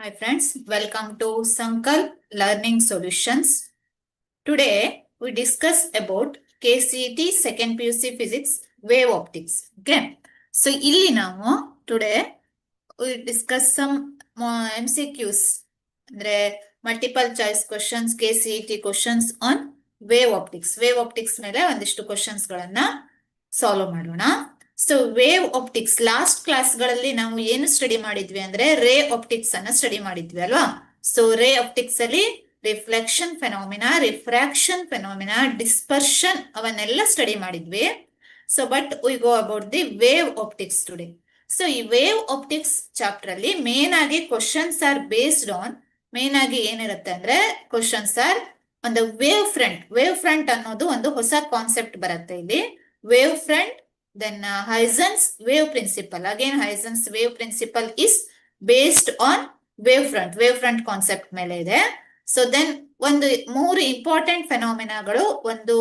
Hi friends, welcome to Sankalp Learning Solutions. Today we discuss about KCET second PUC Physics Wave Optics. Okay. So ಇಲ್ಲಿ ನಾವು today we discuss some MCQs ಅಂದ್ರೆ multiple choice questions KCET questions on wave optics. Wave optics ಮೇಲೆ ಒಂದಿಷ್ಟು questions ಗಳನ್ನ solve ಮಾಡೋಣ. So wave optics last ಕ್ಲಾಸ್ಗಳಲ್ಲಿ ನಾವು ಏನು study ಮಾಡಿದ್ವಿ ಅಂದ್ರೆ ರೇ ಆಪ್ಟಿಕ್ಸ್ ಅನ್ನ ಸ್ಟಡಿ ಮಾಡಿದ್ವಿ ಅಲ್ವಾ. ಸೊ ರೇ ಆಪ್ಟಿಕ್ಸ್ ಅಲ್ಲಿ reflection phenomena, refraction phenomena, dispersion ಅವನ್ನೆಲ್ಲ ಸ್ಟಡಿ ಮಾಡಿದ್ವಿ. So but we go about the wave optics today. So ಈ ವೇವ್ ಆಪ್ಟಿಕ್ಸ್ ಚಾಪ್ಟರ್ ಅಲ್ಲಿ ಮೇನ್ ಆಗಿ questions are based on, main ಆಗಿ ಏನಿರುತ್ತೆ ಅಂದ್ರೆ ಕ್ವಶನ್ಸ್ ಆರ್ ಒಂದು ವೇವ್ ಫ್ರಂಟ್ ಅನ್ನೋದು ಒಂದು ಹೊಸ ಕಾನ್ಸೆಪ್ಟ್ ಬರುತ್ತೆ ಇಲ್ಲಿ. Wave front, then Heisen's wave principle. Again Heisen's wave principle is based on wave front concept ಮೇಲೆ ಇದೆ. ಸೊ ದೆನ್ ಒಂದು ಮೂರು ಇಂಪಾರ್ಟೆಂಟ್ ಫೆನಾಮಿನಾಗಳು, ಒಂದು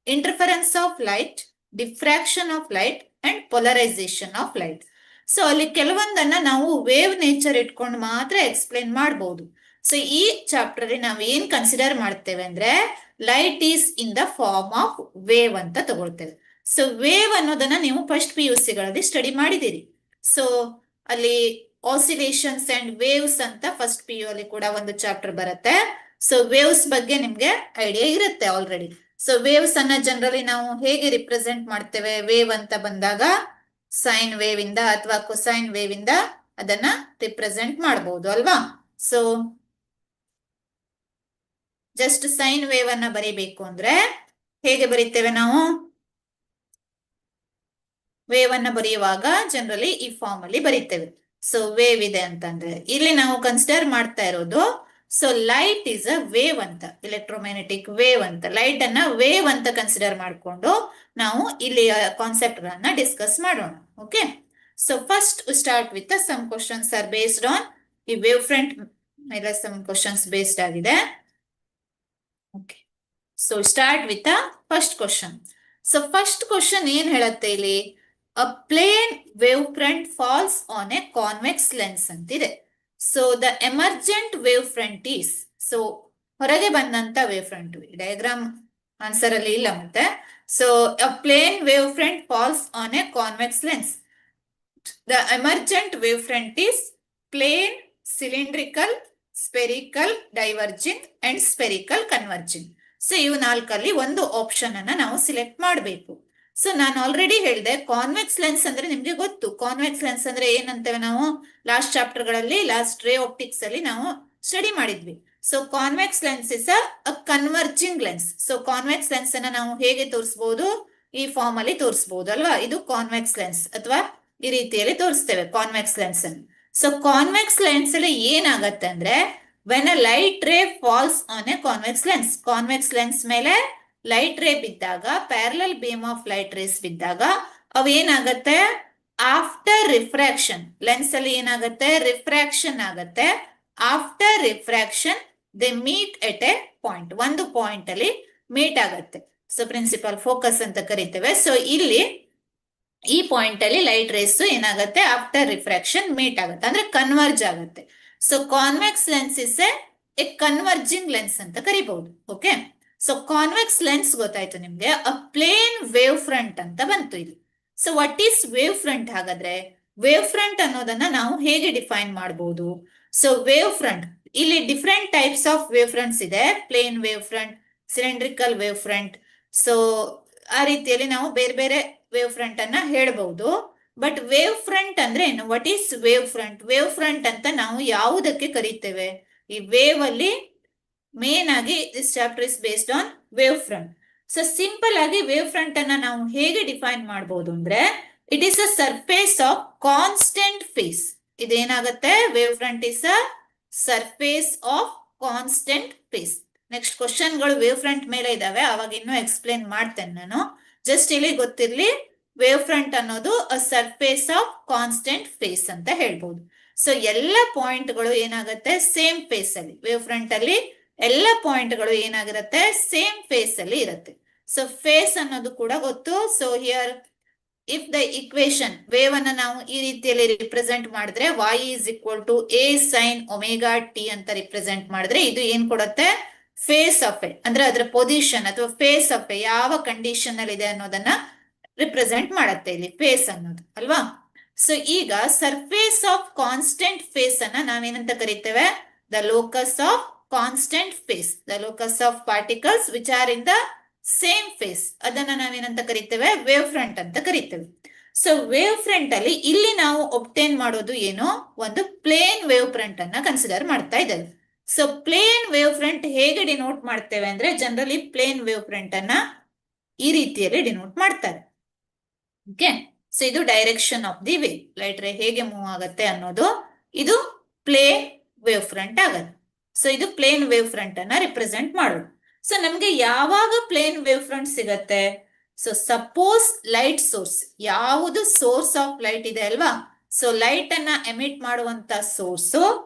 interference of light, diffraction of light and polarisation of light. So ಅಲ್ಲಿ ಕೆಲವೊಂದನ್ನ ನಾವು wave nature ಇಟ್ಕೊಂಡು ಮಾತ್ರ explain ಮಾಡಬಹುದು. ಸೊ ಈ ಚಾಪ್ಟರ್ ಅಲ್ಲಿ ನಾವು ಏನ್ ಕನ್ಸಿಡರ್ ಮಾಡ್ತೇವೆ ಅಂದ್ರೆ light is in the form of wave ಅಂತ ತಗೊಳ್ತೇವೆ. ಸೊ ವೇವ್ ಅನ್ನೋದನ್ನ ನೀವು ಫಸ್ಟ್ PUC ಗಳಲ್ಲಿ ಸ್ಟಡಿ ಮಾಡಿದಿರಿ. ಸೊ ಅಲ್ಲಿ ಆಸಿಲೇಷನ್ಸ್ ಅಂಡ್ ವೇವ್ಸ್ ಅಂತ ಫಸ್ಟ್ PU ಅಲ್ಲಿ ಕೂಡ ಒಂದು ಚಾಪ್ಟರ್ ಬರುತ್ತೆ. ಸೊ ವೇವ್ಸ್ ಬಗ್ಗೆ ನಿಮ್ಗೆ ಐಡಿಯಾ ಇರುತ್ತೆ ಆಲ್ರೆಡಿ. ಸೊ ವೇವ್ಸ್ ಅನ್ನ ಜನರಲಿ ನಾವು ಹೇಗೆ ರಿಪ್ರೆಸೆಂಟ್ ಮಾಡ್ತೇವೆ, ವೇವ್ ಅಂತ ಬಂದಾಗ ಸೈನ್ ವೇವ್ ಇಂದ ಅಥವಾ ಕೊಸೈನ್ ವೇವ್ ಇಂದ ಅದನ್ನ ರಿಪ್ರೆಸೆಂಟ್ ಮಾಡಬಹುದು ಅಲ್ವಾ. ಸೊ ಜಸ್ಟ್ ಸೈನ್ ವೇವ್ ಅನ್ನ ಬರೀಬೇಕು ಅಂದ್ರೆ ಹೇಗೆ ಬರೀತೇವೆ ನಾವು? ವೇವ್ ಅನ್ನ ಬರೆಯುವಾಗ ಜನರಲಿ ಈ ಫಾರ್ಮ್ ಅಲ್ಲಿ ಬರೀತೇವೆ. ಸೊ ವೇವ್ ಇದೆ ಅಂತಂದ್ರೆ ಇಲ್ಲಿ ನಾವು ಕನ್ಸಿಡರ್ ಮಾಡ್ತಾ ಇರೋದು, so light is a wave ಅಂತ, ಎಲೆಕ್ಟ್ರೋಮ್ಯಾಗ್ನೆಟಿಕ್ ವೇವ್ ಅಂತ, ಲೈಟ್ ಅನ್ನ ವೇವ್ ಅಂತ ಕನ್ಸಿಡರ್ ಮಾಡಿಕೊಂಡು ನಾವು ಇಲ್ಲಿ ಕಾನ್ಸೆಪ್ಟ್ ಗಳನ್ನ ಡಿಸ್ಕಸ್ ಮಾಡೋಣ. Okay. So first start with some questions are based on ಈ ವೇವ್ ಫ್ರಂಟ್ ಮೇಲೆ ಸಮ್ ಕ್ವಶನ್ಸ್ ಬೇಸ್ಡ್ ಆಗಿದೆ. Okay. So start with first question. So first question ಏನ್ ಹೇಳುತ್ತೆ ಇಲ್ಲಿ? A plane wavefront falls on a convex lens ಅಂತಿದೆ. So the emergent wave front is, so ಹೊರಗೆ ಬಂದಂತ wave front, diagram answer ಅಲ್ಲಿ ಇಲ್ಲ ಮತ್ತೆ. So a plane wave front falls on a convex lens. The emergent wave front is plane, cylindrical, spherical diverging and spherical converging. So ಇವು ನಾಲ್ಕಲ್ಲಿ ಒಂದು option ಅನ್ನ ನಾವು ಸಿಲೆಕ್ಟ್ ಮಾಡಬೇಕು. ಸೊ ನಾನು ಆಲ್ರೆಡಿ ಹೇಳಿದೆ, ಕಾನ್ವೆಕ್ಸ್ ಲೆನ್ಸ್ ಅಂದ್ರೆ ನಿಮ್ಗೆ ಗೊತ್ತು. ಕಾನ್ವೆಕ್ಸ್ ಲೆನ್ಸ್ ಅಂದ್ರೆ ಏನಂತೇವೆ ನಾವು ಲಾಸ್ಟ್ ಚಾಪ್ಟರ್ ಗಳಲ್ಲಿ, ಲಾಸ್ಟ್ ರೇ ಆಪ್ಟಿಕ್ಸ್ ಅಲ್ಲಿ ನಾವು ಸ್ಟಡಿ ಮಾಡಿದ್ವಿ. So convex lens is a converging lens. So convex lens ಅನ್ನ ನಾವು ಹೇಗೆ ತೋರಿಸಬಹುದು? ಈ ಫಾರ್ಮ್ ಅಲ್ಲಿ ತೋರಿಸಬಹುದು ಅಲ್ವಾ. ಇದು ಕಾನ್ವೆಕ್ಸ್ ಲೆನ್ಸ್, ಅಥವಾ ಈ ರೀತಿಯಲ್ಲಿ ತೋರಿಸ್ತೇವೆ ಕಾನ್ವೆಕ್ಸ್ ಲೆನ್ಸ್ ಅನ್ನು. ಸೊ ಕಾನ್ವೆಕ್ಸ್ ಲೆನ್ಸ್ ಅಲ್ಲಿ ಏನಾಗತ್ತೆ ಅಂದ್ರೆ, when a light ray falls on a convex lens, convex lens ಮೇಲೆ ಲೈಟ್ ರೇ ಬಿದ್ದಾಗ, parallel beam of light rays ಬಿದ್ದಾಗ ಅವೇನಾಗತ್ತೆ? ಆಫ್ಟರ್ ರಿಫ್ರಾಕ್ಷನ್, ಲೆನ್ಸ್ ಅಲ್ಲಿ ಏನಾಗತ್ತೆ? ರಿಫ್ರಾಕ್ಷನ್ ಆಗತ್ತೆ. After refraction they meet at a point, ಒಂದು ಪಾಯಿಂಟ್ ಅಲ್ಲಿ ಮೀಟ್ ಆಗತ್ತೆ. ಸೊ ಪ್ರಿನ್ಸಿಪಲ್ ಫೋಕಸ್ ಅಂತ ಕರಿತೇವೆ. ಸೊ ಇಲ್ಲಿ ಈ ಪಾಯಿಂಟ್ ಅಲ್ಲಿ ಲೈಟ್ ರೇಸ್ ಏನಾಗತ್ತೆ? ಆಫ್ಟರ್ ರಿಫ್ರಾಕ್ಷನ್ ಮೀಟ್ ಆಗತ್ತೆ, ಅಂದ್ರೆ ಕನ್ವರ್ಜ್ ಆಗತ್ತೆ. So convex lens is A converging lens ಅಂತ ಕರಿಬಹುದು. ಓಕೆ. ಸೊ ಕಾನ್ವೆಕ್ಸ್ ಲೆನ್ಸ್ ಗೊತ್ತಾಯ್ತು ನಿಮ್ಗೆ. ಅ ಪ್ಲೇನ್ ವೇವ್ ಫ್ರಂಟ್ ಅಂತ ಬಂತು ಇಲ್ಲಿ. So what is wave front? ಹಾಗಾದ್ರೆ ವೇವ್ ಫ್ರಂಟ್ ಅನ್ನೋದನ್ನ ನಾವು ಹೇಗೆ ಡಿಫೈನ್ ಮಾಡಬಹುದು? ಸೊ ವೇವ್ ಫ್ರಂಟ್, ಇಲ್ಲಿ different types of wave fronts ಇದೆ. Plane wave front, cylindrical wave front. So ಆ ರೀತಿಯಲ್ಲಿ ನಾವು ಬೇರೆ ಬೇರೆ ವೇವ್ ಫ್ರಂಟ್ ಅನ್ನ ಹೇಳ್ಬಹುದು. ಬಟ್ ವೇವ್ ಫ್ರಂಟ್ ಅಂದ್ರೆ ಏನು? What is wave front? Wave front ಅಂತ ನಾವು ಯಾವುದಕ್ಕೆ ಕರೀತೇವೆ? ಈ ವೇವ್ ಅಲ್ಲಿ ಮೇನ್ ಆಗಿ this chapter is based on wave front. So simple ಆಗಿ ವೇವ್ ಫ್ರಂಟ್ ಅನ್ನ ನಾವು ಹೇಗೆ ಡಿಫೈನ್ ಮಾಡಬಹುದು ಅಂದ್ರೆ, it is a surface of constant phase. ಇದೇನಾಗತ್ತೆ? Wave front is a surface of constant phase. Next ಕ್ವಶನ್ಗಳು ವೇವ್ ಫ್ರಂಟ್ ಮೇಲೆ ಇದಾವೆ, ಅವಾಗ ಇನ್ನೂ ಎಕ್ಸ್ಪ್ಲೇನ್ ಮಾಡ್ತೇನೆ ನಾನು. ಜಸ್ಟ್ ಇಲ್ಲಿ ಗೊತ್ತಿರ್ಲಿ, ವೇವ್ ಫ್ರಂಟ್ ಅನ್ನೋದು ಅ ಸರ್ಫೇಸ್ ಆಫ್ ಕಾನ್ಸ್ಟೆಂಟ್ ಫೇಸ್ ಅಂತ ಹೇಳ್ಬಹುದು. ಸೊ ಎಲ್ಲ ಪಾಯಿಂಟ್ಗಳು ಏನಾಗುತ್ತೆ? ಸೇಮ್ ಫೇಸ್ ಅಲ್ಲಿ, ವೇವ್ ಫ್ರಂಟ್ ಅಲ್ಲಿ ಎಲ್ಲ ಪಾಯಿಂಟ್ಗಳು ಏನಾಗಿರುತ್ತೆ? ಸೇಮ್ ಫೇಸ್ ಅಲ್ಲಿ ಇರುತ್ತೆ. ಸೊ ಫೇಸ್ ಅನ್ನೋದು ಕೂಡ ಗೊತ್ತು. So here if the equation wave ಅನ್ನ ನಾವು ಈ ರೀತಿಯಲ್ಲಿ ರಿಪ್ರೆಸೆಂಟ್ ಮಾಡಿದ್ರೆ y is equal to a sin omega t ಅಂತ ರಿಪ್ರೆಸೆಂಟ್ ಮಾಡಿದ್ರೆ ಇದು ಏನ್ ಕೊಡುತ್ತೆ, ಫೇಸ್ ಆಫ್ ಎ ಅಂದ್ರೆ ಅದರ ಪೊಸಿಷನ್ ಅಥವಾ ಫೇಸ್ ಆಫ್ ಎ ಯಾವ ಕಂಡೀಷನ್ ಅಲ್ಲಿ ಇದೆ ಅನ್ನೋದನ್ನ ರಿಪ್ರೆಸೆಂಟ್ ಮಾಡುತ್ತೆ ಇಲ್ಲಿ ಫೇಸ್ ಅನ್ನೋದು ಅಲ್ವಾ. ಸೊ ಈಗ ಸರ್ಫೇಸ್ ಆಫ್ ಕಾನ್ಸ್ಟೆಂಟ್ ಫೇಸ್ ಅನ್ನ ನಾವೇನಂತ ಕರಿತೇವೆ, the locus of constant phase, the locus of particles which are in the same phase, ಅದನ್ನ ನಾವೇನಂತ ಕರಿತೇವೆ, ವೇವ್ ಫ್ರಂಟ್ ಅಂತ ಕರಿತೇವೆ. ಸೊ ವೇವ್ ಫ್ರಂಟ್ ಅಲ್ಲಿ ಇಲ್ಲಿ ನಾವು ಒಬ್ಟೇನ್ ಮಾಡೋದು ಏನು, ಒಂದು ಪ್ಲೇನ್ ವೇವ್ ಫ್ರಂಟ್ ಅನ್ನ ಕನ್ಸಿಡರ್ ಮಾಡ್ತಾ ಇದ್ದೇವೆ. ಸೊ ಪ್ಲೇನ್ ವೇವ್ ಫ್ರಂಟ್ ಹೇಗೆ ಡಿನೋಟ್ ಮಾಡ್ತೇವೆ ಅಂದ್ರೆ, ಜನರಲಿ ಪ್ಲೇನ್ ವೇವ್ ಫ್ರಂಟ್ ಅನ್ನ ಈ ರೀತಿಯಲ್ಲಿ ಡಿನೋಟ್ ಮಾಡ್ತಾರೆ. ಓಕೆ, ಸೊ ಇದು direction of the wave, light ray ಹೇಗೆ ಮೂವ್ ಆಗುತ್ತೆ ಅನ್ನೋದು ಇದು ಪ್ಲೇನ್ ವೇವ್ ಫ್ರಂಟ್ ಆಗತ್ತೆ. ಸೊ ಇದು ಪ್ಲೇನ್ ವೇವ್ ಫ್ರಂಟ್ ಅನ್ನ ರಿಪ್ರೆಸೆಂಟ್ ಮಾಡೋದು. ಸೊ ನಮ್ಗೆ ಯಾವಾಗ ಪ್ಲೇನ್ ವೇವ್ ಫ್ರಂಟ್ ಸಿಗತ್ತೆ, ಸೊ ಸಪೋಸ್ ಲೈಟ್ ಸೋರ್ಸ್, ಯಾವುದು ಸೋರ್ಸ್ ಆಫ್ ಲೈಟ್ ಇದೆ ಅಲ್ವಾ, ಸೊ ಲೈಟ್ ಅನ್ನ ಎಮಿಟ್ ಮಾಡುವಂತ source,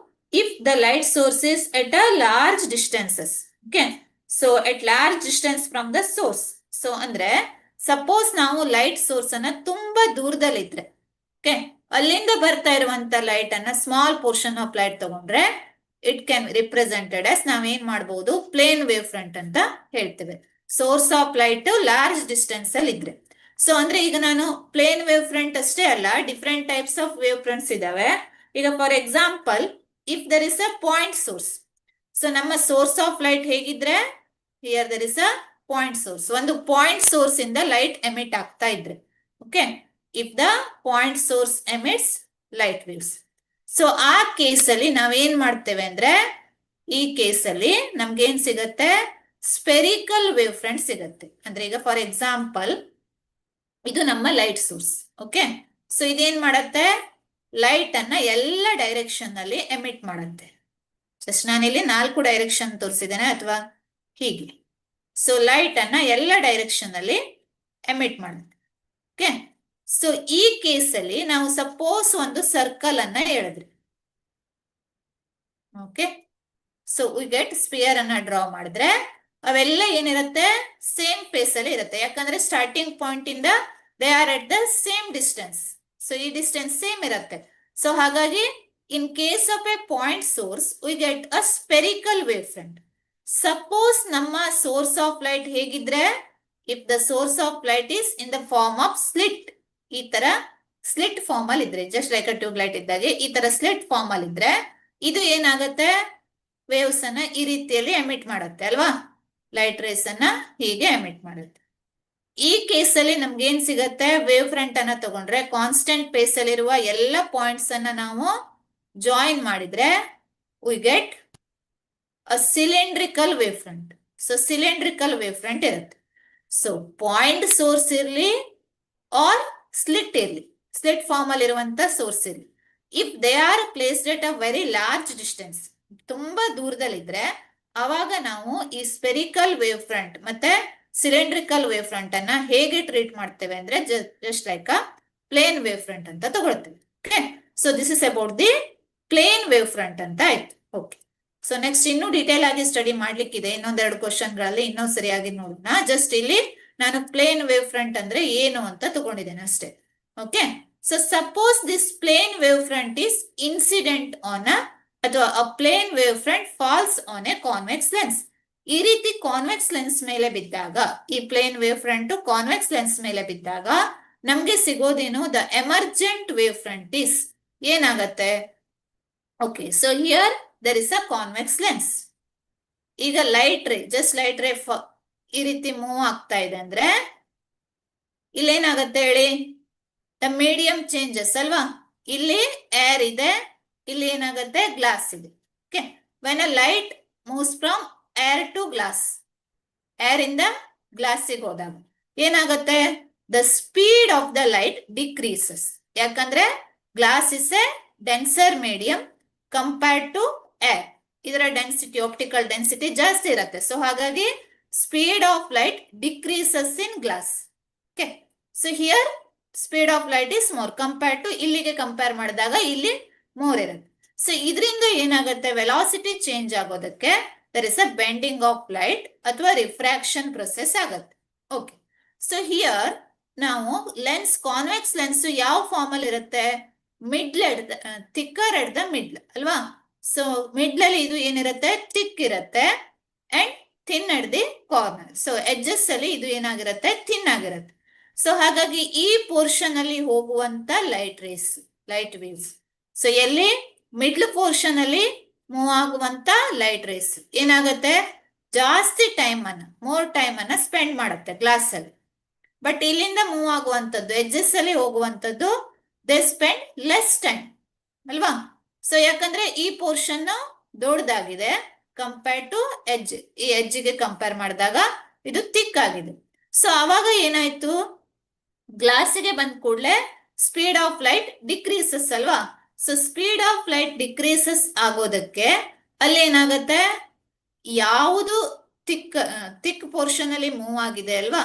if the light source is at a large distances, okay, so at large distance from the source. So ಅಂದ್ರೆ suppose ನಾವು light source ಅನ್ನ ತುಂಬಾ ದೂರದಲ್ಲಿದ್ರೆ, okay, ಅಲ್ಲಿಂದ ಬರ್ತಾ ಇರುವಂತ ಲೈಟ್ ಅನ್ನ ಸ್ಮಾಲ್ ಪೋರ್ಷನ್ ಆಫ್ ಲೈಟ್ ತಗೊಂಡ್ರೆ ಇಟ್ ಕ್ಯಾನ್ ರಿಪ್ರೆಸೆಂಟೆಡ್ ಎಸ್ ನಾವೇನ್ ಮಾಡಬಹುದು, ಪ್ಲೇನ್ ವೇವ್ ಫ್ರಂಟ್ ಅಂತ ಹೇಳ್ತೇವೆ. Source of light large distance ಅಲ್ಲಿ ಇದ್ರೆ. ಸೊ ಅಂದ್ರೆ ಈಗ ನಾನು ಪ್ಲೇನ್ ವೇವ್ ಫ್ರಂಟ್ ಅಷ್ಟೇ ಅಲ್ಲ, different types of wave fronts ಇದಾವೆ. ಈಗ for example, if there is a point source, so ನಮ್ಮ ಸೋರ್ಸ್ ಆಫ್ ಲೈಟ್ ಹೇಗಿದ್ರೆ, here there is a point source, ಒಂದು ಪಾಯಿಂಟ್ ಸೋರ್ಸ್ ಇಂದ ಲೈಟ್ ಎಮಿಟ್ ಆಗ್ತಾ ಇದ್ರೆ, okay, if the point source emits light waves. So ಆ ಕೇಸಲ್ಲಿ ನಾವೇನ್ ಮಾಡ್ತೇವೆ ಅಂದ್ರೆ, ಈ ಕೇಸಲ್ಲಿ ನಮ್ಗೆ ಏನ್ ಸಿಗತ್ತೆ, ಸ್ಪೆರಿಕಲ್ ವೇವ್ ಫ್ರಂಟ್ ಸಿಗತ್ತೆ. ಅಂದ್ರೆ ಈಗ ಫಾರ್ ಎಕ್ಸಾಂಪಲ್ ಇದು ನಮ್ಮ ಲೈಟ್ ಸೋರ್ಸ್, ಓಕೆ, ಸೊ ಇದೇನ್ ಮಾಡತ್ತೆ, ಲೈಟ್ ಅನ್ನ ಎಲ್ಲ ಡೈರೆಕ್ಷನ್ ಅಲ್ಲಿ ಎಮಿಟ್ ಮಾಡತ್ತೆ. ಜಸ್ಟ್ ನಾನಿಲ್ಲಿ 4 ಡೈರೆಕ್ಷನ್ ತೋರಿಸಿದ್ದೇನೆ ಅಥವಾ ಹೀಗೆ. ಸೊ ಲೈಟ್ ಅನ್ನ ಎಲ್ಲ ಡೈರೆಕ್ಷನ್ ಅಲ್ಲಿ ಎಮಿಟ್ ಮಾಡುತ್ತೆ, ಓಕೆ. ಸೊ ಈ ಕೇಸಲ್ಲಿ ನಾವು ಸಪೋಸ್ ಒಂದು ಸರ್ಕಲ್ ಅನ್ನ ಹೇಳಿದ್ರಿ, okay, so we get sphere ಅನ್ನ ಡ್ರಾ ಮಾಡಿದ್ರೆ ಅವೆಲ್ಲ ಏನಿರುತ್ತೆ, ಸೇಮ್ ಫೇಸ್ ಅಲ್ಲಿ ಇರುತ್ತೆ. ಯಾಕಂದ್ರೆ ಸ್ಟಾರ್ಟಿಂಗ್ ಪಾಯಿಂಟ್ ಇಂದ they are at the same distance. So ಈ ಡಿಸ್ಟೆನ್ಸ್ ಸೇಮ್ ಇರುತ್ತೆ. ಸೊ ಹಾಗಾಗಿ in case of a point source we get a spherical wave front. Suppose ನಮ್ಮ ಸೋರ್ಸ್ ಆಫ್ ಲೈಟ್ ಹೇಗಿದ್ರೆ, if the source of light is in the form of slit, ಈ ತರ slit form ಅಲ್ಲಿ ಇದ್ರೆ, just like ಅ tube light ಇದ್ದಾಗೆ ಈ ತರ slit form ಅಲ್ಲಿ ಇದ್ರೆ, ಇದು ಏನಾಗುತ್ತೆ, ವೇವ್ಸ್ ಅನ್ನ ಈ ರೀತಿಯಲ್ಲಿ ಎಮಿಟ್ ಮಾಡುತ್ತೆ ಅಲ್ವಾ, ಲೈಟ್ ರೇಸ್ ಅನ್ನ ಹೀಗೆ ಎಮಿಟ್ ಮಾಡುತ್ತೆ. ಈ ಕೇಸಲ್ಲಿ ನಮ್ಗೆ ಏನ್ ಸಿಗತ್ತೆ, ವೇವ್ ಫ್ರಂಟ್ ಅನ್ನ ತಗೊಂಡ್ರೆ ಕಾನ್ಸ್ಟೆಂಟ್ ಫೇಸ್ ಅಲ್ಲಿರುವ ಎಲ್ಲ ಪಾಯಿಂಟ್ಸ್ ಅನ್ನ ನಾವು ಜಾಯಿನ್ ಮಾಡಿದ್ರೆ we get a cylindrical wave front. So cylindrical wave front ಇರುತ್ತೆ. ಸೊ ಪಾಯಿಂಟ್ ಸೋರ್ಸ್ ಇರ್ಲಿ ಆರ್ ಸ್ಲಿಟ್ ಇರ್ಲಿ, ಸ್ಲಿಟ್ ಫಾರ್ಮ್ ಅಲ್ಲಿ ಇರುವಂತ ಸೋರ್ಸ್ ಇರ್ಲಿ, if they are placed at a very large distance, ತುಂಬಾ ದೂರದಲ್ಲಿದ್ರೆ ಅವಾಗ ನಾವು ಈ ಸ್ಪೆರಿಕಲ್ ವೇವ್ ಫ್ರಂಟ್ ಮತ್ತೆ ಸಿಲಿಂಡ್ರಿಕಲ್ ವೇವ್ ಫ್ರಂಟ್ ಅನ್ನ ಹೇಗೆ ಟ್ರೀಟ್ ಮಾಡ್ತೇವೆ ಅಂದ್ರೆ, just like a plane wave front ಅಂತ ತಗೊಳ್ತೇವೆ. Okay, so this is about the plane wave front ಅಂತ ಆಯ್ತು. ಓಕೆ, ಸೊ ನೆಕ್ಸ್ಟ್ ಇನ್ನೂ ಡೀಟೇಲ್ ಆಗಿ ಸ್ಟಡಿ ಮಾಡ್ಲಿಕ್ಕಿದೆ, ಇನ್ನೊಂದೆರಡು ಕ್ವಶನ್ ಗಳಲ್ಲಿ ಇನ್ನೂ ಸರಿಯಾಗಿ ನೋಡೋಣ. ಜಸ್ಟ್ ಇಲ್ಲಿ ನಾನು ಪ್ಲೇನ್ ವೇವ್ ಫ್ರಂಟ್ ಅಂದ್ರೆ ಏನು ಅಂತ ತಗೊಂಡಿದ್ದೇನೆ ಅಷ್ಟೇ. Okay, so suppose this plane wave front is incident on a, ಅಥವಾ a plane wave front falls on a convex lens. ಈ ರೀತಿ ಕಾನ್ವೆಕ್ಸ್ ಲೆನ್ಸ್ ಮೇಲೆ ಬಿದ್ದಾಗ, ಈ plane wave front convex lens ಮೇಲೆ ಬಿದ್ದಾಗ ನಮ್ಗೆ ಸಿಗೋದೇನು, the emergent wave front is ಏನಾಗತ್ತೆ, okay, so here there is a convex lens. ಈಗ light ray, just light ray ಈ ರೀತಿ ಮೂವ್ ಆಗ್ತಾ ಇದೆ ಅಂದ್ರೆ ಇಲ್ಲೇನಾಗತ್ತೆ ಹೇಳಿ, ದ ಮೀಡಿಯಂ ಚೇಂಜಸ್ ಅಲ್ವಾ, ಇಲ್ಲಿ ಏರ್ ಇದೆ, ಇಲ್ಲಿ ಏನಾಗುತ್ತೆ, ಗ್ಲಾಸ್ ಇದೆ. Okay, when a light moves from air to glass, air ಇಂದ ಗ್ಲಾಸಿಗೆ ಹೋದಾಗ ಏನಾಗುತ್ತೆ, the speed of the light decreases. ಯಾಕಂದ್ರೆ glass is a denser medium compared to air, ಇದರ ಡೆನ್ಸಿಟಿ, ಆಪ್ಟಿಕಲ್ ಡೆನ್ಸಿಟಿ ಜಾಸ್ತಿ ಇರುತ್ತೆ. ಸೊ ಹಾಗಾಗಿ speed of light decreases in glass. Okay, so here speed of light is more compared to, ಇಲ್ಲಿಗೆ compare ಮಾಡಿದಾಗ ಇಲ್ಲಿ more ಇರುತ್ತೆ. So ಇದರಿಂದ ಏನಾಗುತ್ತೆ, ವೆಲಾಸಿಟಿ ಚೇಂಜ್ ಆಗೋದಕ್ಕೆ there is a bending of light ಅಥವಾ ರಿಫ್ರಾಕ್ಷನ್ ಪ್ರೊಸೆಸ್ ಆಗುತ್ತೆ. ಓಕೆ, ಸೊ ಹಿಯರ್ ನಾವು ಲೆನ್ಸ್ ಕಾನ್ವೆಕ್ಸ್ ಲೆನ್ಸ್ ಯಾವ ಫಾರ್ಮ್ ಅಲ್ಲಿ ಇರುತ್ತೆ, middle Ed thicker at the middle ಅಲ್ವಾ. ಸೊ ಮಿಡ್ಲ್ ಅಲ್ಲಿ ಇದು ಏನಿರುತ್ತೆ, ಥಿಕ್ ಇರುತ್ತೆ and thin at the corner. So edges ಅಲ್ಲಿ ಇದು ಏನಾಗಿರುತ್ತೆ, ಥಿನ್ ಆಗಿರುತ್ತೆ. ಸೊ ಹಾಗಾಗಿ ಈ ಪೋರ್ಷನ್ ಅಲ್ಲಿ ಹೋಗುವಂತ ಲೈಟ್ ವೇವ್ಸ್. ಸೊ ಎಲ್ಲಿ ಮಿಡ್ಲ್ ಪೋರ್ಷನ್ ಅಲ್ಲಿ ಮೂವ್ ಆಗುವಂತ ಲೈಟ್ ರೇಸ್ ಏನಾಗುತ್ತೆ, ಜಾಸ್ತಿ ಮೋರ್ ಟೈಮ್ ಅನ್ನ ಸ್ಪೆಂಡ್ ಮಾಡುತ್ತೆ ಗ್ಲಾಸ್ ಅಲ್ಲಿ. ಬಟ್ ಇಲ್ಲಿಂದ ಮೂವ್ ಆಗುವಂತದ್ದು ಎಡ್ಜಸ್ ಅಲ್ಲಿ ಹೋಗುವಂತದ್ದು ದೇ ಸ್ಪೆಂಡ್ ಲೆಸ್ ಟೈಮ್ ಅಲ್ವಾ. ಸೊ ಯಾಕಂದ್ರೆ ಈ ಪೋರ್ಷನ್ ದೊಡ್ಡದಾಗಿದೆ ಕಂಪೇರ್ ಟು ಎಡ್ಜ್. ಈ ಎಡ್ಜ್ಗೆ ಕಂಪೇರ್ ಮಾಡಿದಾಗ ಇದು ಥಿಕ್ ಆಗಿದೆ. ಸೊ ಅವಾಗ ಏನಾಯ್ತು, ಗ್ಲಾಸಿಗೆ ಬಂದ ಕೂಡಲೇ ಸ್ಪೀಡ್ ಆಫ್ ಲೈಟ್ ಡಿಕ್ರೀಸಸ್ ಅಲ್ವಾ. So speed of light decreases ಆಗೋದಕ್ಕೆ ಅಲ್ಲಿ ಏನಾಗುತ್ತೆ, ಯಾವುದು ಥಿಕ್ ಪೋರ್ಷನ್ ಅಲ್ಲಿ ಮೂವ್ ಆಗಿದೆ ಅಲ್ವಾ,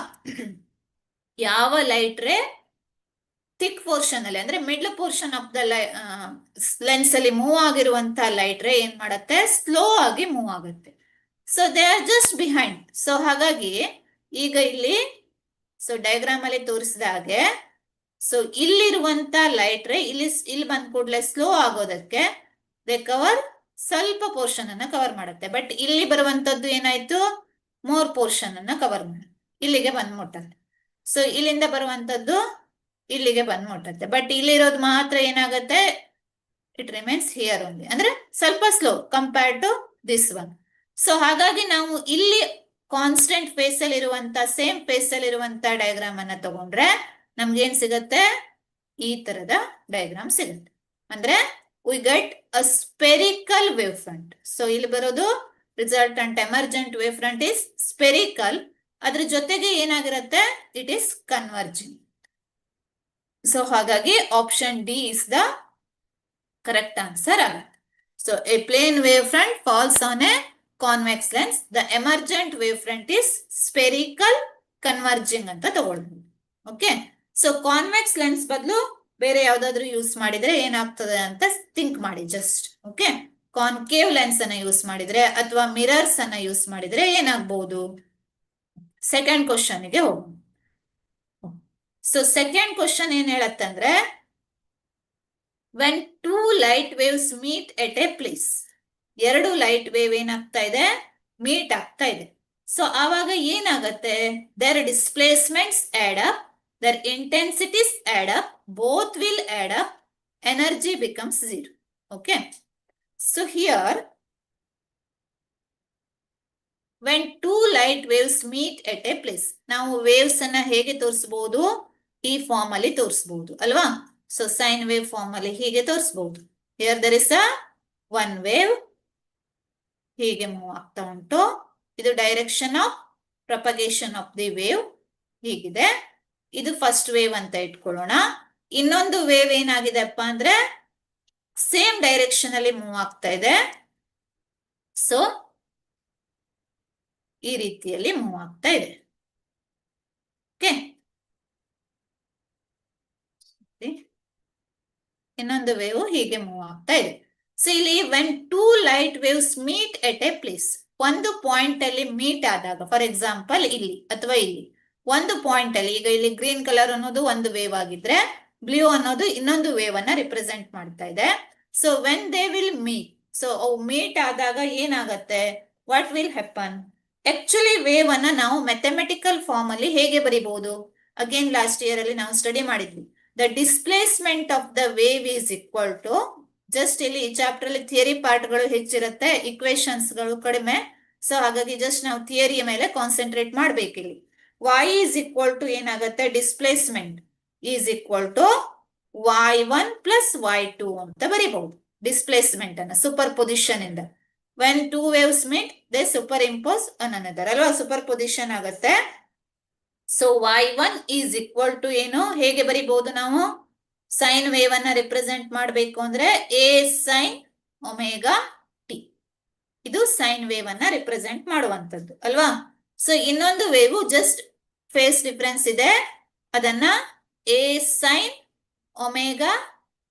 ಯಾವ ಲೈಟ್ ರೇ ಥಿಕ್ ಪೋರ್ಷನ್ ಅಲ್ಲಿ ಅಂದ್ರೆ middle portion of the lens ಅಲ್ಲಿ ಮೂವ್ ಆಗಿರುವಂತ ಲೈಟ್ ರೇ ಏನ್ ಮಾಡುತ್ತೆ, ಸ್ಲೋ ಆಗಿ ಮೂವ್ ಆಗುತ್ತೆ. So they are just behind. So ಹಾಗಾಗಿ ಈಗ ಇಲ್ಲಿ ಸೊ ಡಯಾಗ್ರಾಮ್ ಅಲ್ಲಿ ತೋರಿಸಿದ ಹಾಗೆ, ಸೊ ಇಲ್ಲಿರುವಂತ ಲೈಟ್ ರೇ ಇಲ್ಲಿ ಬಂದ್ ಕೂಡಲೇ ಸ್ಲೋ ಆಗೋದಕ್ಕೆ ದೇ ಕವರ್ ಸ್ವಲ್ಪ ಪೋರ್ಷನ್ ಅನ್ನ ಕವರ್ ಮಾಡುತ್ತೆ. ಬಟ್ ಇಲ್ಲಿ ಬರುವಂತದ್ದು ಏನಾಯ್ತು, ಮೋರ್ ಪೋರ್ಷನ್ ಅನ್ನ ಕವರ್ ಮಾಡುತ್ತೆ, ಇಲ್ಲಿಗೆ ಬಂದ್ ಮುಟ್ಟತ್ತೆ. ಸೊ ಇಲ್ಲಿಂದ ಬರುವಂತದ್ದು ಇಲ್ಲಿಗೆ ಬಂದ್ ಮುಟ್ಟತ್ತೆ. ಬಟ್ ಇಲ್ಲಿರೋದು ಮಾತ್ರ ಏನಾಗುತ್ತೆ, ಇಟ್ ರಿಮೈನ್ಸ್ ಹಿಯರ್ ಓನ್ಲಿ, ಅಂದ್ರೆ ಸ್ವಲ್ಪ slow compare to this one. So ಹಾಗಾಗಿ ನಾವು ಇಲ್ಲಿ ಕಾನ್ಸ್ಟೆಂಟ್ ಫೇಸ್ ಅಲ್ಲಿ ಇರುವಂತ ಸೇಮ್ ಫೇಸ್ ಅಲ್ಲಿ ಇರುವಂತ ಡಯಾಗ್ರಾಮ್ ಅನ್ನ ತಗೊಂಡ್ರೆ ನಮ್ಗೆ ಏನ್ ಸಿಗತ್ತೆ, ಈ ತರದ ಡಯಾಗ್ರಾಮ್ ಸಿಗುತ್ತೆ. ಅಂದ್ರೆ we get a spherical wave front. So ಇಲ್ಲಿ ಬರೋದು resultant emergent wave front is spherical. ಅದ್ರ ಜೊತೆಗೆ ಏನಾಗಿರುತ್ತೆ, ಇಟ್ ಈಸ್ ಕನ್ವರ್ಜಿಂಗ್. ಸೊ ಹಾಗಾಗಿ option D is the correct answer ಆಗುತ್ತೆ. So a plane wave front falls on a convex lens, the emergent wave front is spherical converging ಅಂತ ತಗೊಳ್ಬಹುದು. Okay. So convex lens ಬದಲು ಬೇರೆ ಯಾವ್ದಾದ್ರು use ಮಾಡಿದ್ರೆ ಏನಾಗ್ತದೆ ಅಂತ ಥಿಂಕ್ ಮಾಡಿ ಜಸ್ಟ್. ಓಕೆ. ಕಾನ್ಕೇವ್ ಲೆನ್ಸ್ ಅನ್ನ ಯೂಸ್ ಮಾಡಿದ್ರೆ ಅಥವಾ ಮಿರರ್ಸ್ ಅನ್ನ ಯೂಸ್ ಮಾಡಿದ್ರೆ ಏನಾಗಬಹುದು. ಸೆಕೆಂಡ್ ಕ್ವಶನ್ ಗೆ ಹೋಗೋಣ. ಸೊ ಸೆಕೆಂಡ್ ಕ್ವಶನ್ ಏನ್ ಹೇಳತ್ತಂದ್ರೆ, when two light waves meet at a place, ಎರಡು ಲೈಟ್ ವೇವ್ ಏನಾಗ್ತಾ ಇದೆ, ಮೀಟ್ ಆಗ್ತಾ ಇದೆ. ಸೊ ಆವಾಗ ಏನಾಗತ್ತೆ, there displacements add up, their intensities add up, both will add up, energy becomes zero. Okay. So here, when two light waves meet at a place, ನಾವು waves ಅನ್ನ ಹೇಗೆ ತೋರಿಸಬಹುದು, ಈ ಫಾರ್ಮ್ ಅಲ್ಲಿ ತೋರಿಸಬಹುದು ಅಲ್ವಾ. ಸೊ ಸೈನ್ ವೇವ್ ಫಾರ್ಮ್ ಅಲ್ಲಿ ಹೀಗೆ ತೋರಿಸಬಹುದು. Here there is a one wave, ಹೀಗೆ ಮೂವ್ ಆಗ್ತಾ ಉಂಟು. ಇದು direction of propagation of the wave ಹೀಗಿದೆ. ಇದು ಫಸ್ಟ್ ವೇವ್ ಅಂತ ಇಟ್ಕೊಳ್ಳೋಣ. ಇನ್ನೊಂದು ವೇವ್ ಏನಾಗಿದೆಪ್ಪ ಅಂದ್ರೆ ಸೇಮ್ ಡೈರೆಕ್ಷನ್ ಅಲ್ಲಿ ಮೂವ್ ಆಗ್ತಾ ಇದೆ. ಸೊ ಈ ರೀತಿಯಲ್ಲಿ ಮೂವ್ ಆಗ್ತಾ ಇದೆ. ಓಕೆ. ಇನ್ನೊಂದು ವೇವ್ ಹೀಗೆ ಮೂವ್ ಆಗ್ತಾ ಇದೆ. ಸೊ ಇಲ್ಲಿ when two light waves meet at a place, ಒಂದು ಪಾಯಿಂಟ್ ಅಲ್ಲಿ ಮೀಟ್ ಆದಾಗ, ಫಾರ್ ಎಕ್ಸಾಂಪಲ್ ಇಲ್ಲಿ ಅಥವಾ ಇಲ್ಲಿ ಒಂದು ಪಾಯಿಂಟ್ ಅಲ್ಲಿ, ಈಗ ಇಲ್ಲಿ ಗ್ರೀನ್ ಕಲರ್ ಅನ್ನೋದು ಒಂದು ವೇವ್ ಆಗಿದ್ರೆ ಬ್ಲೂ ಅನ್ನೋದು ಇನ್ನೊಂದು ವೇವ್ ಅನ್ನ ರಿಪ್ರೆಸೆಂಟ್ ಮಾಡ್ತಾ ಇದೆ. So when they will meet, so ಅವು ಮೀಟ್ ಆದಾಗ ಏನಾಗತ್ತೆ, what will happen, actually wave ಅನ್ನ ನಾವು ಮ್ಯಾಥಮೆಟಿಕಲ್ ಫಾರ್ಮ್ ಅಲ್ಲಿ ಹೇಗೆ ಬರೀಬಹುದು, ಅಗೇನ್ ಲಾಸ್ಟ್ ಇಯರ್ ಅಲ್ಲಿ ನಾವು ಸ್ಟಡಿ ಮಾಡಿದ್ವಿ. The displacement of the wave is equal to, just ಇಲ್ಲಿ ಈ ಚಾಪ್ಟರ್ ಅಲ್ಲಿ ಥಿಯರಿ ಪಾರ್ಟ್ ಗಳು ಹೆಚ್ಚಿರುತ್ತೆ, ಇಕ್ವೇಶನ್ಸ್ ಗಳು ಕಡಿಮೆ. ಸೊ ಹಾಗಾಗಿ ಜಸ್ಟ್ ನಾವು ಥಿಯರಿಯ ಮೇಲೆ ಕಾನ್ಸಂಟ್ರೇಟ್ ಮಾಡ್ಬೇಕಿಲ್ಲಿ. y is equal to ಏನಾಗುತ್ತೆ, displacement is equal to y1 plus y2 ಅಂತ ಬರೀಬಹುದು. ಡಿಸ್ಪ್ಲೇಸ್ಮೆಂಟ್ ಅನ್ನ ಸೂಪರ್ ಪೊಸಿಷನ್ ಇಂದ, when two waves meet they superimpose on another ಅಲ್ವಾ, ಸೂಪರ್ ಪೊಸಿಷನ್ ಆಗುತ್ತೆ. So y1 is equal to ಏನು, ಹೇಗೆ ಬರೀಬಹುದು ನಾವು, ಸೈನ್ ವೇವ್ ಅನ್ನ ರಿಪ್ರೆಸೆಂಟ್ ಮಾಡಬೇಕು ಅಂದ್ರೆ a ಸೈನ್ ಒಮೆಗಾ ಟಿ, ಇದು ಸೈನ್ ವೇವ್ ಅನ್ನ ರಿಪ್ರೆಸೆಂಟ್ ಮಾಡುವಂತದ್ದು ಅಲ್ವಾ. ಸೊ ಇನ್ನೊಂದು ವೇವ್ ಜಸ್ಟ್ ಫೇಸ್ ಡಿಫರೆನ್ಸ್ ಇದೆ, ಅದನ್ನ a sine omega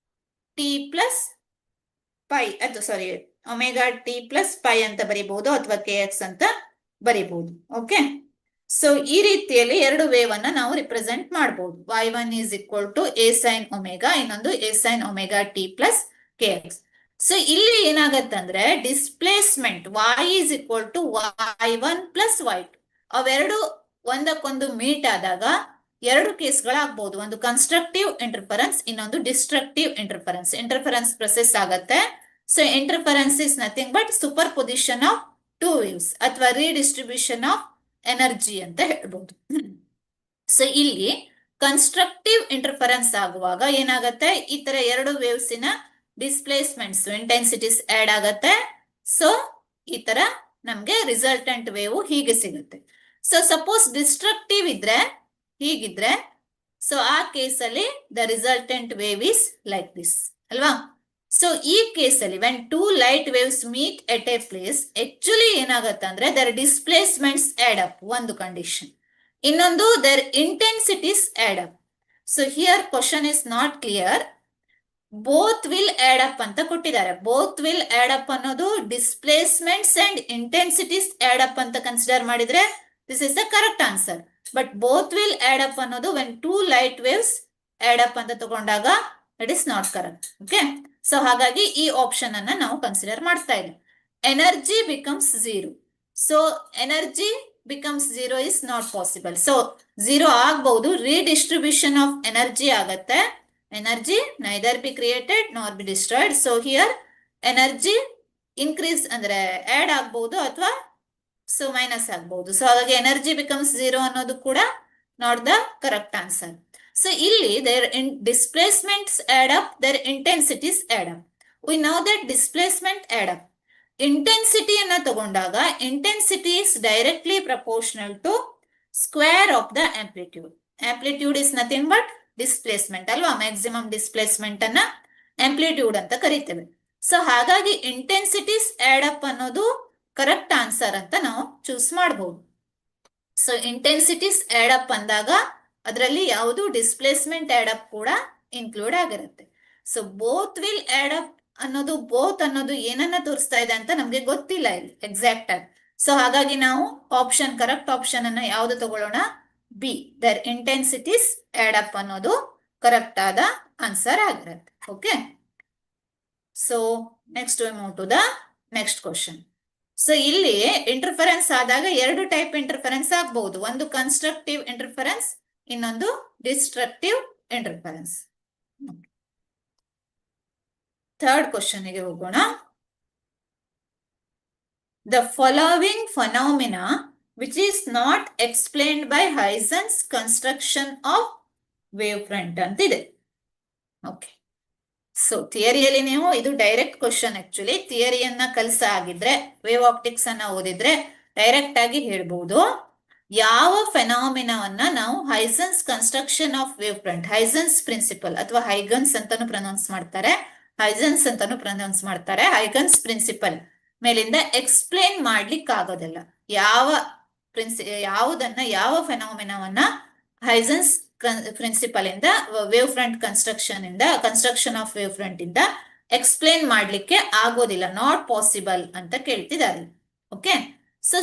t plus pi, ಅದು sorry omega t plus pi ಅಂತ ಬರೀಬಹುದು ಅಥವಾ ಕೆ ಎಕ್ಸ್ ಅಂತ ಬರೀಬಹುದು. ಓಕೆ. ಸೊ ಈ ರೀತಿಯಲ್ಲಿ ಎರಡು ವೇವ್ ಅನ್ನ ನಾವು ರಿಪ್ರೆಸೆಂಟ್ ಮಾಡಬಹುದು. y1 is equal to a sin omega, ಇನ್ನೊಂದು a sin omega t plus kx. So ಇಲ್ಲಿ ಏನಾಗತ್ತಂದ್ರೆ displacement y is equal to y1 plus y2 ಅವೆರಡು ಒಂದಕ್ಕೊಂದು ಮೀಟ್ ಆದಾಗ ಎರಡು ಕೇಸ್ಗಳಾಗಬಹುದು. ಒಂದು ಕನ್ಸ್ಟ್ರಕ್ಟಿವ್ ಇಂಟರ್ಫರೆನ್ಸ್, ಇನ್ನೊಂದು ಡಿಸ್ಟ್ರಕ್ಟಿವ್ ಇಂಟರ್ಫರೆನ್ಸ್. ಇಂಟರ್ಫರೆನ್ಸ್ ಪ್ರೊಸೆಸ್ ಆಗತ್ತೆ. So interference is nothing but superposition of two waves ಅಥವಾ ರೀಡಿಸ್ಟ್ರಿಬ್ಯೂಷನ್ ಆಫ್ ಎನರ್ಜಿ ಅಂತ ಹೇಳ್ಬೋದು. ಸೊ ಇಲ್ಲಿ ಕನ್ಸ್ಟ್ರಕ್ಟಿವ್ ಇಂಟರ್ಫರೆನ್ಸ್ ಆಗುವಾಗ ಏನಾಗತ್ತೆ, ಈ ತರ ಎರಡು ವೇವ್ಸಿನ ಡಿಸ್ಪ್ಲೇಸ್ಮೆಂಟ್ಸ್ ಇಂಟೆನ್ಸಿಟೀಸ್ ಆಡ್ ಆಗತ್ತೆ. ಸೊ ಈ ತರ ನಮ್ಗೆ ರಿಸಲ್ಟೆಂಟ್ ವೇವ್ ಹೀಗೆ ಸಿಗುತ್ತೆ. ಸೊ ಸಪೋಸ್ ಡಿಸ್ಟ್ರಕ್ಟಿವ್ ಇದ್ರೆ ಹೀಗಿದ್ರೆ, ಸೊ ಆ ಕೇಸಲ್ಲಿ the resultant wave is like this ಅಲ್ವಾ. ಸೊ ಈ ಕೇಸಲ್ಲಿ when two light waves meet at a place, actually ಏನಾಗತ್ತೆ ಅಂದ್ರೆ ದರ್ ಡಿಸ್ಪ್ಲೇಸ್ಮೆಂಟ್ಸ್ ಆಡ್ ಅಪ್, ಒಂದು ಕಂಡೀಷನ್. ಇನ್ನೊಂದು their intensities add up. So here question is not clear. Both will add up ಅಂತ ಕೊಟ್ಟಿದ್ದಾರೆ. Both will add up ಅನ್ನೋದು displacements and intensities add up ಅಂತ consider ಮಾಡಿದ್ರೆ this is the correct answer. But both will add up ಅನ್ನೋದು when two light waves add up ಅಂತ ತಗೊಂಡಾಗ it is not correct. Okay, so ಹಾಗಾಗಿ ಈ option ಅನ್ನ ನಾವು ಕನ್ಸಿಡರ್ ಮಾಡ್ತಾ ಇಲ್ಲ. Energy becomes zero. So energy becomes zero is not possible. So zero ಆಗ್ಬಹುದು, ರೀಡಿಸ್ಟ್ರಿಬ್ಯೂಷನ್ ಆಫ್ ಎನರ್ಜಿ ಆಗತ್ತೆ. Energy neither be created nor be destroyed. So here energy increase ಅಂದ್ರೆ add ಆಗ್ಬಹುದು ಅಥವಾ ಸೊ ಮೈನಸ್ ಆಗ್ಬಹುದು. ಸೊ ಹಾಗಾಗಿ energy becomes zero ಅನ್ನೋದು ಕೂಡ not the correct answer. So ಇಲ್ಲಿ their displacements add up, their intensities add up. We know that displacement add up. Intensity ಅನ್ನ ತಗೊಂಡಾಗ intensity is directly proportional to square of the amplitude. Amplitude is nothing but displacement ಅಲ್ವಾ. Maximum displacement ಅನ್ನ amplitude ಅಂತ ಕರಿತೇವೆ. So ಹಾಗಾಗಿ ಇಂಟೆನ್ಸಿಟೀಸ್ add up ಅನ್ನೋದು correct answer ಅಂತ ನಾವು ಚೂಸ್ ಮಾಡಬಹುದು. ಸೊ ಇಂಟೆನ್ಸಿಟೀಸ್ ಆಡ್ ಅಪ್ ಅಂದಾಗ ಅದರಲ್ಲಿ ಯಾವುದು ಡಿಸ್ಪ್ಲೇಸ್ಮೆಂಟ್ ಆಡ್ ಅಪ್ ಕೂಡ ಇನ್ಕ್ಲೂಡ್ ಆಗಿರುತ್ತೆ. So both will add up ಅನ್ನೋದು, ಬೋತ್ ಅನ್ನೋದು ಏನನ್ನ ತೋರಿಸ್ತಾ ಇದೆ ಅಂತ ನಮ್ಗೆ ಗೊತ್ತಿಲ್ಲ ಇಲ್ಲಿ ಎಕ್ಸಾಕ್ಟ್ ಆಗಿ. ಸೊ ಹಾಗಾಗಿ ನಾವು ಆಪ್ಷನ್, ಕರೆಕ್ಟ್ ಆಪ್ಷನ್ ಅನ್ನ ಯಾವ್ದು ತಗೊಳ್ಳೋಣ, B, their intensities add up ಅನ್ನೋದು ಕರೆಕ್ಟ್ ಆದ ಆನ್ಸರ್ ಆಗಿರುತ್ತೆ. Okay, so next we move to the next question. So ಇಲ್ಲಿ ಇಂಟರ್ಫರೆನ್ಸ್ ಆದಾಗ ಎರಡು ಟೈಪ್ ಇಂಟರ್ಫರೆನ್ಸ್ ಆಗಬಹುದು. ಒಂದು ಕನ್ಸ್ಟ್ರಕ್ಟಿವ್ ಇಂಟರ್ಫರೆನ್ಸ್, ಇನ್ನೊಂದು ಡಿಸ್ಟ್ರಕ್ಟಿವ್ ಇಂಟರ್ಫರೆನ್ಸ್. ಥರ್ಡ್ ಕ್ವಶನ್ ಗೆ ಹೋಗೋಣ. The following phenomena which is not explained by Huygens construction of wave front ಅಂತಿದೆ. Okay, so ಥಿಯರಿಯಲ್ಲಿ ನೀವು, ಇದು ಡೈರೆಕ್ಟ್ ಕ್ವಶನ್ ಆಕ್ಚುಲಿ. ಥಿಯರಿಯನ್ನ ಕಲಿಸ ಆಗಿದ್ರೆ, ವೇವ್ ಆಪ್ಟಿಕ್ಸ್ ಅನ್ನ ಓದಿದ್ರೆ ಡೈರೆಕ್ಟ್ ಆಗಿ ಹೇಳ್ಬಹುದು. ಯಾವ ಫೆನಾಮಿನಾವನ್ನ ನಾವು Huygens construction of wave front, Huygens principle ಅಥವಾ ಹೈಗನ್ಸ್ ಅಂತಾನು ಪ್ರೊನೌನ್ಸ್ ಮಾಡ್ತಾರೆ, ಹೈಸನ್ಸ್ ಅಂತಾನು ಪ್ರೊನೌನ್ಸ್ ಮಾಡ್ತಾರೆ, ಹೈಗನ್ಸ್ ಪ್ರಿನ್ಸಿಪಲ್ ಮೇಲಿಂದ ಎಕ್ಸ್ಪ್ಲೇನ್ ಮಾಡ್ಲಿಕ್ಕೆ ಆಗೋದಿಲ್ಲ. ಯಾವುದನ್ನ, ಯಾವ ಫೆನಾಮಿನಾವನ್ನ ಹೈಸನ್ಸ್ ಪ್ರಿನ್ಸಿಪಲ್ ಇಂದ, wave front construction of wave front ಇಂದ ಎಕ್ಸ್ಪ್ಲೇನ್ ಮಾಡ್ಲಿಕ್ಕೆ ಆಗೋದಿಲ್ಲ, ನಾಟ್ ಪಾಸಿಬಲ್ ಅಂತ ಕೇಳ್ತಿದ್ದಾರೆ. ಓಕೆ, ಸೊ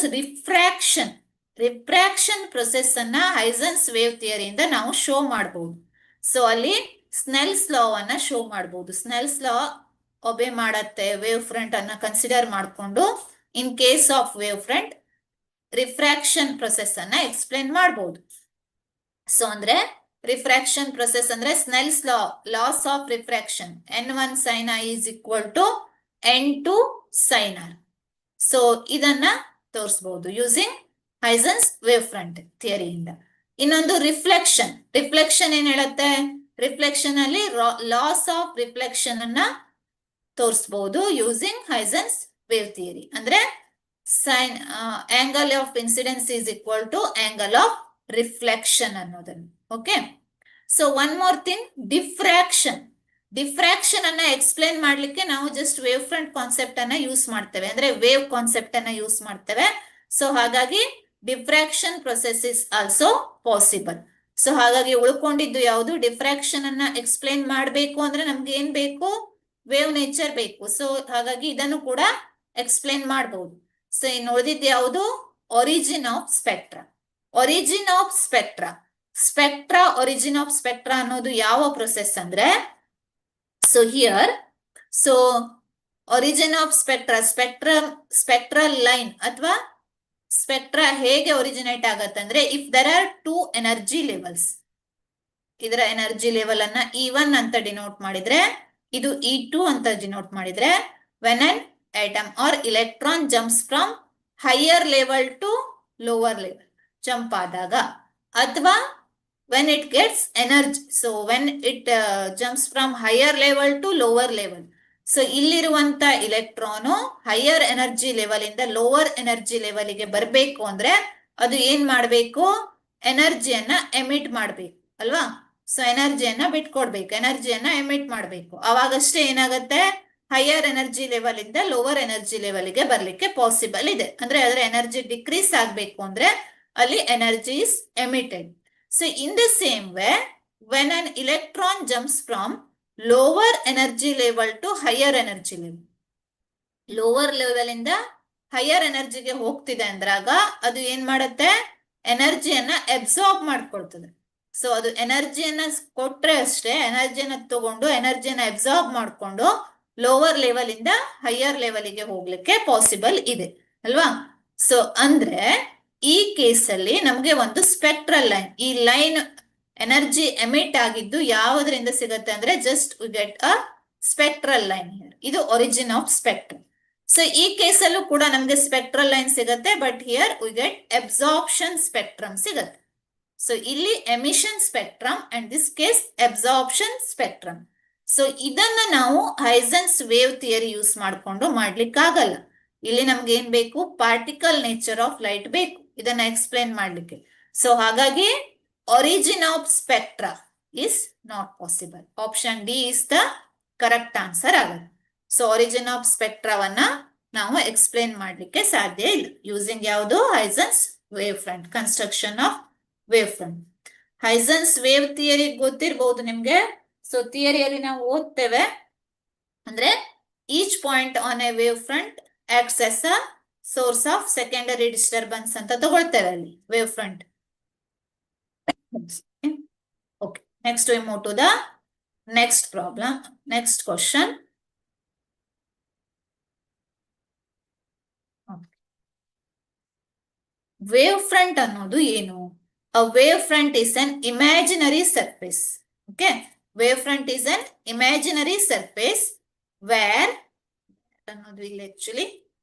ರಿಫ್ರಾಕ್ಷನ್ ಪ್ರೊಸೆಸ್ ಅನ್ನ ಹೈಸನ್ಸ್ ವೇವ್ ಥಿಯರಿಯಿಂದ ನಾವು ಶೋ ಮಾಡಬಹುದು. ಸೊ ಅಲ್ಲಿ ಸ್ನೆಲ್ಸ್ ಲಾ ಅನ್ನ ಶೋ ಮಾಡಬಹುದು. ಸ್ನೆಲ್ಸ್ ಲಾ ಒಬೆ ಮಾಡತ್ತೆ ವೇವ್ ಫ್ರಂಟ್ ಅನ್ನ ಕನ್ಸಿಡರ್ ಮಾಡಿಕೊಂಡು. ಇನ್ case of wave front refraction process ಅನ್ನ ಎಕ್ಸ್ಪ್ಲೇನ್ ಮಾಡಬಹುದು. ಸೊ ಅಂದ್ರೆ ರಿಫ್ರಾಕ್ಷನ್ ಪ್ರೊಸೆಸ್ ಅಂದ್ರೆ ಸ್ನೆಲ್ಸ್ ಲಾ, loss of refraction, n1 sin i is equal to n2 sin r. So ಇದನ್ನ ತೋರಿಸಬಹುದು ಯೂಸಿಂಗ್ ಹೈಸನ್ಸ್ ವೇವ್ ಫ್ರಂಟ್ ಥಿಯರಿಯಿಂದ. ಇನ್ನೊಂದು ರಿಫ್ಲೆಕ್ಷನ್. ರಿಫ್ಲೆಕ್ಷನ್ ಏನ್ ಹೇಳುತ್ತೆ, ರಿಫ್ಲೆಕ್ಷನ್ ಅಲ್ಲಿ ಲಾಸ್ ಆಫ್ ರಿಫ್ಲೆಕ್ಷನ್ ಅನ್ನ ತೋರಿಸಬಹುದು ಯೂಸಿಂಗ್ ಹೈಸನ್ಸ್ ವೇವ್ ಥಿಯರಿ. ಅಂದ್ರೆ sine angle of incidence is equal to angle of reflection ಅನ್ನೋದನ್ನು. Okay, so one more thing, diffraction ಅನ್ನ ಎಕ್ಸ್ಪ್ಲೇನ್ ಮಾಡ್ಲಿಕ್ಕೆ ನಾವು ಜಸ್ಟ್ ವೇವ್ ಫ್ರಂಟ್ ಕಾನ್ಸೆಪ್ಟ್ ಅನ್ನ ಯೂಸ್ ಮಾಡ್ತೇವೆ, ಅಂದ್ರೆ ವೇವ್ ಕಾನ್ಸೆಪ್ಟ್ ಅನ್ನ ಯೂಸ್ ಮಾಡ್ತೇವೆ. ಸೊ ಹಾಗಾಗಿ diffraction process is also possible. So ಹಾಗಾಗಿ ಉಳ್ಕೊಂಡಿದ್ದು ಯಾವುದು, ಡಿಫ್ರಾಕ್ಷನ್ ಅನ್ನ ಎಕ್ಸ್ಪ್ಲೇನ್ ಮಾಡಬೇಕು ಅಂದ್ರೆ ನಮ್ಗೆ ಏನ್ ಬೇಕು, ವೇವ್ ನೇಚರ್ ಬೇಕು. ಸೊ ಹಾಗಾಗಿ ಇದನ್ನು ಕೂಡ ಎಕ್ಸ್ಪ್ಲೇನ್ ಮಾಡಬಹುದು. ಸೊ ಇನ್ನು ಉಳಿದಿದ್ದು ಯಾವುದು, origin of spectra. Origin of spectra. Spectra, origin of spectra ಅನ್ನೋದು ಯಾವ ಪ್ರೊಸೆಸ್ ಅಂದ್ರೆ, so here, so origin of spectra, spectral line ಅಥವಾ ಸ್ಪೆಕ್ಟ್ರಾ ಹೇಗೆ ಒರಿಜಿನೇಟ್ ಆಗತ್ತಂದ್ರೆ, if there are 2 energy levels, ಇದರ ಎನರ್ಜಿ ಲೆವೆಲ್ ಅನ್ನ E1 ಅಂತ ಡಿನೋಟ್ ಮಾಡಿದ್ರೆ, ಇದು E2 ಅಂತ ಡಿನೋಟ್ ಮಾಡಿದ್ರೆ, when an atom or electron jumps from higher level to lower level, jump ಆದಾಗ, ಅಥವಾ when it gets energy, so when it jumps from higher level to lower level, so ಇಲ್ಲಿರುವಂತ electron higher energy level ಇಂದ lower energy ಲೆವೆಲ್ಗೆ ಬರಬೇಕು ಅಂದ್ರೆ ಅದು ಏನ್ ಮಾಡ್ಬೇಕು, ಎನರ್ಜಿಯನ್ನ ಎಮಿಟ್ ಮಾಡ್ಬೇಕು ಅಲ್ವಾ. ಸೊ ಎನರ್ಜಿಯನ್ನ ಬಿಟ್ಕೊಡ್ಬೇಕು, ಎನರ್ಜಿಯನ್ನ ಎಮಿಟ್ ಮಾಡ್ಬೇಕು, ಅವಾಗಷ್ಟೇ ಏನಾಗತ್ತೆ, ಹೈಯರ್ ಎನರ್ಜಿ ಲೆವೆಲ್ ಇಂದ ಲೋವರ್ ಎನರ್ಜಿ ಲೆವೆಲ್ಗೆ ಬರ್ಲಿಕ್ಕೆ ಪಾಸಿಬಲ್ ಇದೆ. ಅಂದ್ರೆ ಅದರ ಎನರ್ಜಿ ಡಿಕ್ರೀಸ್ ಆಗ್ಬೇಕು ಅಂದ್ರೆ ಅಲ್ಲಿ energy is emitted. So in the same way, when an electron jumps from lower energy level to higher energy level, lower level ಇಂದ ಹೈಯರ್ ಎನರ್ಜಿಗೆ ಹೋಗ್ತಿದೆ ಅಂದ್ರಾಗ ಅದು ಏನ್ ಮಾಡುತ್ತೆ, ಎನರ್ಜಿಯನ್ನ ಅಬ್ಸಾರ್ಬ್ ಮಾಡ್ಕೊಳ್ತದೆ. ಸೊ ಅದು ಎನರ್ಜಿಯನ್ನ ಕೊಟ್ರೆ ಅಷ್ಟೇ, ಎನರ್ಜಿಯನ್ನ ತಗೊಂಡು ಎನರ್ಜಿಯನ್ನ ಅಬ್ಸಾರ್ಬ್ ಮಾಡ್ಕೊಂಡು ಲೋವರ್ ಲೆವೆಲ್ ಇಂದ ಹೈಯರ್ ಲೆವೆಲ್ಗೆ ಹೋಗ್ಲಿಕ್ಕೆ ಪಾಸಿಬಲ್ ಇದೆ ಅಲ್ವಾ. ಸೊ ಅಂದ್ರೆ ಈ ಕೇಸಲ್ಲಿ ನಮ್ಗೆ ಒಂದು ಸ್ಪೆಕ್ಟ್ರಲ್ ಲೈನ್, ಈ ಲೈನ್ ಎನರ್ಜಿ ಎಮಿಟ್ ಆಗಿದ್ದು ಯಾವುದರಿಂದ ಸಿಗತ್ತೆ ಅಂದ್ರೆ, just we get a spectral line here. ಇದು ಒರಿಜಿನ್ ಆಫ್ ಸ್ಪೆಕ್ಟ್ರಮ್. ಸೊ ಈ ಕೇಸಲ್ಲೂ ಕೂಡ ನಮ್ಗೆ ಸ್ಪೆಕ್ಟ್ರಲ್ ಲೈನ್ ಸಿಗತ್ತೆ, but here we get absorption spectrum ಸಿಗತ್ತೆ. ಸೊ ಇಲ್ಲಿ emission spectrum and this case absorption spectrum. So ಇದನ್ನ ನಾವು ಹೈಸನ್ಸ್ ವೇವ್ ಥಿಯರಿ ಯೂಸ್ ಮಾಡ್ಕೊಂಡು ಮಾಡ್ಲಿಕ್ಕಾಗಲ್ಲ. ಇಲ್ಲಿ ನಮ್ಗೆ ಏನ್ ಬೇಕು, ಪಾರ್ಟಿಕಲ್ ನೇಚರ್ ಆಫ್ ಲೈಟ್ ಬೇಕು ಇದನ್ನ ಎಕ್ಸ್ಪ್ಲೇನ್ ಮಾಡ್ಲಿಕ್ಕೆ. ಸೊ ಹಾಗಾಗಿ origin of spectra is not possible. Option D is the correct answer ಆಗುತ್ತೆ. ಸೊ ಒರಿಜಿನ್ ಆಫ್ ಸ್ಪೆಕ್ಟ್ರಾವನ್ನ ನಾವು ಎಕ್ಸ್ಪ್ಲೇನ್ ಮಾಡ್ಲಿಕ್ಕೆ ಸಾಧ್ಯ ಇಲ್ಲ ಯೂಸಿಂಗ್ ಯಾವುದು, Huygens wave front, construction of wave front. Huygens wave theory ಗೊತ್ತಿರಬಹುದು ನಿಮ್ಗೆ. ಸೊ ಥಿಯರಿಯಲ್ಲಿ ನಾವು ಓದ್ತೇವೆ ಅಂದ್ರೆ, each point on a wave front acts as a source of secondary disturbance ಅಂತ ತಗೊಳ್ತೇವೆ ಅಲ್ಲಿ wave front. Okay, next we move to the next problem, next question. Wave front ಅನ್ನೋದು ಏನು? A wave front is an imaginary surface. Okay, wave front is an imaginary surface where ಅನ್ನೋದು ಇಲ್ಲಿ actually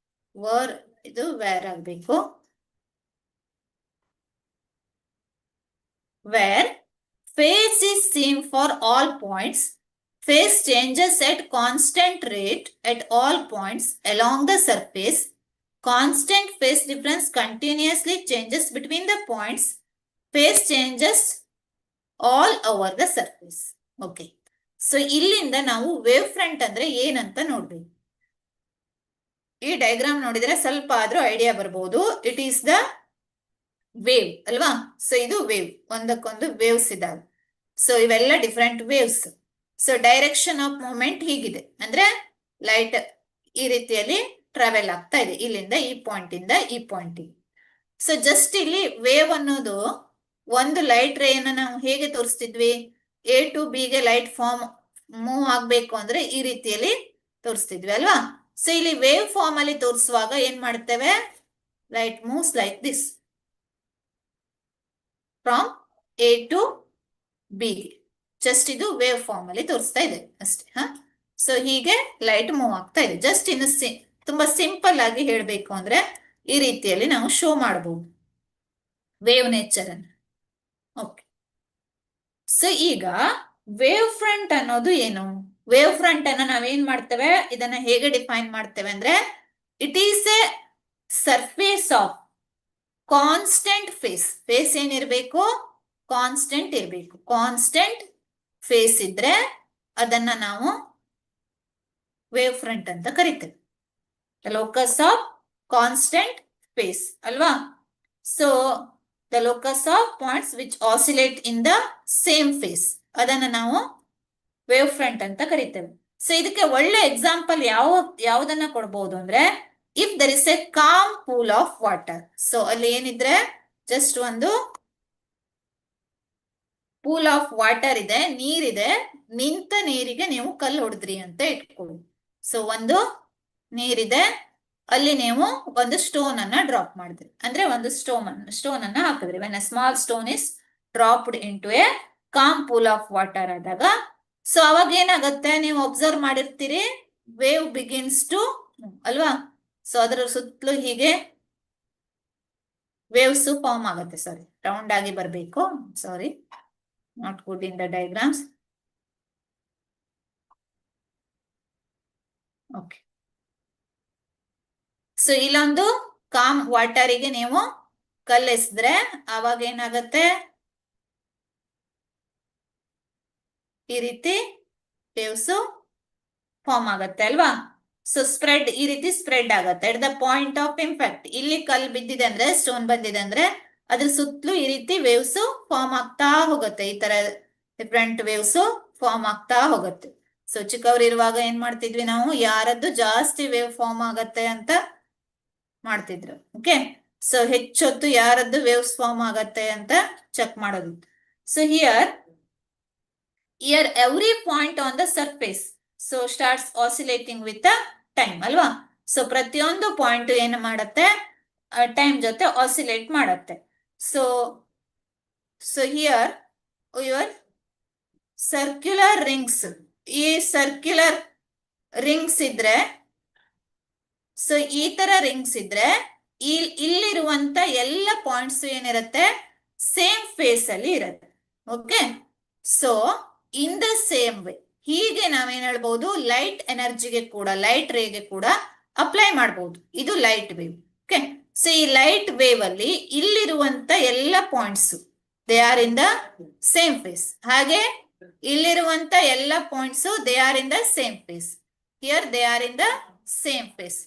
where ಇದು where ಆಗಬೇಕು, where phase is seen for all points, phase changes at constant rate at all points along the surface, constant phase difference continuously changes between the points, phase changes all over the surface. Okay, so ಇಲ್ಲಿಂದ ನಾವು wave front ಅಂದ್ರೆ ಏನಂತ ನೋಡ್ಬೇಕು. ಈ diagram ನೋಡಿದ್ರೆ ಸ್ವಲ್ಪ ಆದ್ರೂ idea ಬರ್ಬೋದು. ಇಟ್ ಈಸ್ ದ ವೇವ್ ಅಲ್ವಾ. ಸೊ ಇದು ವೇವ್, ಒಂದಕ್ಕೊಂದು ವೇವ್ಸ್ ಇದಾವೆ. ಸೊ ಇವೆಲ್ಲ different waves. So direction of movement ಹೀಗಿದೆ ಅಂದ್ರೆ, ಲೈಟ್ ಈ ರೀತಿಯಲ್ಲಿ ಟ್ರಾವೆಲ್ ಆಗ್ತಾ ಇದೆ ಇಲ್ಲಿಂದ ಈ ಪಾಯಿಂಟ್ ಇಂದ ಈ ಪಾಯಿಂಟಿಗೆ. ಸೊ ಜಸ್ಟ್ ಇಲ್ಲಿ ವೇವ್ ಅನ್ನೋದು ಒಂದು ಲೈಟ್ ರೇಯನ್ನ ನಾವು ಹೇಗೆ ತೋರಿಸ್ತಿದ್ವಿ, ಎ ಟು ಬಿ ಗೆ ಲೈಟ್ ಫಾರ್ಮ್ ಮೂವ್ ಆಗ್ಬೇಕು ಅಂದ್ರೆ ಈ ರೀತಿಯಲ್ಲಿ ತೋರಿಸ್ತಿದ್ವಿ ಅಲ್ವಾ. ಸೊ ಇಲ್ಲಿ ವೇವ್ ಫಾರ್ಮ್ ಅಲ್ಲಿ ತೋರಿಸುವಾಗ ಏನ್ ಮಾಡ್ತೇವೆ, light moves like this from A to B. Just ಇದು ವೇವ್ ಫಾರ್ಮ್ ಅಲ್ಲಿ ತೋರಿಸ್ತಾ ಇದೆ ಅಷ್ಟೇ. ಸೊ ಹೀಗೆ ಲೈಟ್ ಮೂವ್ ಆಗ್ತಾ ಇದೆ. ಜಸ್ಟ್ ಇನ್ನು ತುಂಬಾ ಸಿಂಪಲ್ ಆಗಿ ಹೇಳ್ಬೇಕು ಅಂದ್ರೆ ಈ ರೀತಿಯಲ್ಲಿ ನಾವು ಶೋ ಮಾಡಬಹುದು ವೇವ್ ನೇಚರ್ ಅನ್ನು. ಓಕೆ, ಸೊ ಈಗ ವೇವ್ ಫ್ರಂಟ್ ಅನ್ನೋದು ಏನು? ವೇವ್ ಫ್ರಂಟ್ ಅನ್ನ ನಾವೇನ್ ಮಾಡ್ತೇವೆ, ಇದನ್ನ ಹೇಗೆ ಡಿಫೈನ್ ಮಾಡ್ತೇವೆ ಅಂದ್ರೆ, it is a surface of constant phase. Phase ಏನಿರ್ಬೇಕು, ಕಾನ್ಸ್ಟೆಂಟ್ ಇರ್ಬೇಕು. ಕಾನ್ಸ್ಟೆಂಟ್ ಫೇಸ್ ಇದ್ರೆ ಅದನ್ನ ನಾವು ವೇವ್ ಫ್ರಂಟ್ ಅಂತ ಕರಿತೇವೆ. ಲೋಕಸ್ ಆಫ್ ಕಾನ್ಸ್ಟೆಂಟ್ ಫೇಸ್ ಅಲ್ವಾ. So the locus of points which oscillate in the same phase, ಅದನ್ನ ನಾವು ವೇವ್ ಫ್ರಂಟ್ ಅಂತ ಕರಿತೇವೆ. ಸೊ ಇದಕ್ಕೆ ಒಳ್ಳೆ ಎಕ್ಸಾಂಪಲ್ ಯಾವುದನ್ನ ಕೊಡಬಹುದು ಅಂದ್ರೆ, if there is a calm pool of water. So ಅಲ್ಲಿ ಏನಿದ್ರೆ ಜಸ್ಟ್ ಒಂದು ಪೂಲ್ ಆಫ್ ವಾಟರ್ ಇದೆ, ನೀರಿದೆ, ನಿಂತ ನೀರಿಗೆ ನೀವು ಕಲ್ಲು ಹೊಡೆದ್ರಿ ಅಂತ ಇಟ್ಕೊಳ್ಳಿ. ಸೊ ಒಂದು ನೀರಿದೆ, ಅಲ್ಲಿ ನೀವು ಒಂದು ಸ್ಟೋನ್ ಅನ್ನ ಡ್ರಾಪ್ ಮಾಡಿದ್ರಿ, ಅಂದ್ರೆ ಒಂದು ಸ್ಟೋನ್ ಅನ್ನ ಹಾಕಿದ್ರಿ. When a small stone is dropped into a calm pool of water ಆದಾಗ, ಸೊ ಅವಾಗ ಏನಾಗುತ್ತೆ, ನೀವು ಅಬ್ಸರ್ವ್ ಮಾಡಿರ್ತೀರಿ, ವೇವ್ ಬಿಗಿನ್ಸ್ ಟು ಅಲ್ವಾ. ಸೊ ಅದರ ಸುತ್ತಲೂ ಹೀಗೆ ವೇವ್ಸ್ ಫಾರ್ಮ್ ಆಗುತ್ತೆ. ಸಾರಿ, ರೌಂಡ್ ಆಗಿ ಬರಬೇಕು. Sorry, not good in the diagrams. Okay. So ಇಲ್ಲೊಂದು ಕಾಮ್ ವಾಟರಿಗೆ ನೀವು ಕಲ್ಲೆಸಿದ್ರೆ ಅವಾಗ ಏನಾಗತ್ತೆ, ಈ ರೀತಿ ವೇವ್ಸ್ ಫಾರ್ಮ್ ಆಗತ್ತೆ ಅಲ್ವಾ. ಸೊ ಸ್ಪ್ರೆಡ್, ಈ ರೀತಿ ಸ್ಪ್ರೆಡ್ ಆಗತ್ತೆ at the point of impact. ಇಲ್ಲಿ ಕಲ್ ಬಿದ್ದಿದೆ ಅಂದ್ರೆ, ಸ್ಟೋನ್ ಬಂದಿದೆ ಅಂದ್ರೆ ಅದ್ರ ಸುತ್ತಲೂ ಈ ರೀತಿ ವೇವ್ಸ್ ಫಾರ್ಮ್ ಆಗ್ತಾ ಹೋಗುತ್ತೆ. ಈ ತರ ಡಿಫ್ರೆಂಟ್ ವೇವ್ಸ್ ಫಾರ್ಮ್ ಆಗ್ತಾ ಹೋಗುತ್ತೆ. ಸೊ ಚಿಕ್ಕವ್ರು ಇರುವಾಗ ಏನ್ ಮಾಡ್ತಿದ್ವಿ ನಾವು, ಯಾರದ್ದು ಜಾಸ್ತಿ ವೇವ್ ಫಾರ್ಮ್ ಆಗತ್ತೆ ಅಂತ ಮಾಡ್ತಿದ್ರು. ಓಕೆ. ಸೊ ಹೆಚ್ಚೊತ್ತು ಯಾರದ್ದು ವೇವ್ಸ್ ಫಾರ್ಮ್ ಆಗತ್ತೆ ಅಂತ ಚೆಕ್ ಮಾಡೋದು. So here every point on the surface so starts oscillating with the time ಅಲ್ವಾ. ಸೊ ಪ್ರತಿಯೊಂದು ಪಾಯಿಂಟ್ ಏನು ಮಾಡತ್ತೆ, ಟೈಮ್ ಜೊತೆ ಆಸಿಲೇಟ್ ಮಾಡತ್ತೆ. So here your circular rings, ಈ ಸರ್ಕ್ಯುಲರ್ ರಿಂಗ್ಸ್ ಇದ್ರೆ, ಸೊ ಈ ತರ ರಿಂಗ್ಸ್ ಇದ್ರೆ ಇಲ್ಲಿರುವಂತ ಎಲ್ಲ ಪಾಯಿಂಟ್ಸ್ ಏನಿರುತ್ತೆ, ಸೇಮ್ ಫೇಸ್ ಅಲ್ಲಿ ಇರುತ್ತೆ. Okay. So in the same way, ಹೀಗೆ ನಾವೇನ್ ಹೇಳ್ಬಹುದು, ಲೈಟ್ ಎನರ್ಜಿಗೆ ಕೂಡ, ಲೈಟ್ ರೇಗೆ ಕೂಡ ಅಪ್ಲೈ ಮಾಡಬಹುದು. ಇದು ಲೈಟ್ ವೇವ್. ಓಕೆ. ಸೊ ಈ ಲೈಟ್ ವೇವ್ ಅಲ್ಲಿ ಇಲ್ಲಿರುವಂತ ಎಲ್ಲ points they are in the same phase. ಹಾಗೆ ಇಲ್ಲಿರುವಂತ ಎಲ್ಲ points they are in the same phase. Here they are in the same phase.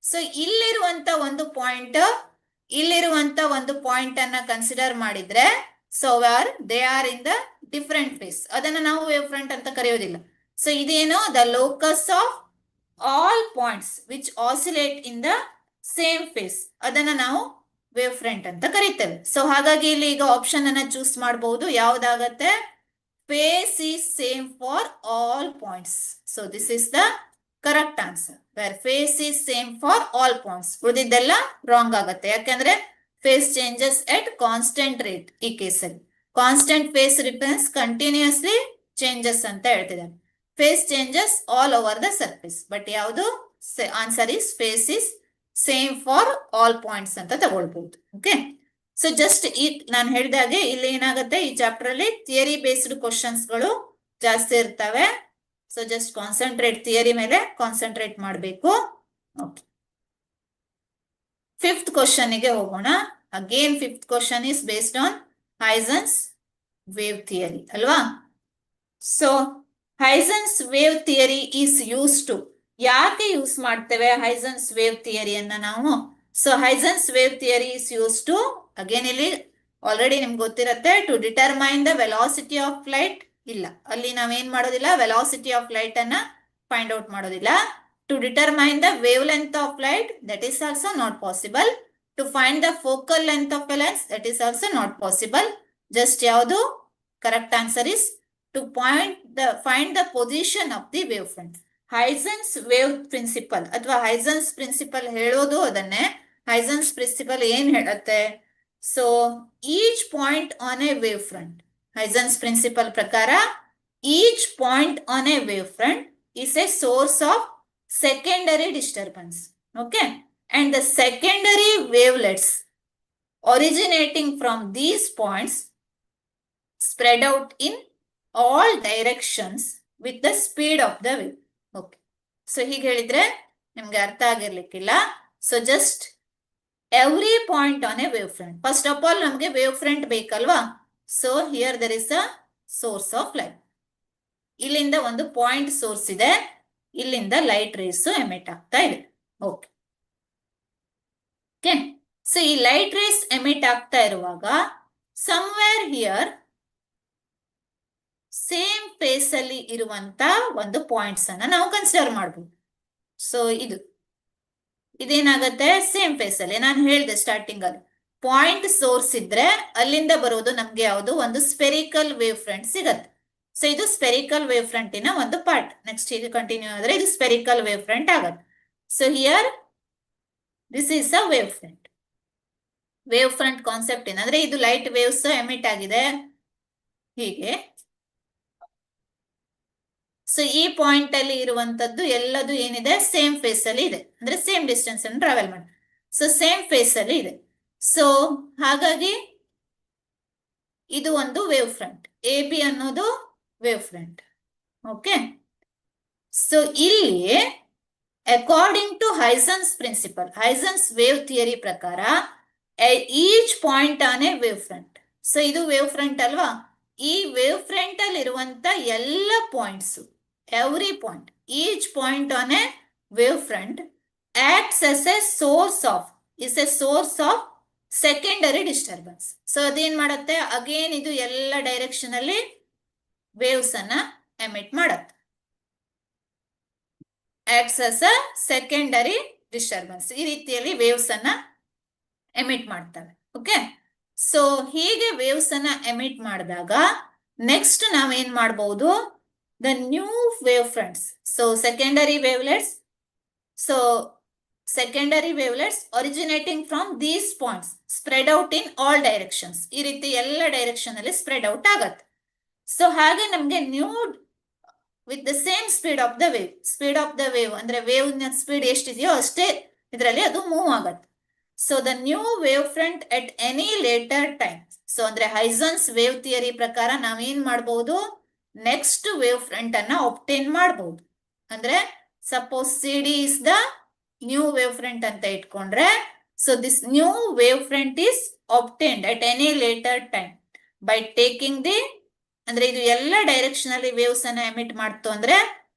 So ಇಲ್ಲಿರುವಂತ ಒಂದು ಪಾಯಿಂಟ್, ಇಲ್ಲಿರುವಂತ ಒಂದು ಪಾಯಿಂಟ್ ಅನ್ನ ಕನ್ಸಿಡರ್ ಮಾಡಿದ್ರೆ, so they are in the different phase. ಅದನ್ನ ನಾವು ವೇವ್ ಫ್ರಂಟ್ ಅಂತ ಕರೆಯೋದಿಲ್ಲ. ಸೊ ಇದೇನು, the locus of all points which oscillate in the same phase, ಅದನ್ನ ನಾವು ವೇವ್ ಫ್ರಂಟ್ ಅಂತ ಕರಿತೇವೆ. ಸೊ ಹಾಗಾಗಿ ಇಲ್ಲಿ ಈಗ ಆಪ್ಷನ್ ಅನ್ನ ಚೂಸ್ ಮಾಡಬಹುದು. ಯಾವ್ದಾಗತ್ತೆ, phase is same for all points. So this is the correct answer, where phase is same for all points. ಉಳಿದಿದ್ದೆಲ್ಲ ರಾಂಗ್ ಆಗತ್ತೆ, ಯಾಕಂದ್ರೆ phase changes at constant rate. ಈ ಕೇಸಲ್ಲಿ constant phase reference continuously changes ಅಂತ ಹೇಳ್ತಿದ್ದಾರೆ. Phase changes all over the surface. But ಯಾವುದು answer is phase is same for all points ಅಂತ ತಗೊಳ್ಬಹುದು. ಓಕೆ. ಸೊ ಜಸ್ಟ್ ಈ ನಾನು ಹೇಳಿದಾಗೆ ಇಲ್ಲಿ ಏನಾಗುತ್ತೆ, ಈ ಚಾಪ್ಟರ್ ಅಲ್ಲಿ ಥಿಯರಿ ಬೇಸ್ಡ್ ಕ್ವಶನ್ಸ್ ಗಳು ಜಾಸ್ತಿ ಇರ್ತವೆ. ಸೊ ಜಸ್ಟ್ ಕಾನ್ಸಂಟ್ರೇಟ್, ಥಿಯರಿ ಮೇಲೆ ಕಾನ್ಸಂಟ್ರೇಟ್ ಮಾಡಬೇಕು. ಓಕೆ. ಫಿಫ್ತ್ ಕ್ವಶನ್ ಗೆ ಹೋಗೋಣ. Again fifth question is based on Huygens wave theory ಅಲ್ವಾ. So Huygens wave theory is use to, ಯಾಕೆ ಯೂಸ್ ಮಾಡ್ತೇವೆ ಹೈಸನ್ಸ್ ವೇವ್ ಥಿಯರಿಯನ್ನ ನಾವು? So Huygens wave theory is use to, again ಇಲ್ಲಿ already ನಿಮ್ಗೆ ಗೊತ್ತಿರತ್ತೆ, to determine the velocity of light. ಇಲ್ಲ, ಅಲ್ಲಿ ನಾವೇನ್ ಮಾಡೋದಿಲ್ಲ, ವೆಲಾಸಿಟಿ ಆಫ್ ಲೈಟ್ ಅನ್ನ ಫೈಂಡ್ ಔಟ್ ಮಾಡೋದಿಲ್ಲ. To determine the wavelength of light, that is also not possible. To find the focal length of a lens, that is also not possible. Just ಯಾವುದು correct answer is to find the position of the wave front. Huygens wave principle ಅಥವಾ Huygens principle ಹೇಳೋದು ಅದನ್ನೇ. Huygens principle ಏನ್ ಹೇಳುತ್ತೆ? So each point on a wave front, Huygens principle ಪ್ರಕಾರ each point on a wave front is a source of secondary disturbance. Okay, and the secondary wavelets originating from these points spread out in all directions with the speed of the wave. Okay, so ಹೀಗೆ ಹೇಳಿದ್ರೆ ನಿಮ್ಗೆ ಅರ್ಥ ಆಗಿರ್ಲಿಕ್ಕಿಲ್ಲ. So just every point on a wave front, first of all ನಮ್ಗೆ wave front ಬೇಕಲ್ವಾ. So here there is a source of light. ಇಲ್ಲಿಂದ ಒಂದು point source ಇದೆ, ಇಲ್ಲಿಂದ ಲೈಟ್ ರೇಸ್ ಎಮಿಟ್ ಆಗ್ತಾ ಇದೆ. Okay okay. ಸೊ ಈ ಲೈಟ್ ರೇಸ್ ಎಮಿಟ್ ಆಗ್ತಾ ಇರುವಾಗ ಸಮ್ವೇರ್ ಹಿಯರ್ ಸೇಮ್ ಫೇಸ್ ಅಲ್ಲಿ ಇರುವಂತ ಒಂದು ಪಾಯಿಂಟ್ಸ್ ಅನ್ನ ನಾವು ಕನ್ಸಿಡರ್ ಮಾಡಬಹುದು. ಸೊ ಇದೇನಾಗತ್ತೆ, ಸೇಮ್ ಫೇಸ್ ಅಲ್ಲಿ ನಾನು ಹೇಳಿದೆ ಸ್ಟಾರ್ಟಿಂಗ್ ಅಲ್ಲಿ ಪಾಯಿಂಟ್ ಸೋರ್ಸ್ ಇದ್ರೆ ಅಲ್ಲಿಂದ ಬರೋದು ನಮ್ಗೆ ಯಾವುದು ಒಂದು ಸ್ಪೆರಿಕಲ್ ವೇವ್ ಫ್ರಂಟ್ ಸಿಗತ್ತೆ. ಸೊ ಇದು ಸ್ಪೆರಿಕಲ್ ವೇವ್ ಫ್ರಂಟಿನ ಒಂದು ಪಾರ್ಟ್. ನೆಕ್ಸ್ಟ್ ಇದು ಕಂಟಿನ್ಯೂ ಆದ್ರೆ ಇದು ಸ್ಪೆರಿಕಲ್ ವೇವ್ ಫ್ರಂಟ್ ಆಗತ್ತೆ. So here this is a wave front. Wave front concept ಏನಂದ್ರೆ ಇದು ಲೈಟ್ ವೇವ್ಸ್ ಎಮಿಟ್ ಆಗಿದೆ ಹೀಗೆ. ಸೊ ಈ ಪಾಯಿಂಟ್ ಅಲ್ಲಿ ಇರುವಂತದ್ದು ಎಲ್ಲದು ಏನಿದೆ ಸೇಮ್ ಫೇಸ್ ಅಲ್ಲಿ ಇದೆ, ಅಂದ್ರೆ ಸೇಮ್ ಡಿಸ್ಟೆನ್ಸ್ ಅನ್ನು ಟ್ರಾವೆಲ್ ಮಾಡಿ. ಸೊ ಸೇಮ್ ಫೇಸ್ ಅಲ್ಲಿ ಇದೆ. ಸೊ ಹಾಗಾಗಿ ಇದು ಒಂದು ವೇವ್ ಫ್ರಂಟ್, ಎ ಬಿ ಅನ್ನೋದು ವೇವ್ ಫ್ರಂಟ್. ಓಕೆ, ಸೊ ಇಲ್ಲಿ according to Huygens principle, Huygens wave theory ಪ್ರಕಾರ each point on a wave front. So ಇದು ವೇವ್ ಫ್ರಂಟ್ ಅಲ್ವಾ, ಈ ವೇವ್ ಫ್ರಂಟ್ ಅಲ್ಲಿ ಇರುವಂತ ಎಲ್ಲ points, every point, each point on a wave front acts as a source of, is a source of secondary disturbance. So ಅದೇನ್ ಮಾಡುತ್ತೆ, again ಇದು ಎಲ್ಲ ಡೈರೆಕ್ಷನ್ ಅಲ್ಲಿ ವೇವ್ಸ್ ಅನ್ನ ಎಮಿಟ್ ಮಾಡುತ್ತೆ. acts as a secondary disturbance, ಈ ರೀತಿಯಲ್ಲಿ ವೇವ್ಸ್ ಅನ್ನ ಎಮಿಟ್ ಮಾಡ್ತವೆ. ಓಕೆ, ಸೊ ಹೀಗೆ ವೇವ್ಸ್ ಅನ್ನ ಎಮಿಟ್ ಮಾಡಿದಾಗ ನೆಕ್ಸ್ಟ್ ನಾವೇನ್ ಮಾಡಬಹುದು, the new wave fronts. So secondary ವೇವ್ಲೆಟ್ಸ್, so secondary wavelets originating from these points spread out in all directions. ಈ ರೀತಿ ಎಲ್ಲ ಡೈರೆಕ್ಷನ್ ಅಲ್ಲಿ ಸ್ಪ್ರೆಡ್ ಔಟ್ ಆಗತ್ತೆ. ಸೊ ಹಾಗೆ ನಮ್ಗೆ new with the same speed of the wave, speed of the wave ಅಂದ್ರೆ wave ನ speed ಎಷ್ಟಿದೆಯೋ ಅಷ್ಟೇ ಇದರಲ್ಲಿ ಅದು ಮೂವ್ ಆಗತ್ತೆ. So the new wave front at any later time. So ಅಂದ್ರೆ ಹೈಸನ್ಸ್ ವೇವ್ ಥಿಯರಿ ಪ್ರಕಾರ ನಾವೇನ್ ಮಾಡಬಹುದು, ನೆಕ್ಸ್ಟ್ ವೇವ್ ಫ್ರಂಟ್ ಅನ್ನ ಒಬ್ಟೈನ್ ಮಾಡಬಹುದು. ಅಂದ್ರೆ suppose C D is the new wave front ಅಂತ ಇಟ್ಕೊಂಡ್ರೆ, so this new wave front is obtained at any later time by taking the, ಅಂದ್ರೆ ಇದು ಎಲ್ಲ ಡೈರೆಕ್ಷನ್ ಅಲ್ಲಿ ವೇವ್ಸ್ ಅನ್ನ ಎಮಿಟ್ ಮಾಡ್ತು ಅಂದ್ರೆ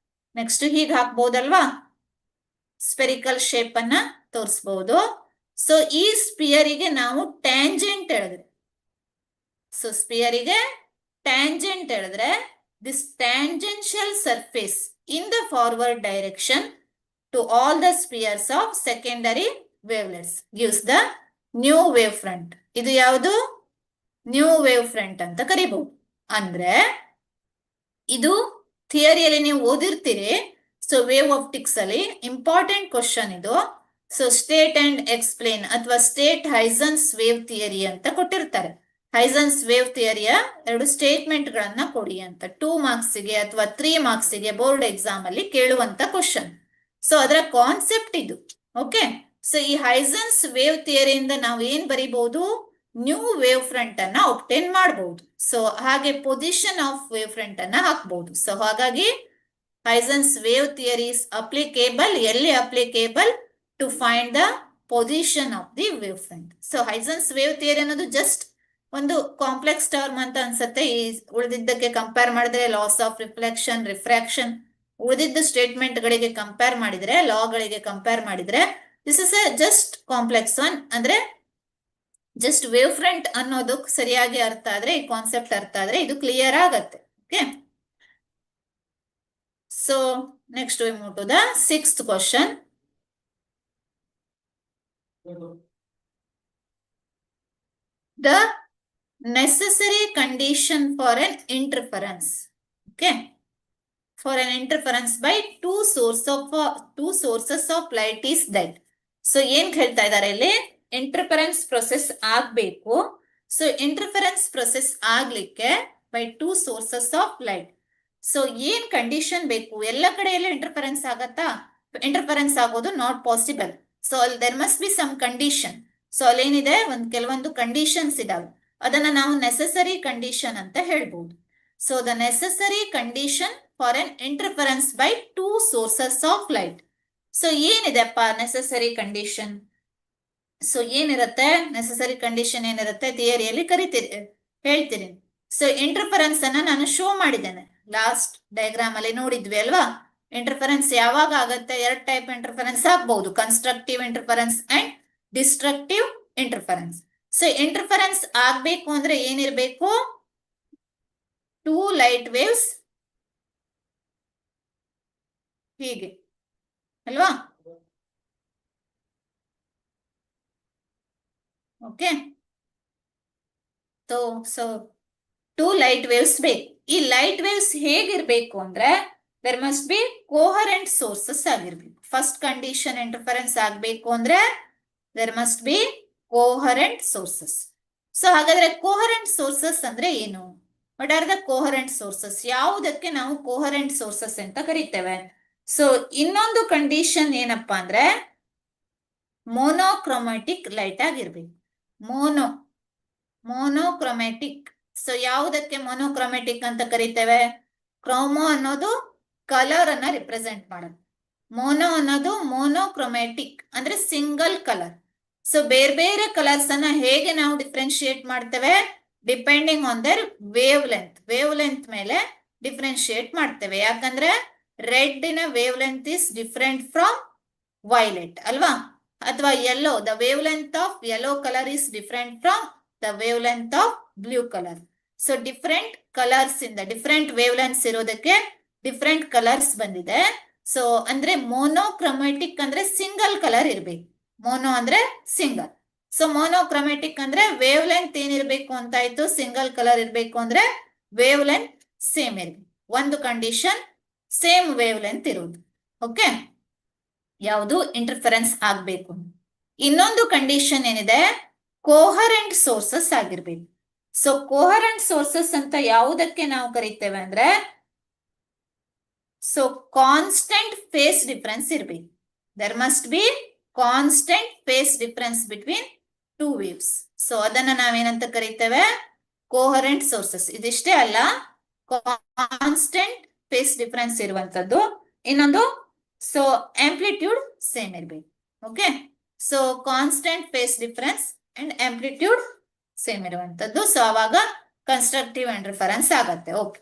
ನೆಕ್ಸ್ಟ್ ಹೀಗೆ ಹಾಕ್ಬಹುದಲ್ವಾ, ಸ್ಪೆರಿಕಲ್ ಶೇಪ್ ಅನ್ನ ತೋರಿಸಬಹುದು. ಸೊ ಈ ಸ್ಪಿಯರಿಗೆ ನಾವು ಟ್ಯಾಂಜೆಂಟ್ ಹೇಳಿದ್ರೆ, ಸೊ ಸ್ಪಿಯರಿಗೆ ಟ್ಯಾಂಜೆಂಟ್ ಹೇಳಿದ್ರೆ this tangential surface in the forward direction to all the spheres of secondary wavelets gives the new wave front. ಇದು ಯಾವುದು, ನ್ಯೂ ವೇವ್ ಫ್ರಂಟ್ ಅಂತ ಕರಿಬಹುದು. ಅಂದ್ರೆ ಇದು ಥಿಯರಿಯಲ್ಲಿ ನೀವು ಓದಿರ್ತೀರಿ. ಸೊ ವೇವ್ ಆಪ್ಟಿಕ್ಸ್ ಅಲ್ಲಿ ಇಂಪಾರ್ಟೆಂಟ್ ಕ್ವಶನ್ ಇದು. ಸೊ ಸ್ಟೇಟ್ ಅಂಡ್ ಎಕ್ಸ್ಪ್ಲೇನ್ ಅಥವಾ ಸ್ಟೇಟ್ ಹೈಸನ್ಸ್ ವೇವ್ ಥಿಯರಿ ಅಂತ ಕೊಟ್ಟಿರ್ತಾರೆ. ಹೈಸನ್ಸ್ ವೇವ್ ಥಿಯರಿಯ 2 ಸ್ಟೇಟ್ಮೆಂಟ್ ಗಳನ್ನ ಕೊಡಿ ಅಂತ 2 ಮಾರ್ಕ್ಸ್ಗೆ ಅಥವಾ 3 ಮಾರ್ಕ್ಸ್ಗೆ ಬೋರ್ಡ್ ಎಕ್ಸಾಮ್ ಅಲ್ಲಿ ಕೇಳುವಂತ ಕ್ವಶನ್. ಸೊ ಅದರ ಕಾನ್ಸೆಪ್ಟ್ ಇದು. ಓಕೆ, ಸೊ ಈ ಹೈಸನ್ಸ್ ವೇವ್ ಥಿಯರಿಯಿಂದ ನಾವು ಏನ್ ಬರೀಬಹುದು, ನ್ಯೂ ವೇವ್ ಫ್ರಂಟ್ ಅನ್ನ ಒಬ್ಟೈನ್ ಮಾಡಬಹುದು. ಸೊ ಹಾಗೆ ಪೊಸಿಷನ್ ಆಫ್ ವೇವ್ ಫ್ರಂಟ್ ಅನ್ನ ಹಾಕಬಹುದು. ಸೊ ಹಾಗಾಗಿ Huygens wave theory is applicable, ಎಲ್ಲಿ applicable, to find the position of the wave front. So Huygens wave theory ಅನ್ನೋದು ಜಸ್ಟ್ ಒಂದು ಕಾಂಪ್ಲೆಕ್ಸ್ ಟರ್ಮ್ ಅಂತ ಅನ್ಸುತ್ತೆ. ಈ ಉಳಿದಿದ್ದಕ್ಕೆ ಕಂಪೇರ್ ಮಾಡಿದ್ರೆ ಲಾಸ್ ಆಫ್ ರಿಫ್ಲೆಕ್ಷನ್, ರಿಫ್ರಾಕ್ಷನ್, ಉಳಿದಿದ್ದ ಸ್ಟೇಟ್ಮೆಂಟ್ ಗಳಿಗೆ ಕಂಪೇರ್ ಮಾಡಿದ್ರೆ, ಲಾ ಗಳಿಗೆ ಕಂಪೇರ್ ಮಾಡಿದ್ರೆ this is a just complex one. ಅಂದ್ರೆ ಜಸ್ಟ್ ವೇವ್ ಫ್ರಂಟ್ ಅನ್ನೋದು ಸರಿಯಾಗಿ ಅರ್ಥ ಆದ್ರೆ, ಈ ಕಾನ್ಸೆಪ್ಟ್ ಅರ್ಥ ಆದ್ರೆ ಇದು ಕ್ಲಿಯರ್ ಆಗತ್ತೆ. Okay, so next we move to the 6th question. The necessary condition for an interference. Okay, for an interference by two sources of light is that. So ಏನ್ ಹೇಳ್ತಾ ಇದ್ದಾರೆ ಇಲ್ಲಿ, ಇಂಟರ್ಫರೆನ್ಸ್ ಪ್ರೊಸೆಸ್ ಆಗ್ಬೇಕು. So interference process ಆಗ್ಲಿಕ್ಕೆ by 2 sources of light. So ಏನ್ condition ಬೇಕು, ಎಲ್ಲ ಕಡೆಯಲ್ಲೂ ಇಂಟರ್ಫರೆನ್ಸ್ ಆಗತ್ತಾ, ಇಂಟರ್ಫರೆನ್ಸ್ ಆಗೋದು ನಾಟ್ ಪಾಸಿಬಲ್. ಸೊ ಅಲ್ಲಿ there must be some condition. So ಅಲ್ಲೇನಿದೆ, ಕೆಲವೊಂದು ಕಂಡೀಷನ್ಸ್ ಇದಾವೆ, ಅದನ್ನ ನಾವು ನೆಸೆಸರಿ ಕಂಡೀಷನ್ ಅಂತ ಹೇಳ್ಬಹುದು. So the necessary condition for an interference by 2 sources of light. So ಏನಿದೆಪ್ಪ ನೆಸೆಸರಿ ಕಂಡೀಷನ್? ಸೊ ಏನಿರುತ್ತೆ ನೆಸೆಸರಿ ಕಂಡೀಷನ್, ಏನಿರುತ್ತೆ ಥಿಯರಿಯಲ್ಲಿ ಹೇಳ್ತೀನಿ. ಸೊ ಇಂಟರ್ಫರೆನ್ಸ್ ಅನ್ನ ನಾನು ಶೋ ಮಾಡಿದ್ದೇನೆ, ಲಾಸ್ಟ್ ಡಯಾಗ್ರಾಮ್ ಅಲ್ಲಿ ನೋಡಿದ್ವಿ ಅಲ್ವಾ. ಇಂಟರ್ಫರೆನ್ಸ್ ಯಾವಾಗ ಆಗತ್ತೆ, 2 ಟೈಪ್ ಇಂಟರ್ಫರೆನ್ಸ್ ಆಗ್ಬಹುದು, constructive interference and destructive interference. So interference ಆಗ್ಬೇಕು ಅಂದ್ರೆ ಏನಿರ್ಬೇಕು, 2 ಲೈಟ್ ವೇವ್ಸ್ ಹೀಗೆ ಅಲ್ವಾ. Okay. So two light waves ಬೇಕು. ಈ ಲೈಟ್ ವೇವ್ಸ್ ಹೇಗಿರ್ಬೇಕು ಅಂದ್ರೆ there must be coherent sources ಆಗಿರ್ಬೇಕು. ಫಸ್ಟ್ ಕಂಡೀಷನ್ ಇಂಟರ್ಫರೆನ್ಸ್ ಆಗ್ಬೇಕು ಅಂದ್ರೆ there must be coherent sources. So ಹಾಗಾದ್ರೆ ಕೋಹರೆಂಟ್ ಸೋರ್ಸಸ್ ಅಂದ್ರೆ ಏನು? What are the coherent sources? ಯಾವುದಕ್ಕೆ ನಾವು ಕೋಹರೆಂಟ್ ಸೋರ್ಸಸ್ ಅಂತ ಕರಿತೇವೆ? ಸೊ ಇನ್ನೊಂದು ಕಂಡೀಷನ್ ಏನಪ್ಪಾ ಅಂದ್ರೆ ಮೋನೋಕ್ರೊಮ್ಯಾಟಿಕ್ ಲೈಟ್ ಆಗಿರ್ಬೇಕು. ಮೋನೋಕ್ರೊಮ್ಯಾಟಿಕ್. ಸೊ ಯಾವುದಕ್ಕೆ ಮೋನೋಕ್ರೊಮ್ಯಾಟಿಕ್ ಅಂತ ಕರಿತೇವೆ? ಕ್ರೋಮೋ ಅನ್ನೋದು ಕಲರ್ ಅನ್ನ ರಿಪ್ರೆಸೆಂಟ್ ಮಾಡುತ್ತೆ. ಮೋನೋ ಅನ್ನೋದು ಮೋನೋಕ್ರೊಮ್ಯಾಟಿಕ್ ಅಂದ್ರೆ ಸಿಂಗಲ್ ಕಲರ್. ಸೊ ಬೇರೆ ಬೇರೆ ಕಲರ್ಸ್ ಅನ್ನ ಹೇಗೆ ನಾವು ಡಿಫ್ರೆನ್ಶಿಯೇಟ್ ಮಾಡ್ತೇವೆ? Depending on their wave length ಮೇಲೆ ಡಿಫ್ರೆನ್ಶಿಯೇಟ್ ಮಾಡ್ತೇವೆ. ಯಾಕಂದ್ರೆ ರೆಡ್ ಇನ wave length is different from violet ಅಲ್ವಾ? ಅಥವಾ yellow, the wavelength of yellow colour is different from the wavelength of blue colour. So different colours ಇಂದ different wave lengths ಇರೋದಕ್ಕೆ different colours ಬಂದಿದೆ. So ಅಂದ್ರೆ ಮೋನೋಕ್ರೊಮ್ಯಾಟಿಕ್ ಅಂದ್ರೆ single colour ಇರ್ಬೇಕು. Mono ಅಂದ್ರೆ single. So ಮೋನೋಕ್ರೊಮ್ಯಾಟಿಕ್ ಅಂದ್ರೆ ವೇವ್ ಲೆಂತ್ ಏನಿರ್ಬೇಕು ಅಂತ ಆಯ್ತು? ಸಿಂಗಲ್ ಕಲರ್ ಇರ್ಬೇಕು ಅಂದ್ರೆ ವೇವ್ ಲೆಂತ್ ಸೇಮ್ ಇರ್ಬೇಕು. ಒಂದು ಕಂಡೀಷನ್ ಸೇಮ್ ವೇವ್ ಲೆಂತ್ ಇರುವುದು. ಓಕೆ, ಯಾವುದು ಇಂಟರ್ಫರೆನ್ಸ್ ಆಗ್ಬೇಕು. ಇನ್ನೊಂದು ಕಂಡೀಷನ್ ಏನಿದೆ? ಕೋಹರೆಂಟ್ ಸೋರ್ಸಸ್ ಆಗಿರ್ಬೇಕು. ಸೊ ಕೋಹರೆಂಟ್ ಸೋರ್ಸಸ್ ಅಂತ ಯಾವುದಕ್ಕೆ ನಾವು ಕರಿತೇವೆ ಅಂದ್ರೆ ಸೊ ಕಾನ್ಸ್ಟೆಂಟ್ ಫೇಸ್ ಡಿಫರೆನ್ಸ್ ಇರ್ಬೇಕು. There must be constant phase difference between two waves. So ಅದನ್ನ ನಾವೇನಂತ ಕರಿತೇವೆ? Coherent sources. ಇದಿಷ್ಟೇ ಅಲ್ಲ, ಕಾನ್ಸ್ಟೆಂಟ್ ಫೇಸ್ ಡಿಫರೆನ್ಸ್ ಇರುವಂತದ್ದು. ಇನ್ನೊಂದು ಸೊ ಆಂಪ್ಲಿಟ್ಯೂಡ್ ಸೇಮ್ ಇರ್ಬೇಕು. Okay, so constant phase difference and amplitude same ಇರುವಂತದ್ದು. ಸೊ ಅವಾಗ ಕನ್ಸ್ಟ್ರಕ್ಟಿವ್ ಇಂಟರ್ಫರೆನ್ಸ್ ಆಗತ್ತೆ. ಓಕೆ,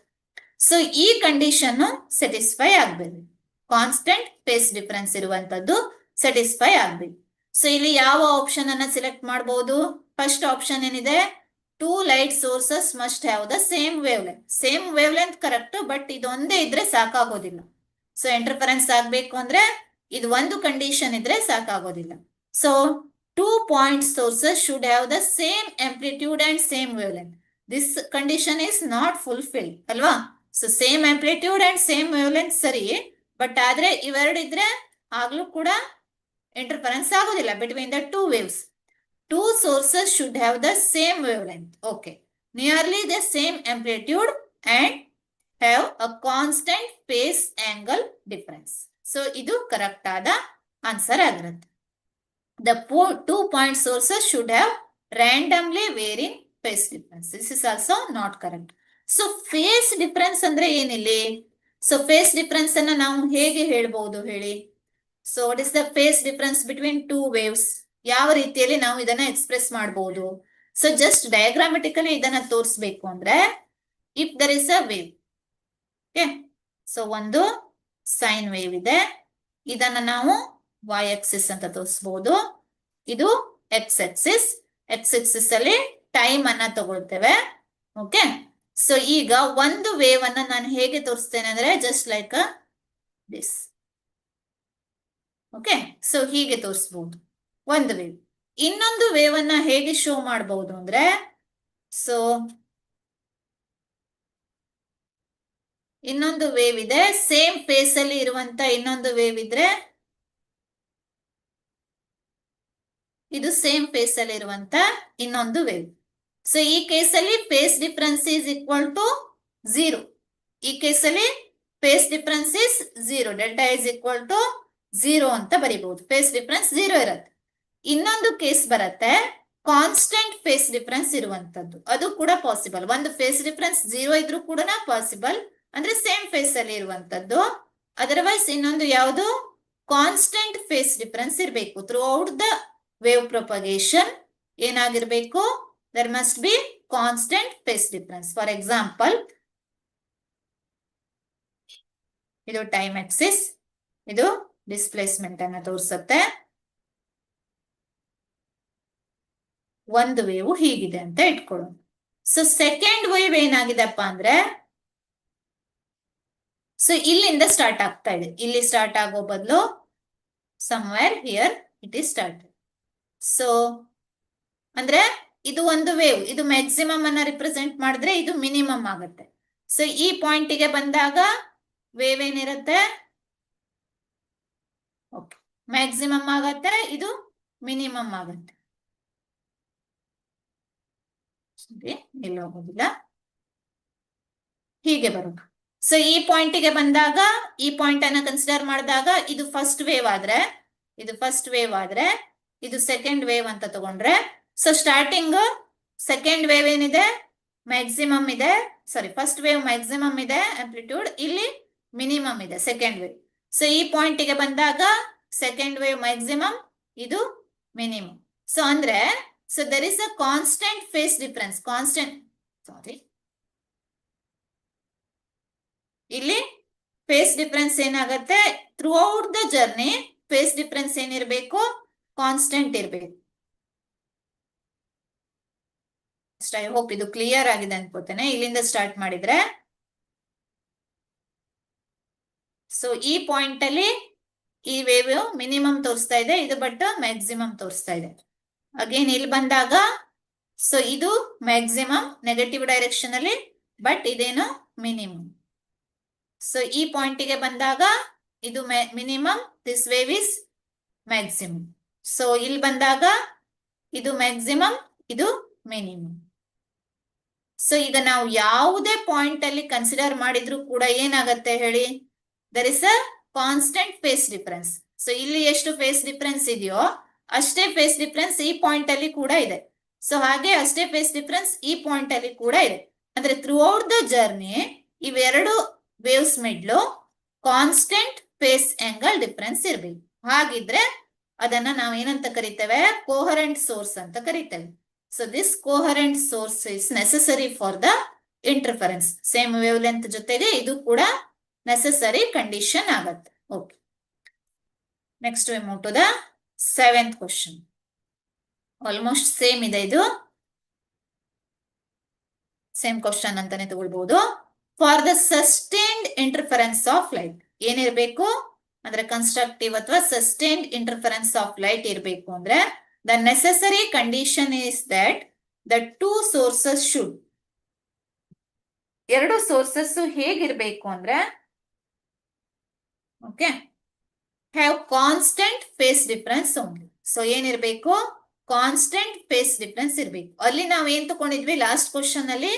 ಸೊ ಈ ಕಂಡೀಷನ್ ಸ್ಯಾಟಿಸ್ಫೈ ಆಗ್ಬೇಕು. ಕಾನ್ಸ್ಟೆಂಟ್ ಫೇಸ್ ಡಿಫರೆನ್ಸ್ ಇರುವಂತದ್ದು ಸ್ಯಾಟಿಸ್ಫೈ ಆಗ್ಬೇಕು. ಸೊ ಇಲ್ಲಿ ಯಾವ ಆಪ್ಷನ್ ಅನ್ನ ಸೆಲೆಕ್ಟ್ ಮಾಡಬಹುದು? ಫಸ್ಟ್ ಆಪ್ಷನ್ ಏನಿದೆ? Two light sources must have the same wave length. Same wave length correct, but ಇದೊಂದೇ ಇದ್ರೆ ಸಾಕಾಗೋದಿಲ್ಲ. ಸೊ ಇಂಟರ್ಫರೆನ್ಸ್ ಆಗ್ಬೇಕು ಅಂದ್ರೆ ಇದು ಒಂದು ಕಂಡೀಷನ್ ಇದ್ರೆ ಸಾಕಾಗೋದಿಲ್ಲ. So two point sources should have the same amplitude and same wavelength. This condition is not fulfil ಅಲ್ವಾ? So same amplitude and same wavelength ಸರಿ, ಬಟ್ ಆದ್ರೆ ಇವೆರಡಿದ್ರೆ ಆಗ್ಲೂ ಕೂಡ ಇಂಟರ್ಫರೆನ್ಸ್ ಆಗೋದಿಲ್ಲ between the two waves. Two sources should have the same wavelength. Okay, nearly the same amplitude and have a constant phase angle difference. So idu correct ada answer agirutte. The two point sources should have randomly varying phase difference. This is also not correct. So phase difference andre enilli? So phase difference anna ನಾವು ಹೇಗೆ ಹೇಳಬಹುದು ಹೇಳಿ? So what is the phase difference between two waves? ಯಾವ ರೀತಿಯಲ್ಲಿ ನಾವು ಇದನ್ನ express ಮಾಡಬಹುದು? So just diagrammatically ಇದನ್ನ ತೋರಿಸ್ಬೇಕು ಅಂದ್ರೆ if there is a wave, okay, so ಒಂದು ಸೈನ್ ವೇವ್ ಇದೆ. ಇದನ್ನ ನಾವು y ಆಕ್ಸಿಸ್ ಅಂತ ತೋರಿಸಬಹುದು. ಇದು x ಆಕ್ಸಿಸ್. x ಆಕ್ಸಿಸ್ ಅಲ್ಲಿ ಟೈಮ್ ಅನ್ನ ತಗೊಳ್ತೇವೆ. ಓಕೆ, ಸೊ ಈಗ ಒಂದು ವೇವ್ ಅನ್ನ ನಾನು ಹೇಗೆ ತೋರಿಸ್ತೇನೆ ಅಂದ್ರೆ just like this. Okay, so ಹೀಗೆ ತೋರಿಸಬಹುದು ಒಂದು ವೇವ್. ಇನ್ನೊಂದು ವೇವ್ ಅನ್ನ ಹೇಗೆ ಶೋ ಮಾಡಬಹುದು ಅಂದ್ರೆ ಸೊ ಇನ್ನೊಂದು ವೇವ್ ಇದೆ, ಸೇಮ್ ಫೇಸ್ ಅಲ್ಲಿ ಇರುವಂತ ಇನ್ನೊಂದು ವೇವ್ ಇದ್ರೆ ಇದು ಸೇಮ್ ಫೇಸ್ ಅಲ್ಲಿ ಇರುವಂತ ಇನ್ನೊಂದು ವೇವ್. ಸೊ ಈ ಕೇಸಲ್ಲಿ phase difference is equal to 0. ಈ ಕೇಸಲ್ಲಿ phase difference is 0. Delta is equal to 0 ಅಂತ ಬರೀಬಹುದು. ಫೇಸ್ ಡಿಫರೆನ್ಸ್ 0 ಇರುತ್ತೆ. ಇನ್ನೊಂದು ಕೇಸ್ ಬರುತ್ತೆ ಕಾನ್ಸ್ಟೆಂಟ್ ಫೇಸ್ ಡಿಫರೆನ್ಸ್ ಇರುವಂತದ್ದು. ಅದು ಕೂಡ ಪಾಸಿಬಲ್. ಒಂದು ಫೇಸ್ ಡಿಫರೆನ್ಸ್ 0 ಇದ್ರೂ ಕೂಡ ಪಾಸಿಬಲ್, ಅಂದ್ರೆ ಸೇಮ್ ಫೇಸ್ ಅಲ್ಲಿ ಇರುವಂತದ್ದು. ಅದರ್ವೈಸ್ ಇನ್ನೊಂದು ಯಾವುದು? ಕಾನ್ಸ್ಟೆಂಟ್ ಫೇಸ್ ಡಿಫರೆನ್ಸ್ ಇರಬೇಕು throughout the wave propagation. ಏನಾಗಿರ್ಬೇಕು? There must be constant phase difference. For example, ಇದು ಟೈಮ್ ಆಕ್ಸಿಸ್, ಇದು ಡಿಸ್ಪ್ಲೇಸ್ಮೆಂಟ್ ಅನ್ನ ತೋರಿಸುತ್ತೆ. ಒಂದು ವೇವ್ ಹೀಗಿದೆ ಅಂತ ಇಟ್ಕೊಳ್ಳೋಣ. ಸೊ ಸೆಕೆಂಡ್ ವೇವ್ ಏನಾಗಿದೆಪ್ಪ ಅಂದ್ರೆ ಸೊ ಇಲ್ಲಿಂದ ಸ್ಟಾರ್ಟ್ ಆಗ್ತಾ ಇದೆ. ಇಲ್ಲಿ ಸ್ಟಾರ್ಟ್ ಆಗೋ ಬದಲು somewhere here it is started. So ಅಂದ್ರೆ ಇದು ಒಂದು ವೇವ್, ಇದು ಮ್ಯಾಕ್ಸಿಮಮ್ ಅನ್ನ ರಿಪ್ರೆಸೆಂಟ್ ಮಾಡಿದ್ರೆ ಇದು ಮಿನಿಮಮ್ ಆಗುತ್ತೆ. ಸೊ ಈ ಪಾಯಿಂಟಿಗೆ ಬಂದಾಗ ವೇವ್ ಏನಿರುತ್ತೆ, ಓಕೆ, ಮ್ಯಾಕ್ಸಿಮಮ್ ಆಗತ್ತೆ, ಇದು ಮಿನಿಮಮ್ ಆಗತ್ತೆ. ಸರಿ, ಇಲ್ಲಿ ಹೋಗೋದಿಲ್ಲ, ಹೀಗೆ ಬರೋದು. ಸೊ ಈ ಪಾಯಿಂಟಿಗೆ ಬಂದಾಗ, ಈ ಪಾಯಿಂಟ್ ಅನ್ನ ಕನ್ಸಿಡರ್ ಮಾಡಿದಾಗ ಇದು ಫಸ್ಟ್ ವೇವ್ ಆದ್ರೆ, ಇದು ಫಸ್ಟ್ ವೇವ್ ಆದ್ರೆ ಇದು ಸೆಕೆಂಡ್ ವೇವ್ ಅಂತ ತಗೊಂಡ್ರೆ, ಸೊ ಸ್ಟಾರ್ಟಿಂಗ್ ಸೆಕೆಂಡ್ ವೇವ್ ಏನಿದೆ ಮ್ಯಾಕ್ಸಿಮಮ್ ಇದೆ, ಸಾರಿ ಫಸ್ಟ್ ವೇವ್ ಮ್ಯಾಕ್ಸಿಮಮ್ ಇದೆ ಆಂಪ್ಲಿಟ್ಯೂಡ್, ಇಲ್ಲಿ ಮಿನಿಮಮ್ ಇದೆ ಸೆಕೆಂಡ್ ವೇವ್. ಸೊ ಈ ಪಾಯಿಂಟಿಗೆ ಬಂದಾಗ ಸೆಕೆಂಡ್ ವೇವ್ ಮ್ಯಾಕ್ಸಿಮಮ್, ಇದು ಮಿನಿಮಮ್. ಸೊ ಅಂದ್ರೆ so there is a constant phase difference, constant, sorry, ಇಲ್ಲಿ ಫೇಸ್ ಡಿಫರೆನ್ಸ್ ಏನಾಗುತ್ತೆ, throughout the journey phase difference ಏನಿರಬೇಕು, ಕಾನ್ಸ್ಟೆಂಟ್ ಇರಬೇಕು. ಐ ಹೋಪ್ ಇದು ಕ್ಲಿಯರ್ ಆಗಿದೆ ಅನ್ಕೋತೇನೆ. ಇಲ್ಲಿಂದ ಸ್ಟಾರ್ಟ್ ಮಾಡಿದ್ರೆ, ಸೊ ಈ ಪಾಯಿಂಟ್ ಅಲ್ಲಿ ಈ ವೇವ್ ಮಿನಿಮಮ್ ತೋರಿಸ್ತಾ ಇದೆ, ಇದು ಬಟ್ ಮ್ಯಾಕ್ಸಿಮಮ್ ತೋರಿಸ್ತಾ ಇದೆ. ಅಗೇನ್ ಇಲ್ಲಿ ಬಂದಾಗ ಸೊ ಇದು ಮ್ಯಾಕ್ಸಿಮಮ್ ನೆಗೆಟಿವ್ ಡೈರೆಕ್ಷನ್ ಅಲ್ಲಿ, ಬಟ್ ಇದೇನು ಮಿನಿಮಮ್. ಸೊ ಈ ಪಾಯಿಂಟಿಗೆ ಬಂದಾಗ ಇದು minimum, this wave is maximum. So ಇಲ್ಲಿ ಬಂದಾಗ ಇದು ಮ್ಯಾಕ್ಸಿಮಮ್, ಇದು ಮಿನಿಮಮ್. ಸೊ ಈಗ ನಾವು ಯಾವುದೇ ಪಾಯಿಂಟ್ ಅಲ್ಲಿ ಕನ್ಸಿಡರ್ ಮಾಡಿದ್ರು ಕೂಡ ಏನಾಗತ್ತೆ ಹೇಳಿ, there is a constant phase difference. So ಇಲ್ಲಿ ಎಷ್ಟು ಫೇಸ್ ಡಿಫರೆನ್ಸ್ ಇದೆಯೋ ಅಷ್ಟೇ ಫೇಸ್ ಡಿಫರೆನ್ಸ್ ಈ ಪಾಯಿಂಟ್ ಅಲ್ಲಿ ಕೂಡ ಇದೆ. ಸೊ ಹಾಗೆ ಅಷ್ಟೇ ಫೇಸ್ ಡಿಫರೆನ್ಸ್ ಈ ಪಾಯಿಂಟ್ ಅಲ್ಲಿ ಕೂಡ ಇದೆ. ಅಂದ್ರೆ ಥ್ರೂ ಔಟ್ ದ ಜರ್ನಿ ಇವೆರಡು waves ಮಿಡ್ಲು constant phase angle difference ಇರಬೇಕು. ಹಾಗಿದ್ರೆ ಅದನ್ನ ನಾವು ಏನಂತ ಕರಿತೇವೆ, ಕೋಹರೆಂಟ್ ಸೋರ್ಸ್ ಅಂತ ಕರಿತೇವೆ. So this coherent source is necessary for the interference. Same wavelength ಜೊತೆಗೆ ಇದು ಕೂಡ ನೆಸೆಸರಿ ಕಂಡೀಷನ್ ಆಗತ್ತೆ. Okay, next we move to the 7th question. Almost same ಇದೆ, ಇದು ಸೇಮ್ ಕ್ವಶನ್ ಅಂತಾನೆ ತಗೊಳ್ಬಹುದು. For the sustained interference of light ಏನಿರಬೇಕು ಅಂದ್ರೆ ಕನ್ಸ್ಟ್ರಕ್ಟಿವ್ ಅಥವಾ ಸಸ್ಟೈನ್ಡ್ ಇಂಟರ್ಫರೆನ್ಸ್ ಆಫ್ ಲೈಟ್ ಇರಬೇಕು ಅಂದ್ರೆ the necessary condition is that the two sources should, ಎರಡು ಸೋರ್ಸಸ್ ಹೇಗಿರ್ಬೇಕು ಅಂದ್ರೆ okay, have constant phase difference only. So ಏನಿರ್ಬೇಕು, ಕಾನ್ಸ್ಟೆಂಟ್ ಫೇಸ್ ಡಿಫರೆನ್ಸ್ ಇರ್ಬೇಕು. ಅಲ್ಲಿ ನಾವ್ ಏನ್ ತಗೊಂಡಿದ್ವಿ ಲಾಸ್ಟ್ ಕ್ವಶನ್ ಅಲ್ಲಿ,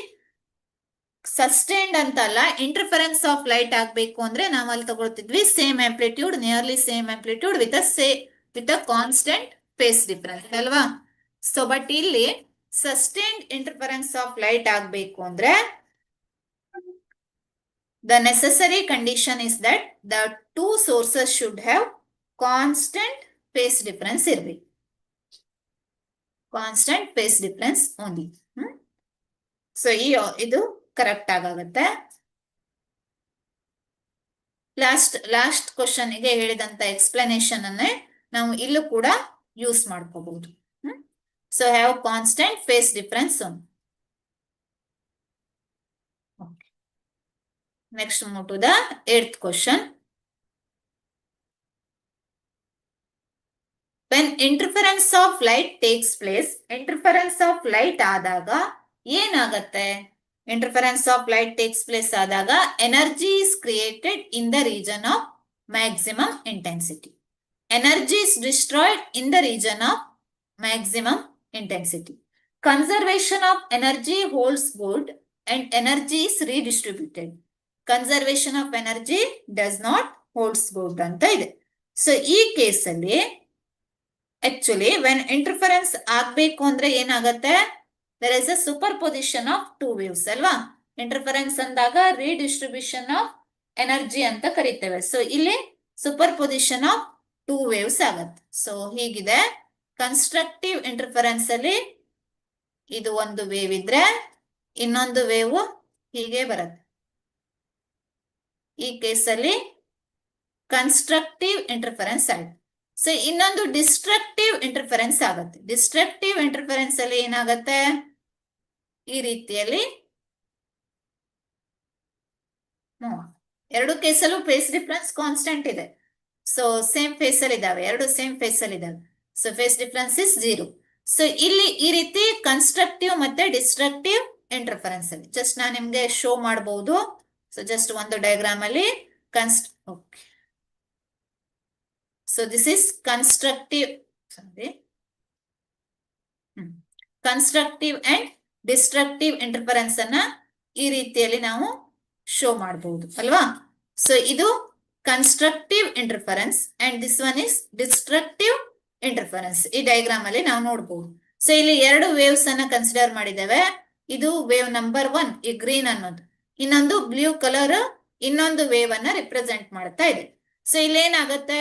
ಸಸ್ಟೈನ್ಡ್ ಅಂತಲ್ಲ, ಇಂಟರ್ಫರೆನ್ಸ್ ಆಫ್ ಲೈಟ್ ಆಗ್ಬೇಕು ಅಂದ್ರೆ ನಾವ್ ಅಲ್ಲಿ ತಗೊಳ್ತಿದ್ವಿ same amplitude, nearly same amplitude with a constant phase difference ಅಲ್ವಾ. ಸೊ ಬಟ್ ಇಲ್ಲಿ ಸಸ್ಟೈನ್ಡ್ ಇಂಟರ್ಫರೆನ್ಸ್ ಆಫ್ ಲೈಟ್ ಆಗ್ಬೇಕು ಅಂದ್ರೆ the necessary condition is that the two sources should have constant phase difference ಇರಬೇಕು, constant phase difference only. So ಇದು correct ಆಗುತ್ತೆ. Last question ಗೆ ಹೇಳಿದಂತ explanation ಅನ್ನೇ ನಾವು ಇಲ್ಲೂ ಕೂಡ ಯೂಸ್ ಮಾಡ್ಕೋಬಹುದು. So have constant phase difference only. Next move to the 8th question. When interference of light takes place, interference of light ಆದಾಗ ಏನಾಗತ್ತೆ, interference of light takes place ಆದಾಗ energy is created in the region of maximum intensity. Energy is destroyed in the region of maximum intensity. Conservation of energy holds good and energy is redistributed. Conservation of energy does not holds good ಅಂತ ಇದೆ. So ಈ ಕೇಸಲ್ಲಿ actually when interference ಆಗ್ಬೇಕು ಅಂದ್ರೆ ಏನಾಗತ್ತೆ, there is a superposition of two waves ಅಲ್ವಾ. Interference ಅಂದಾಗ redistribution of energy ಅಂತ ಕರಿತೇವೆ. ಸೊ ಇಲ್ಲಿ superposition of two waves ಆಗತ್ತೆ. ಸೊ ಹೀಗಿದೆ, ಕನ್ಸ್ಟ್ರಕ್ಟಿವ್ ಇಂಟರ್ಫರೆನ್ಸ್ ಅಲ್ಲಿ ಇದು ಒಂದು ವೇವ್ ಇದ್ರೆ ಇನ್ನೊಂದು ವೇವ್ ಹೀಗೆ ಬರುತ್ತೆ. ಈ ಕೇಸಲ್ಲಿ ಕನ್ಸ್ಟ್ರಕ್ಟಿವ್ ಇಂಟರ್ಫರೆನ್ಸ್ ಆಗುತ್ತೆ. ಸೊ ಇನ್ನೊಂದು ಡಿಸ್ಟ್ರಕ್ಟಿವ್ ಇಂಟರ್ಫರೆನ್ಸ್ ಆಗುತ್ತೆ. ಡಿಸ್ಟ್ರಕ್ಟಿವ್ ಇಂಟರ್ಫರೆನ್ಸ್ ಅಲ್ಲಿ ಏನಾಗುತ್ತೆ, ಈ ರೀತಿಯಲ್ಲಿ ಎರಡು ಕೇಸಲ್ಲೂ ಫೇಸ್ ಡಿಫರೆನ್ಸ್ ಕಾನ್ಸ್ಟೆಂಟ್ ಇದೆ. ಸೊ ಸೇಮ್ ಫೇಸ್ ಅಲ್ಲಿ ಇದಾವೆ, ಎರಡು ಸೇಮ್ ಫೇಸ್ ಅಲ್ಲಿ ಇದಾವೆ. So face difference is 0. So ಇಲ್ಲಿ ಈ ರೀತಿ ಕನ್ಸ್ಟ್ರಕ್ಟಿವ್ ಮತ್ತೆ ಡಿಸ್ಟ್ರಕ್ಟಿವ್ ಇಂಟರ್ಫರೆನ್ಸ್ ಅಲ್ಲಿ ಜಸ್ಟ್ ನಾನು ನಿಮ್ಗೆ ಶೋ ಮಾಡಬಹುದು. ಸೊ ಜಸ್ಟ್ ಒಂದು ಡಯಾಗ್ರಾಮ್ ಅಲ್ಲಿ okay. So this is constructive constructive and destructive interference ಅನ್ನ ಈ ರೀತಿಯಲ್ಲಿ ನಾವು ಶೋ ಮಾಡಬಹುದು ಅಲ್ವಾ. ಸೊ ಇದು constructive interference and this one is destructive interference. ಈ ಡಯಾಗ್ರಾಮ್ ಅಲ್ಲಿ ನಾವು ನೋಡಬಹುದು. ಸೊ ಇಲ್ಲಿ ಎರಡು ವೇವ್ಸ್ ಅನ್ನ ಕನ್ಸಿಡರ್ ಮಾಡಿದ್ದೇವೆ. ಇದು ವೇವ್ ನಂಬರ್ 1 ಈ ಗ್ರೀನ್ ಅನ್ನೋದು, ಇನ್ನೊಂದು ಬ್ಲೂ ಕಲರ್ ಇನ್ನೊಂದು ವೇವ್ ಅನ್ನ ರಿಪ್ರೆಸೆಂಟ್ ಮಾಡ್ತಾ ಇದೆ. ಸೊ ಇಲ್ಲಿ ಏನಾಗುತ್ತೆ,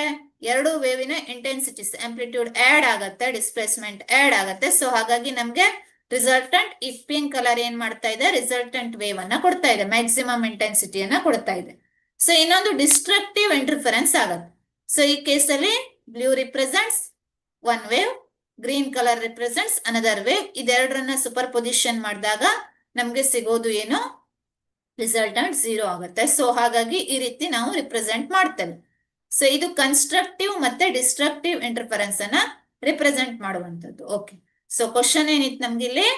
ಎರಡು ವೇವಿನ ಇಂಟೆನ್ಸಿಟೀಸ್ ಆಂಪ್ಲಿಟ್ಯೂಡ್ ಆಡ್ ಆಗತ್ತೆ, ಡಿಸ್ಪ್ಲೇಸ್ಮೆಂಟ್ ಆಡ್ ಆಗತ್ತೆ. ಸೊ ಹಾಗಾಗಿ ನಮ್ಗೆ ರಿಸಲ್ಟೆಂಟ್ ಈ ಪಿಂಕ್ ಕಲರ್ ಏನ್ ಮಾಡ್ತಾ ಇದೆ, ರಿಸಲ್ಟೆಂಟ್ ವೇವ್ ಅನ್ನ ಕೊಡ್ತಾ ಇದೆ, ಮ್ಯಾಕ್ಸಿಮಮ್ ಇಂಟೆನ್ಸಿಟಿಯನ್ನ ಕೊಡ್ತಾ ಇದೆ. ಸೊ ಇನ್ನೊಂದು ಡಿಸ್ಟ್ರಕ್ಟಿವ್ ಇಂಟರ್ಫರೆನ್ಸ್ ಆಗತ್ತೆ. ಸೊ ಈ ಕೇಸಲ್ಲಿ blue represents one wave, green colour represents another wave. ಇದೆರಡರನ್ನ ಸೂಪರ್ ಪೊಸಿಷನ್ ಮಾಡಿದಾಗ ನಮ್ಗೆ ಸಿಗೋದು ಏನು, ರಿಸಲ್ಟೆಂಟ್ 0 ಆಗುತ್ತೆ. ಸೊ ಹಾಗಾಗಿ ಈ ರೀತಿ ನಾವು ರಿಪ್ರೆಸೆಂಟ್ ಮಾಡ್ತೇವೆ. ಸೊ ಇದು ಕನ್ಸ್ಟ್ರಕ್ಟಿವ್ ಮತ್ತೆ ಡಿಸ್ಟ್ರಕ್ಟಿವ್ ಇಂಟರ್ಫರೆನ್ಸ್ ಅನ್ನ ರಿಪ್ರೆಸೆಂಟ್ ಮಾಡುವಂತದ್ದು. ಓಕೆ. ಸೊ ಕ್ವಶನ್ ಏನಿತ್ತು ನಮ್ಗೆ ಇಲ್ಲಿ,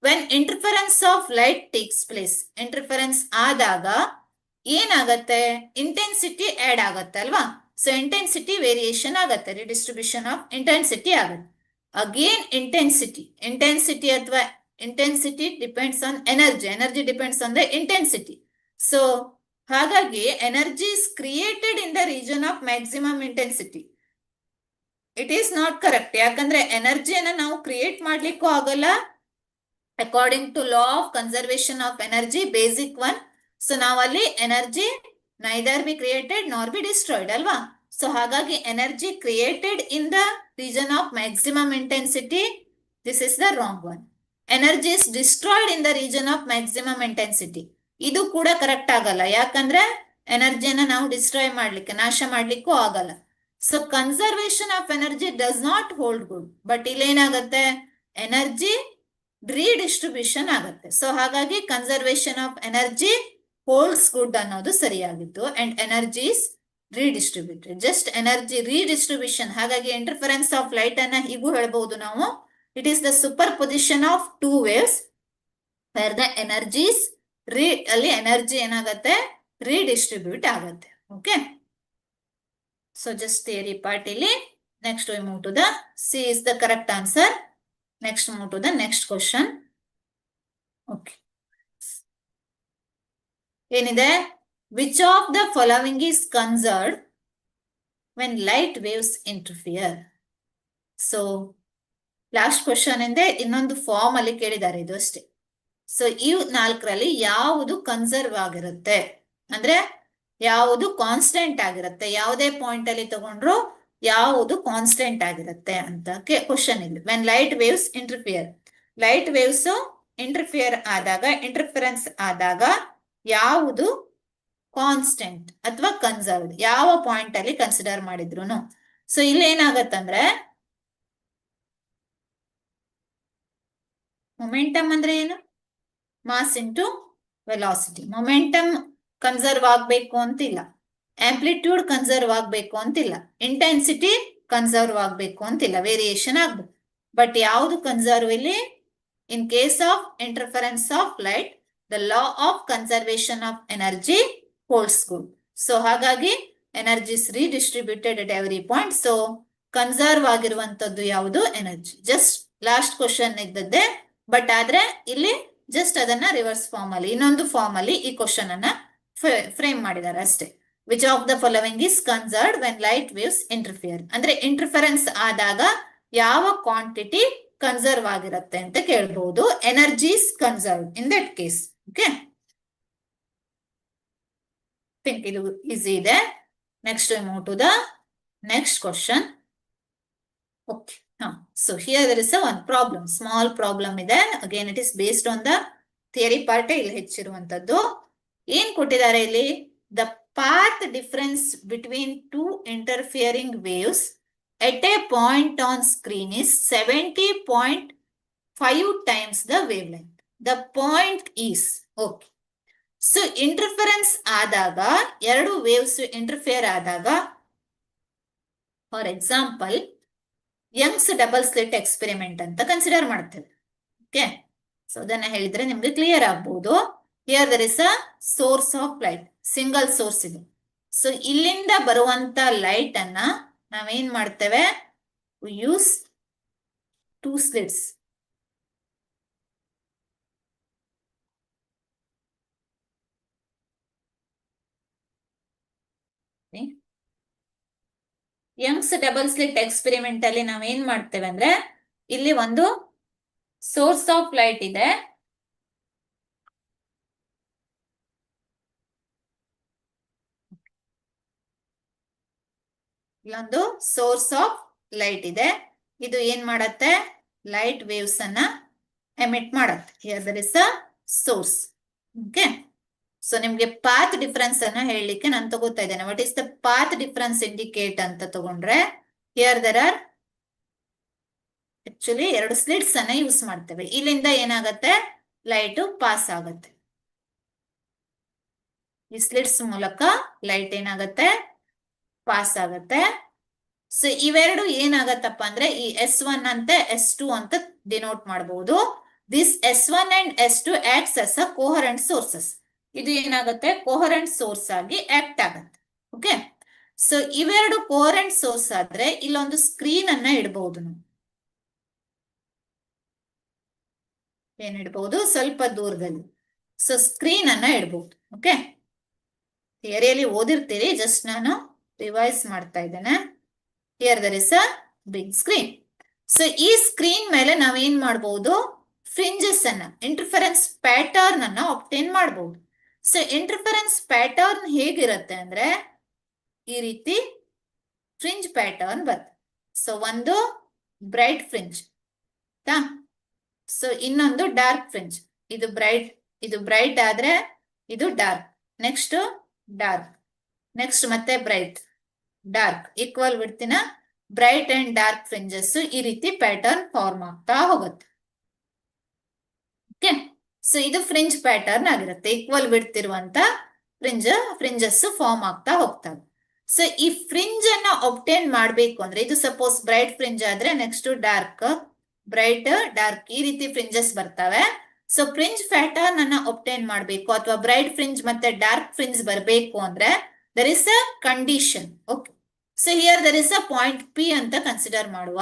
when interference of light takes place, interference ಆದಾಗ ಏನಾಗತ್ತೆ, ಇಂಟೆನ್ಸಿಟಿ ಆಡ್ ಆಗತ್ತೆ ಅಲ್ವಾ. ಸೊ ಇಂಟೆನ್ಸಿಟಿ ವೇರಿಯೇಷನ್ ಆಗತ್ತೆ, ರಿಡಿಸ್ಟ್ರಿಬ್ಯೂಷನ್ ಆಫ್ ಇಂಟೆನ್ಸಿಟಿ ಆಗತ್ತೆ. ಅಗೇನ್ ಇಂಟೆನ್ಸಿಟಿ ಅಥವಾ intensity depends on energy depends on the intensity. So ಹಾಗಾಗಿ energy is created in the region of maximum intensity. It is not correct. ಯಾಕಂದ್ರೆ ಎನರ್ಜಿಯನ್ನ ನಾವು create ಮಾಡ್ಲಿಕ್ಕೂ ಆಗಲ್ಲ according to law of conservation of energy basic 1. So ನಾವಲ್ಲಿ energy neither be created nor be destroyed ಅಲ್ವಾ. So ಹಾಗಾಗಿ energy created in the region of maximum intensity, this is the wrong one. Energy is destroyed in the region of maximum intensity, ಇದು ಕೂಡ correct ಆಗಲ್ಲ. ಯಾಕಂದ್ರೆ ಎನರ್ಜಿಯನ್ನ ನಾವು destroy ಮಾಡ್ಲಿಕ್ಕೆ, ನಾಶ ಮಾಡ್ಲಿಕ್ಕೂ ಆಗಲ್ಲ. So conservation of energy does not hold good. But ಇಲ್ಲೇನಾಗತ್ತೆ, ಎನರ್ಜಿ ರೀಡಿಸ್ಟ್ರಿಬ್ಯೂಷನ್ ಆಗತ್ತೆ. ಸೊ ಹಾಗಾಗಿ conservation of energy holds good ಅನ್ನೋದು ಸರಿಯಾಗಿತ್ತು. And energy is redistributed, just energy redistribution. ಹಾಗಾಗಿ ಇಂಟರ್ಫರೆನ್ಸ್ ಆಫ್ ಲೈಟ್ ಅನ್ನ ಹೀಗೂ ಹೇಳ್ಬಹುದು ನಾವು, it is the superposition of two waves where the energies ಅಲ್ಲಿ ಎನರ್ಜಿ ಏನಾಗತ್ತೆ, ರೀಡಿಸ್ಟ್ರಿಬ್ಯೂಟ್ ಆಗತ್ತೆ. Okay. So just theory part ಇಲ್ಲಿ. Next we move to the C is the correct answer. Next move to the next question. Okay. ಏನಿದೆ, which of the following is conserved when light waves interfere? So last question ಇಂದ ಇನ್ನೊಂದು form ಅಲ್ಲಿ ಕೇಳಿದ್ದಾರೆ, ಇದು ಅಷ್ಟೇ. So ಈ 4ರಲ್ಲಿ ಯಾವುದು conserve ಆಗಿರುತ್ತೆ, ಅಂದ್ರೆ ಯಾವುದು ಕಾನ್ಸ್ಟೆಂಟ್ ಆಗಿರುತ್ತೆ, ಯಾವುದೇ ಪಾಯಿಂಟ್ ಅಲ್ಲಿ ತಗೊಂಡ್ರು ಯಾವುದು ಕಾನ್ಸ್ಟೆಂಟ್ ಆಗಿರುತ್ತೆ ಅಂತ ಕ್ವಶನ್ ಇಲ್ಲಿ. When light waves interfere, light waves interference ಆದಾಗ ಯಾವುದು ಕಾನ್ಸ್ಟೆಂಟ್ ಅಥವಾ ಕನ್ಸರ್ವ್ಡ್, ಯಾವ ಪಾಯಿಂಟ್ ಅಲ್ಲಿ ಕನ್ಸಿಡರ್ ಮಾಡಿದ್ರು. ಸೊ ಇಲ್ಲಿ ಏನಾಗತ್ತಂದ್ರೆ, ಮೊಮೆಂಟಮ್ ಅಂದ್ರೆ ಏನು, mass into velocity. Momentum conserve ಆಗ್ಬೇಕು ಅಂತಿಲ್ಲ, ಆಂಪ್ಲಿಟ್ಯೂಡ್ ಕನ್ಸರ್ವ್ ಆಗ್ಬೇಕು ಅಂತಿಲ್ಲ, ಇಂಟೆನ್ಸಿಟಿ ಕನ್ಸರ್ವ್ ಆಗ್ಬೇಕು ಅಂತಿಲ್ಲ, ವೇರಿಯೇಷನ್ ಆಗ್ಬೇಕು. ಬಟ್ ಯಾವುದು ಕನ್ಸರ್ವ್ ಇಲ್ಲಿ, in case of interference of light the law of conservation of energy holds good. So ಹಾಗಾಗಿ energy is redistributed at every point. So conserve ಆಗಿರುವಂತದ್ದು ಯಾವುದು, ಎನರ್ಜಿ. ಜಸ್ಟ್ ಲಾಸ್ಟ್ ಕ್ವಶನ್ ಇದ್ದದ್ದೇ, but ಆದ್ರೆ ಇಲ್ಲಿ just ಅದನ್ನ reverse form ಅಲ್ಲಿ, ಇನ್ನೊಂದು form ಅಲ್ಲಿ ಈ ಕ್ವಶನ್ ಅನ್ನ ಫ್ರೇಮ್ ಮಾಡಿದ್ದಾರೆ ಅಷ್ಟೇ. Which of the following is conserved when light waves interfere, ಅಂದ್ರೆ ಇಂಟರ್ಫರೆನ್ಸ್ ಆದಾಗ ಯಾವ ಕ್ವಾಂಟಿಟಿ ಕನ್ಸರ್ವ್ ಆಗಿರುತ್ತೆ ಅಂತ ಕೇಳಬಹುದು. Energy is conserved in that case. Okay, think ಇದು ಈಸಿ ಇದೆ. Next we move to the next question. Okay. So here there is a one problem, small problem ಇದೆ. Again it is based on the theory part. ಇಲ್ಲಿ ಹೆಚ್ಚಿರುವಂತದ್ದು ಏನ್ ಕೊಟ್ಟಿದ್ದಾರೆ ಇಲ್ಲಿ, the path difference between two interfering waves at a point on screen is 70.5 times the wavelength. The point is, okay. So interference ಆದಾಗ, ಎರಡು waves interfere ಆದಾಗ, for example Young's double slit experiment ಅಂತ consider ಮಾಡ್ತೇವೆ. Okay, so ಅದನ್ನ ಹೇಳಿದ್ರೆ ನಿಮ್ಗೆ clear ಆಗ್ಬಹುದು. Here there is a source of light, single source ಇದು. ಸೊ ಇಲ್ಲಿಂದ ಬರುವಂತ ಲೈಟ್ ಅನ್ನ ನಾವೇನ್ ಮಾಡ್ತೇವೆ, use 2 slits. Young's double slit experiment ಅಲ್ಲಿ ನಾವೇನ್ ಮಾಡ್ತೇವೆ ಅಂದ್ರೆ, ಇಲ್ಲಿ ಒಂದು ಸೋರ್ಸ್ ಆಫ್ ಲೈಟ್ ಇದೆ, ಇಲ್ಲೊಂದು ಸೋರ್ಸ್ ಆಫ್ ಲೈಟ್ ಇದೆ. ಇದು ಏನ್ ಮಾಡತ್ತೆ, ಲೈಟ್ ವೇವ್ಸ್ ಅನ್ನ ಎಮಿಟ್ ಮಾಡತ್ತೆ. Here there is a source. Okay, so ನಿಮ್ಗೆ ಪಾತ್ ಡಿಫರೆನ್ಸ್ ಅನ್ನ ಹೇಳಲಿಕ್ಕೆ ನಾನು ತಗೋತಾ ಇದ್ದೇನೆ. What is the path difference indicate ಅಂತ ತಗೊಂಡ್ರೆ, here there are actually 2 slits ಅನ್ನ ಯೂಸ್ ಮಾಡ್ತೇವೆ. ಇಲ್ಲಿಂದ ಏನಾಗತ್ತೆ, ಲೈಟ್ ಪಾಸ್ ಆಗತ್ತೆ. ಈ ಸ್ಲಿಟ್ಸ್ ಮೂಲಕ ಲೈಟ್ ಏನಾಗತ್ತೆ, ಪಾಸ್ ಆಗತ್ತೆ. ಸೊ ಇವೆರಡು ಏನಾಗತ್ತಪ್ಪ ಅಂದ್ರೆ, ಈ S1 ಅಂತ S2 ಅಂತ ಡಿನೋಟ್ ಮಾಡಬಹುದು. This S1 and S2 acts as a coherent sources. ಇದು ಏನಾಗುತ್ತೆ, ಕೋಹರೆಂಟ್ ಸೋರ್ಸ್ ಆಗಿ ಆಕ್ಟ್ ಆಗತ್ತೆ. ಓಕೆ, ಸೊ ಇವೆರಡು ಕೋಹರೆಂಟ್ ಸೋರ್ಸ್ ಆದ್ರೆ ಇಲ್ಲೊಂದು ಸ್ಕ್ರೀನ್ ಅನ್ನ ಇಡಬಹುದು. ಏನ್ ಇಡಬಹುದು, ಸ್ವಲ್ಪ ದೂರದಲ್ಲಿ. ಸೊ ಸ್ಕ್ರೀನ್ ಅನ್ನ ಇಡಬಹುದು. ಓಕೆ, ಥಿಯರಿಯಲ್ಲಿ ಓದಿರ್ತೀರಿ, ಜಸ್ಟ್ ನಾನು ರಿವೈಸ್ ಮಾಡ್ತಾ ಇದ್ದೇನೆ. Here there is a big screen. So ಈ ಸ್ಕ್ರೀನ್ ಮೇಲೆ ನಾವೇನ್ ಮಾಡಬಹುದು, ಫ್ರಿಂಜಸ್ ಅನ್ನ, ಇಂಟರ್ಫರೆನ್ಸ್ ಪ್ಯಾಟರ್ನ್ ಅನ್ನ ಆಬ್ಟೈನ್ ಮಾಡಬಹುದು. ಸೊ ಇಂಟರ್ಫರೆನ್ಸ್ ಪ್ಯಾಟರ್ನ್ ಹೇಗಿರುತ್ತೆ ಅಂದ್ರೆ, ಈ ರೀತಿ ಫ್ರಿಂಜ್ ಪ್ಯಾಟರ್ನ್ ಬರುತ್ತೆ. ಸೊ ಒಂದು ಬ್ರೈಟ್ ಫ್ರಿಂಜ್, ಸೊ ಇನ್ನೊಂದು ಡಾರ್ಕ್ ಫ್ರಿಂಜ್. ಇದು ಬ್ರೈಟ್ ಆದ್ರೆ ಇದು ಡಾರ್ಕ್, ನೆಕ್ಸ್ಟ್ ಡಾರ್ಕ್, ನೆಕ್ಸ್ಟ್ ಮತ್ತೆ ಬ್ರೈಟ್, ಡಾರ್ಕ್, ಈಕ್ವಲ್ ಬಿಡ್ತಿನ ಬ್ರೈಟ್ ಅಂಡ್ ಡಾರ್ಕ್ ಫ್ರಿಂಜಸ್ ಈ ರೀತಿ ಪ್ಯಾಟರ್ನ್ ಫಾರ್ಮ್ ಆಗ್ತಾ ಹೋಗುತ್ತೆ. ಓಕೆ, ಸೊ ಇದು ಫ್ರಿಂಜ್ ಪ್ಯಾಟರ್ನ್ ಆಗಿರುತ್ತೆ. ಈಕ್ವಲ್ ಬಿಡ್ತಿರುವಂತ ಫ್ರಿಂಜಸ್ ಫಾರ್ಮ್ ಆಗ್ತಾ ಹೋಗ್ತವೆ. ಸೊ ಈ ಫ್ರಿಂಜ್ ಅನ್ನ ಒಬ್ಟೈನ್ ಮಾಡ್ಬೇಕು ಅಂದ್ರೆ, ಇದು ಸಪೋಸ್ ಬ್ರೈಟ್ ಫ್ರಿಂಜ್ ಆದ್ರೆ ನೆಕ್ಸ್ಟ್ ಡಾರ್ಕ್, ಬ್ರೈಟ್, ಡಾರ್ಕ್, ಈ ರೀತಿ ಫ್ರಿಂಜಸ್ ಬರ್ತವೆ. ಸೊ ಫ್ರಿಂಜ್ ಪ್ಯಾಟರ್ನ್ ಅನ್ನ ಒಬ್ಟೈನ್ ಮಾಡ್ಬೇಕು, ಅಥವಾ ಬ್ರೈಟ್ ಫ್ರಿಂಜ್ ಮತ್ತೆ ಡಾರ್ಕ್ ಫ್ರಿಂಜ್ ಬರಬೇಕು ಅಂದ್ರೆ there is a condition. Okay, so here there is a point P ಅಂತ ಕನ್ಸಿಡರ್ ಮಾಡುವ.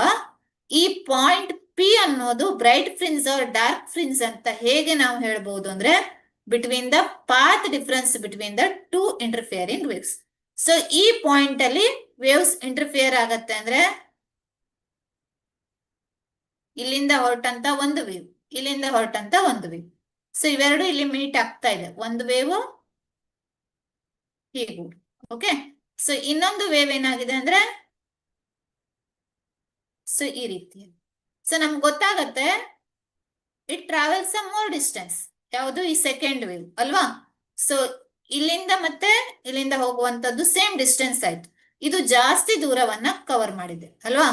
ಈ ಪಾಯಿಂಟ್ P ಅನ್ನೋದು bright fringe or dark fringe ಅಂತ ಹೇಗೆ ನಾವು ಹೇಳ್ಬಹುದು ಅಂದ್ರೆ, between the path difference between the 2 interfering waves. So ಈ ಪಾಯಿಂಟ್ ಅಲ್ಲಿ ವೇವ್ಸ್ ಇಂಟರ್ಫಿಯರ್ ಆಗತ್ತೆ ಅಂದ್ರೆ, ಇಲ್ಲಿಂದ ಹೊರಟಂತ ಒಂದು ವೇವ್, ಇಲ್ಲಿಂದ ಹೊರಟಂತ ಒಂದು ವೇವ್. ಸೊ ಇವೆರಡು ಇಲ್ಲಿ ಮೀಟ್ ಆಗ್ತಾ ಇದೆ, ಒಂದು ವೇವ್ ಹೀಗೂ. ಓಕೆ, ಸೊ ಇನ್ನೊಂದು ವೇವ್ ಏನಾಗಿದೆ ಅಂದ್ರೆ, ಸೊ ಈ ರೀತಿ. ಸೊ ನಮ್ಗೆ ಗೊತ್ತಾಗತ್ತೆ, it travels a more distance. ಯಾವುದು, ಈ ಸೆಕೆಂಡ್ ವೇವ್ ಅಲ್ವಾ. ಸೊ ಇಲ್ಲಿಂದ ಮತ್ತೆ ಇಲ್ಲಿಂದ ಹೋಗುವಂತದ್ದು ಸೇಮ್ ಡಿಸ್ಟೆನ್ಸ್ ಆಯ್ತು. ಇದು ಜಾಸ್ತಿ ದೂರವನ್ನ ಕವರ್ ಮಾಡಿದೆ ಅಲ್ವಾ.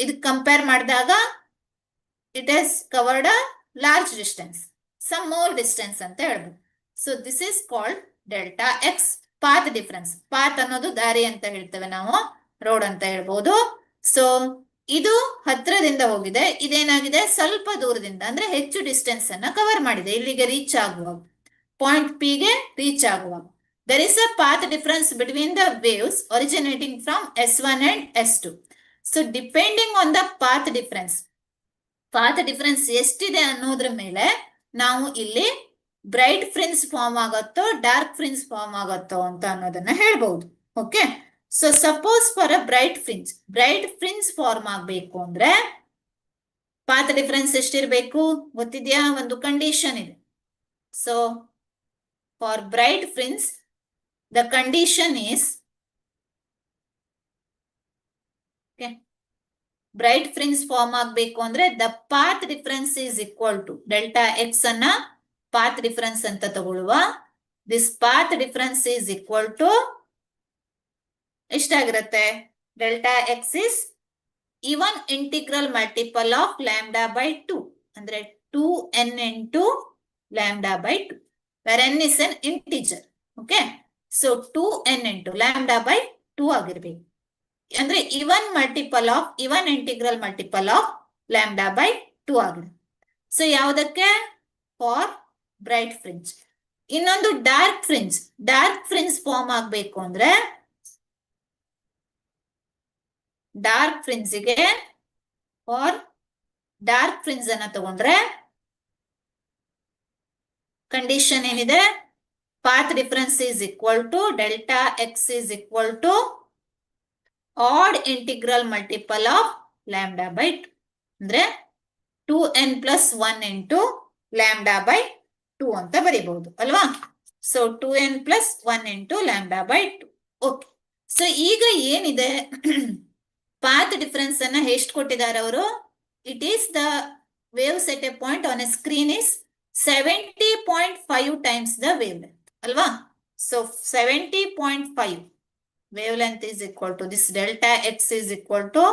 ಇದು ಕಂಪೇರ್ ಮಾಡಿದಾಗ it has covered a large distance, some more distance ಅಂತ ಹೇಳ್ಬೋದು. So this is called delta x, path difference. Path ಅನ್ನೋದು ದಾರಿ ಅಂತ ಹೇಳ್ತೇವೆ ನಾವು, ರೋಡ್ ಅಂತ ಹೇಳ್ಬೋದು. ಸೊ ಇದು ಹತ್ರದಿಂದ ಹೋಗಿದೆ, ಇದೇನಾಗಿದೆ ಸ್ವಲ್ಪ ದೂರದಿಂದ, ಅಂದ್ರೆ ಹೆಚ್ಚು ಡಿಸ್ಟೆನ್ಸ್ ಅನ್ನ ಕವರ್ ಮಾಡಿದೆ. ಇಲ್ಲಿಗೆ ರೀಚ್ ಆಗುವಾಗ, ಪಾಯಿಂಟ್ ಪಿ ಗೆ ರೀಚ್ ಆಗುವಾಗ there is a path difference between the waves originating from S1 and S2. So depending on the path difference ಎಷ್ಟಿದೆ ಅನ್ನೋದ್ರ ಮೇಲೆ ನಾವು ಇಲ್ಲಿ ಬ್ರೈಟ್ ಫ್ರಿಂಜ್ ಫಾರ್ಮ್ ಆಗತ್ತೋ ಡಾರ್ಕ್ ಫ್ರಿಂಜ್ ಫಾರ್ಮ್ ಆಗತ್ತೋ ಅಂತ ಅನ್ನೋದನ್ನ ಹೇಳ್ಬಹುದು. Okay, so suppose for a bright fringe form ಆಗ್ಬೇಕು ಅಂದ್ರೆ ಪಾತ್ ಡಿಫರೆನ್ಸ್ ಎಷ್ಟಿರ್ಬೇಕು ಗೊತ್ತಿದ್ಯಾ, ಒಂದು ಕಂಡೀಷನ್ ಇದೆ. So for bright fringe the condition is, okay, bright fringe form ಆಗಬೇಕು ಅಂದ್ರೆ the path difference is equal to delta x ಅನ್ನ path difference ಅಂತ ತಗೊಳ್ಳುವ. this path difference is equal to ಎಷ್ಟಾಗಿರುತ್ತೆ, delta x is even integral multiple of lambda by 2, ಅಂದ್ರೆ 2n into lambda by 2, where n is an integer. Okay, so 2n into lambda by 2 ಆಗಿರ್ಬೇಕು. ಅಂದ್ರೆ even integral multiple of lambda by 2 ಆಗಿದೆ. So ಯಾವುದಕ್ಕೆ? For bright fringe. ಇನ್ನೊಂದು dark fringe form ಆಗ್ಬೇಕು ಅಂದ್ರೆ dark ಫ್ರಿಂಜ್ಗೆ for dark fringe ಅನ್ನ ತಗೊಂಡ್ರೆ ಕಂಡೀಷನ್ ಏನಿದೆ? Path difference is equal to delta x is equal to odd integral multiple of lambda by 2 ಅಂದ್ರೆ 2n+1 ಇಂಟು ಲ್ಯಾಂಬ್ಡಾ ಬೈ 2 ಅಂತ ಬರೀಬಹುದು ಅಲ್ವಾ? So 2n+1 into lambda by 2. Okay, so ಈಗ ಏನಿದೆ path difference ಅನ್ನ ಎಷ್ಟು ಕೊಟ್ಟಿದ್ದಾರೆ ಅವರು? It is the wave set a point on a screen is 70.5 times the wavelength ಅಲ್ವಾ? So 70.5 wavelength is equal to this delta x is equal to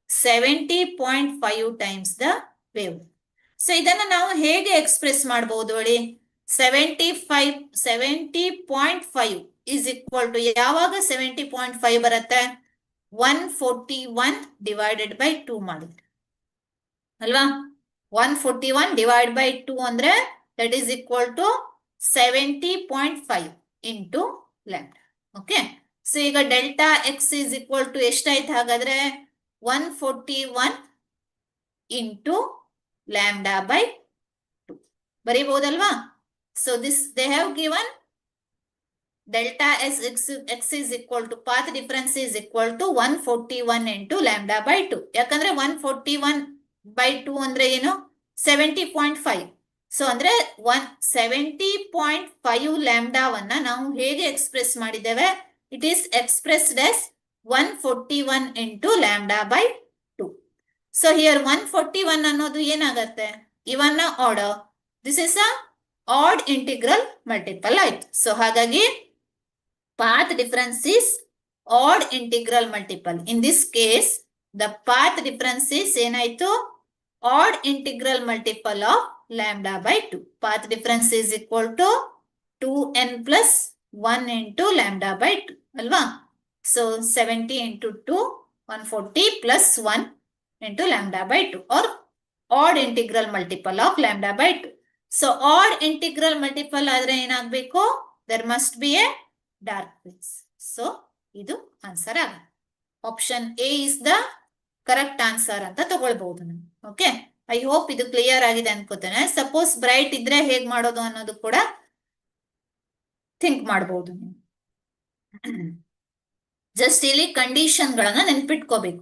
70.5 times the wave. So ಇದನ್ನ ನಾವು ಹೇಗೆ express ಮಾಡಬಹುದು ಹೇಳಿ? 70.5 is equal to ಯಾವಾಗ 70.5 ಬರುತ್ತೆ? 141 divided by 2 ಮಾಡಿದ್ರೆ ಅಲ್ವಾ? 141 divided by 2 ಅಂದ್ರೆ that is equal to 70.5 into lambda. Okay, so ಈಗ delta x is equal to ಎಷ್ಟಾಯ್ತು ಹಾಗಾದ್ರೆ? 141 ಇಂಟು ಲ್ಯಾಂಬ್ಡಾ ಬೈ 2 ಬರೀಬಹುದಲ್ವಾ? So this they have given delta x is equal to path difference is equal to 141 into lambda by 2. ಯಾಕಂದ್ರೆ 141/2 ಅಂದ್ರೆ ಏನು? 70.5. So ಅಂದ್ರೆ 70.5 ಲ್ಯಾಂಬ್ಡಾವನ್ನ ನಾವು ಹೇಗೆ ಎಕ್ಸ್ಪ್ರೆಸ್ ಮಾಡಿದ್ದೇವೆ? It is expressed as 141 into lambda by 2. So here 141 ಅನ್ನೋದು ಏನಾಗತ್ತೆ? ಇವನ್ನ order. This is a odd integral multiple ಆಯ್ತು. So ಹಾಗಾಗಿ path difference is odd integral multiple. In this case, the path difference is ಏನಾಯ್ತು? Odd integral multiple of lambda by 2. Path difference is equal to 2n+1 into lambda by 2. ಅಲ್ವಾ? So 70 into 2 140 plus 1 into lambda by 2 or odd integral multiple of lambda by 2. So odd integral multiple ಆದ್ರೆ ಏನಾಗಬೇಕು? there must be a dark fringe. So ಇದು answer ಆಗುತ್ತೆ. Option A is the correct answer ಅಂತ ತಗೊಳ್ಬಹುದು ನಾವು. Okay, I hope ಇದು clear ಆಗಿದೆ ಅನ್ಕೋತೇನೆ. Suppose bright ಇದ್ರೆ ಹೇಗ್ ಮಾಡೋದು ಅನ್ನೋದು ಕೂಡ ಥಿಂಕ್ ಮಾಡಬಹುದು ನೀವು. ಜಸ್ಟ್ ಇಲ್ಲಿ ಕಂಡೀಷನ್ ಗಳನ್ನ ನೆನ್ಪಿಟ್ಕೋಬೇಕು.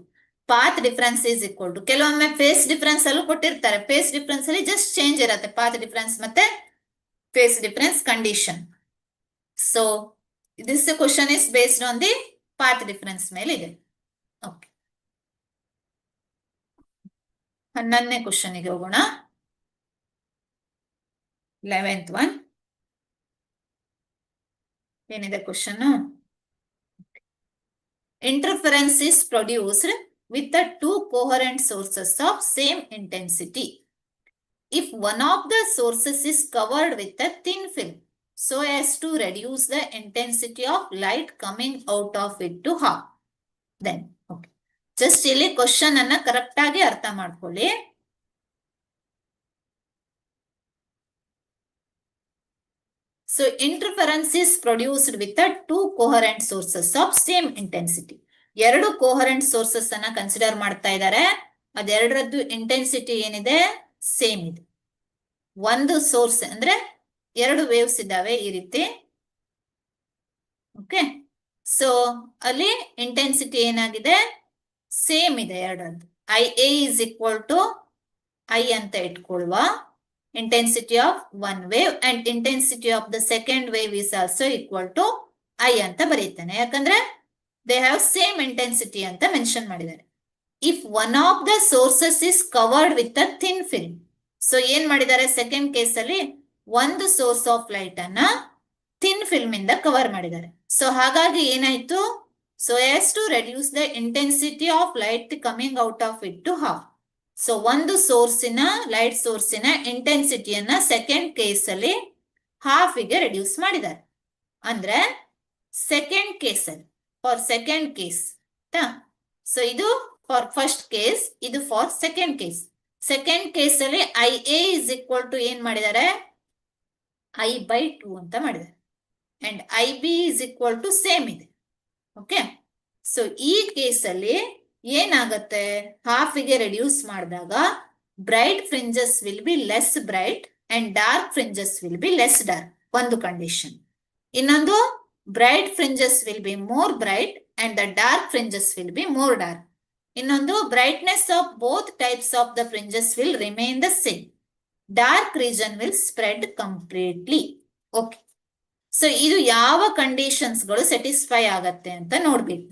Path difference is equal to, ಕೆಲವೊಮ್ಮೆ ಫೇಸ್ ಡಿಫರೆನ್ಸ್ ಅಲ್ಲೂ ಕೊಟ್ಟಿರ್ತಾರೆ. ಫೇಸ್ ಡಿಫರೆನ್ಸ್ ಅಲ್ಲಿ ಜಸ್ಟ್ ಚೇಂಜ್ ಇರುತ್ತೆ, ಪಾತ್ ಡಿಫರೆನ್ಸ್ ಮತ್ತೆ phase difference condition. So this question is based on the path difference ಮೇಲೆ ಇದೆ. ಓಕೆ, 11ನೇ ಕ್ವಶನ್ಗೆ ಹೋಗೋಣ. 11th one ಏನಿದೆ question? Interference is produced with the two coherent sources of same intensity. If one of the sources is covered with a thin film, so as to reduce the intensity of light coming out of it to half, then okay. Just ಇಲ್ಲಿ question ಅನ್ನ correct ಆಗಿ ಅರ್ಥ ಮಾಡ್ಕೊಳ್ಳಿ. So interference is produced with the two coherent sources of same intensity. ಎರಡು coherent sources ಅನ್ನ consider ಮಾಡ್ತಾ ಇದ್ದಾರೆ. ಅದೆರಡರದ್ದು intensity ಏನಿದೆ? ಸೇಮ್ ಇದೆ. ಒಂದು ಸೋರ್ಸ್ ಅಂದ್ರೆ ಎರಡು ವೇವ್ಸ್ ಇದ್ದಾವೆ ಈ ರೀತಿ. ಓಕೆ, ಸೊ ಅಲ್ಲಿ ಇಂಟೆನ್ಸಿಟಿ ಏನಾಗಿದೆ? ಸೇಮ್ ಇದೆ ಎರಡರದ್ದು. IA is equal to I ಅಂತ ಇಟ್ಕೊಳ್ಳುವ. Intensity of one wave and intensity of the second wave is also equal to I ಅಂತ ಬರೀತಾನೆ. ಯಾಕಂದ್ರೆ they have same intensity ಅಂತ ಮೆನ್ಷನ್ ಮಾಡಿದ್ದಾರೆ. If one of the sources is covered with a thin film, so ಏನ್ ಮಾಡಿದ್ದಾರೆ second case ಅಲ್ಲಿ? ಒಂದು source of light ಅನ್ನ ಥಿನ್ ಫಿಲ್ಮ್ ಇಂದ ಕವರ್ ಮಾಡಿದ್ದಾರೆ. ಸೊ ಹಾಗಾಗಿ ಏನಾಯ್ತು? so as to reduce the intensity of light coming out of it to half. So ಒಂದು ಸೋರ್ಸಿನ ಲೈಟ್ ಸೋರ್ಸಿನ ಇಂಟೆನ್ಸಿಟಿಯನ್ನ ಸೆಕೆಂಡ್ ಕೇಸ್ ಅಲ್ಲಿ ಹಾಫಿಗೆ ರೆಡ್ಯೂಸ್ ಮಾಡಿದ್ದಾರೆ. ಅಂದ್ರೆ ಸೆಕೆಂಡ್ ಕೇಸ್ ಅಲ್ಲಿ ಫಾರ್ ಸೆಕೆಂಡ್ ಕೇಸ್ ಸೊ ಇದು ಫಾರ್ ಫಸ್ಟ್ ಕೇಸ್, ಇದು for second case. Second case ಅಲ್ಲಿ IA is equal to ಏನ್ ಮಾಡಿದ್ದಾರೆ, I/2 ಅಂತ ಮಾಡಿದ್ದಾರೆ. And IB is equal to same ಇದೆ. ಓಕೆ, ಸೊ ಈ ಕೇಸಲ್ಲಿ ಏನಾಗತ್ತೆ, ಹಾಫಿಗೆ ರೆಡ್ಯೂಸ್ ಮಾಡಿದಾಗ bright fringes will be less bright and dark fringes will be less dark, ಒಂದು ಕಂಡೀಷನ್. ಇನ್ನೊಂದು, bright fringes will be more bright and the dark fringes will be more dark. ಇನ್ನೊಂದು, brightness of both types of the fringes will remain the same. Dark region will spread completely. Okay, so ಇದು ಯಾವ conditions ಗಳು satisfy ಆಗತ್ತೆ ಅಂತ ನೋಡ್ಬೇಕು.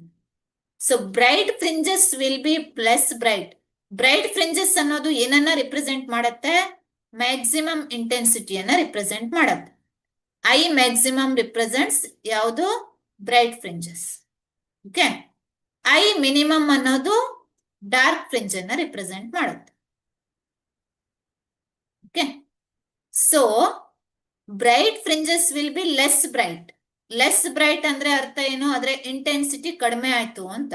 So bright fringes will be less bright. Bright fringes ಅನ್ನೋದು ಏನನ್ನ represent ಮಾಡತ್ತೆ, ಮ್ಯಾಕ್ಸಿಮಮ್ ಇಂಟೆನ್ಸಿಟಿಯನ್ನ ರಿಪ್ರೆಸೆಂಟ್ ಮಾಡತ್ತೆ. ಐ ಮ್ಯಾಕ್ಸಿಮಮ್ ರಿಪ್ರೆಸೆಂಟ್ಸ್ ಯಾವುದು, bright fringes. Okay, I minimum ಅನ್ನೋದು ಡಾರ್ಕ್ ಫ್ರಿಂಜ್ ಅನ್ನ ರಿಪ್ರೆಸೆಂಟ್ ಮಾಡುತ್ತೆ. Okay, so bright fringes will be less bright. Less bright ಅಂದ್ರೆ ಅರ್ಥ ಏನು, ಅದ್ರ ಇಂಟೆನ್ಸಿಟಿ ಕಡಿಮೆ ಆಯ್ತು ಅಂತ.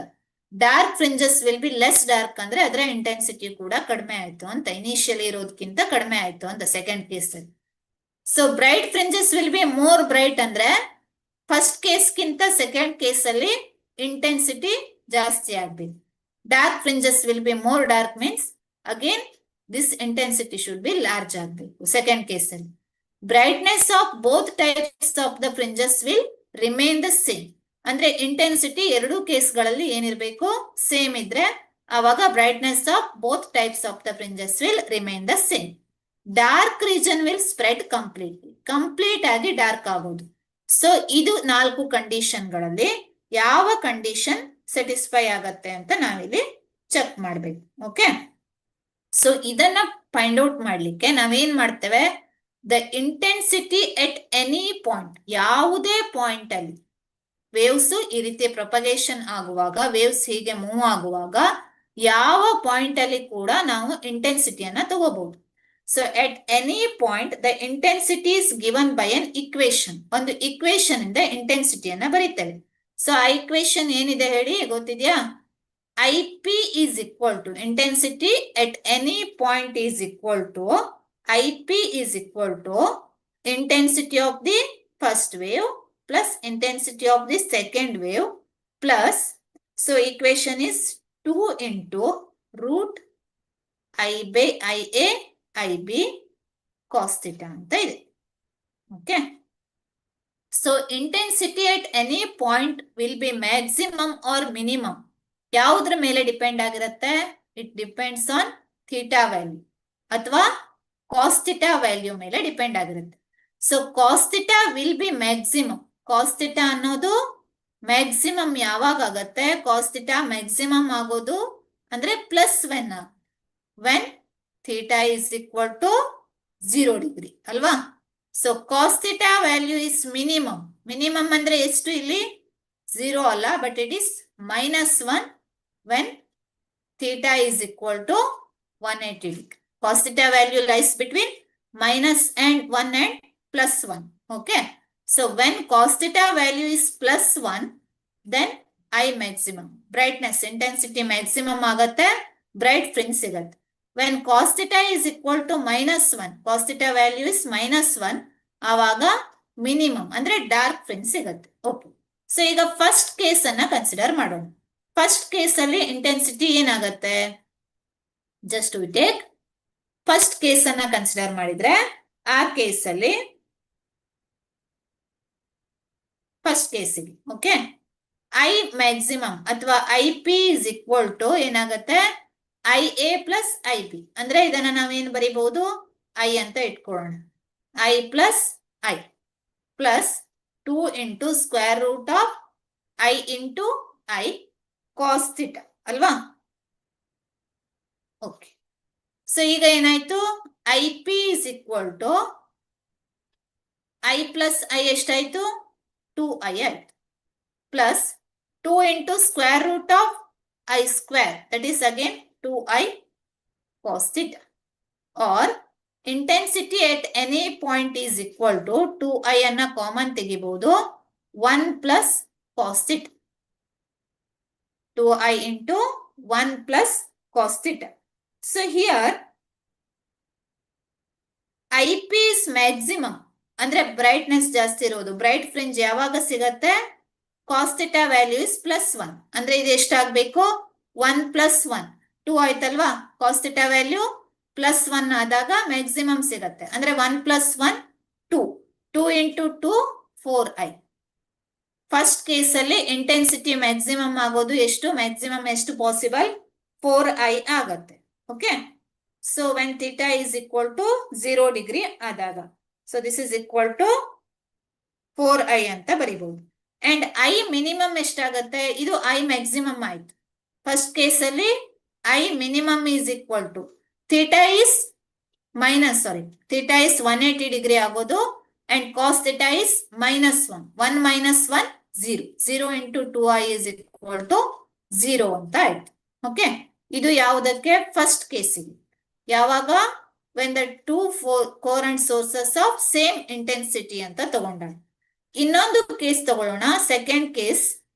Dark fringes will be less dark ಅಂದ್ರೆ ಅದರ ಇಂಟೆನ್ಸಿಟಿ ಕೂಡ ಕಡಿಮೆ ಆಯ್ತು ಅಂತ, ಇನಿಷಿಯಲಿ ಇರೋದಕ್ಕಿಂತ ಕಡಿಮೆ ಆಯ್ತು ಅಂತ ಸೆಕೆಂಡ್ ಕೇಸ್ ಅಲ್ಲಿ. So bright fringes will be more bright ಅಂದ್ರೆ ಫಸ್ಟ್ ಕೇಸ್ಗಿಂತ ಸೆಕೆಂಡ್ ಕೇಸ್ ಅಲ್ಲಿ ಇಂಟೆನ್ಸಿಟಿ ಜಾಸ್ತಿ ಆಗ್ಬೇಕು. Dark fringes will be more dark means again this intensity should B large ಆಗ್ಬೇಕು ಸೆಕೆಂಡ್ ಕೇಸ್ ಅಲ್ಲಿ. Brightness of both types of the fringes will remain the same ಅಂದ್ರೆ intensity ಎರಡೂ ಕೇಸ್ಗಳಲ್ಲಿ ಏನಿರಬೇಕು, same ಇದ್ರೆ ಆವಾಗ brightness of both types of the fringes will remain the same. Dark region will spread complete ಆಗಿ dark ಆಗೋದು. So ಇದು 4 ಕಂಡೀಷನ್ಗಳಲ್ಲಿ ಯಾವ condition satisfy ಆಗತ್ತೆ ಅಂತ ನಾವಿಲ್ಲಿ ಚೆಕ್ ಮಾಡ್ಬೇಕು. ಓಕೆ, ಸೊ ಇದನ್ನ ಫೈಂಡ್ ಔಟ್ ಮಾಡ್ಲಿಕ್ಕೆ ನಾವೇನ್ ಮಾಡ್ತೇವೆ, the intensity at any point, ಯಾವುದೇ ಪಾಯಿಂಟ್ ಅಲ್ಲಿ ವೇವ್ಸ್ ಈ ರೀತಿ ಪ್ರೊಪಗೇಷನ್ ಆಗುವಾಗ, ವೇವ್ಸ್ ಹೀಗೆ ಮೂವ್ ಆಗುವಾಗ ಯಾವ ಪಾಯಿಂಟ್ ಅಲ್ಲಿ ಕೂಡ ನಾವು ಇಂಟೆನ್ಸಿಟಿಯನ್ನ ತಗೋಬಹುದು. So at any point the intensity is given by an equation. ಒಂದು ಇಕ್ವೇಶನ್ ಇಂದ ಇಂಟೆನ್ಸಿಟಿಯನ್ನ ಬರೀತೇವೆ. ಸೊ ಆ ಇಕ್ವೇಶನ್ ಏನಿದೆ ಹೇಳಿ, ಗೊತ್ತಿದ್ಯಾ? IP is equal to intensity at any point is equal to IP is equal to intensity of the first wave plus intensity of the second wave plus, so equation is 2 into root I by IA IB cos theta ಅಂತ ಇದೆ. Okay, so intensity at any point will be maximum or minimum. ಯಾವುದ್ರ ಮೇಲೆ depend ಆಗಿರುತ್ತೆ? It depends on theta value ಅಥವಾ cos theta value ಮೇಲೆ depend ಆಗಿರುತ್ತೆ. So cos theta will be maximum. Cos theta ಅನ್ನೋದು maximum ಯಾವಾಗ ಆಗತ್ತೆ? ಕಾಸ್ ಥೀಟಾ ಮ್ಯಾಕ್ಸಿಮಮ್ ಆಗೋದು ಅಂದ್ರೆ plus when theta is equal to 0 degree ಅಲ್ವಾ? So cos theta value is minimum. Minimum ಅಂದ್ರೆ ಎಷ್ಟು ಇಲ್ಲಿ? 0 ಅಲ್ಲ, but it is -1 when theta is equal to 180 degree. Cos theta value lies between -1 and +1. Okay. So when cos theta value is +1, then I maximum. Brightness intensity maximum ಆಗತ್ತೆ, bright fringe ಸಿಗತ್ತೆ. When cos theta is equal to -1, cos theta value is -1, ಆವಾಗ minimum ಅಂದ್ರೆ dark fringe ಸಿಗತ್ತೆ. Okay, so ಈಗ first case ಅನ್ನ consider ಮಾಡೋಣ. First case ಅಲ್ಲಿ intensity ಏನಾಗತ್ತೆ? Just we take first case ಅನ್ನ ಕನ್ಸಿಡರ್ ಮಾಡಿದ್ರೆ, ಆ ಕೇಸ್ ಅಲ್ಲಿ ಫಸ್ಟ್ ಕೇಸಿಗೆ ಓಕೆ, ಐ ಮ್ಯಾಕ್ಸಿಮಮ್ ಅಥವಾ IP ಇಸ್ ಈಕ್ವಲ್ ಟು ಏನಾಗತ್ತೆ? IA plus IB. ಅಂದ್ರೆ ಇದನ್ನ ನಾವೇನು ಬರೀಬಹುದು? I ಅಂತ ಇಟ್ಕೊಳ್ಳೋಣ. I plus I plus 2 into square root of I into I cos theta ಅಲ್ವಾ? ಓಕೆ, ಸೊ ಈಗ ಏನಾಯ್ತು? IP is equal to I plus I ಎಷ್ಟಾಯ್ತು? 2I ಆಯ್ತು. Plus 2 into square root of I square, that is again 2I cos theta. Or intensity at any point is equal to 2I ಅನ್ನ common ತೆಗಿಬಹುದು, 1 plus cos theta. 2i into 1 plus cos theta. So here IP is maximum ಅಂದ್ರೆ brightness ಜಾಸ್ತಿ ಇರೋದು. Bright fringe ಯಾವಾಗ ಸಿಗತ್ತೆ? Cos theta value is +1. ಅಂದ್ರೆ ಇದು ಎಷ್ಟಾಗಬೇಕು? 1 + 1 2 ಆಯ್ತಲ್ವಾ? ಕಾಸ್ ಥೀಟಾ ವ್ಯಾಲ್ಯೂ +1 ಆದಾಗ ಮ್ಯಾಕ್ಸಿಮಮ್ ಸಿಗತ್ತೆ. ಅಂದ್ರೆ 1 + 1 2 2 into 2 4i. ಫಸ್ಟ್ ಕೇಸಲ್ಲಿ ಇಂಟೆನ್ಸಿಟಿ ಮ್ಯಾಕ್ಸಿಮಮ್ ಆಗೋದು ಎಷ್ಟು? ಮ್ಯಾಕ್ಸಿಮಮ್ ಎಷ್ಟು ಪಾಸಿಬಲ್? 4i ಆಗತ್ತೆ. Okay, so when theta is equal to 0 degree ಆದಾಗ, so this is equal to 4i ಅಂತ ಬರಿಬಹುದು. ಅಂಡ್ ಐ ಮಿನಿಮಮ್ ಎಷ್ಟಾಗತ್ತೆ? ಇದು ಐ ಮ್ಯಾಕ್ಸಿಮಮ್ ಆಯ್ತು. ಫಸ್ಟ್ ಕೇಸಲ್ಲಿ I minimum is equal to theta is theta is 180 degree ಆಗೋದು. And cos theta is -1 1 - 1 0 0 into 2i is equal to 0 ಅಂತ ಆಯ್ತು. Okay, ಇದು ಯಾವುದಕ್ಕೆ? ಫಸ್ಟ್ ಕೇಸಿಗೆ. ಯಾವಾಗ? When the two ಕೋರೆಂಟ್ sources of same intensity ಅಂತ ತಗೊಂಡ. ಇನ್ನೊಂದು ಕೇಸ್ ತಗೊಳ್ಳೋಣ, ಸೆಕೆಂಡ್ ಕೇಸ್.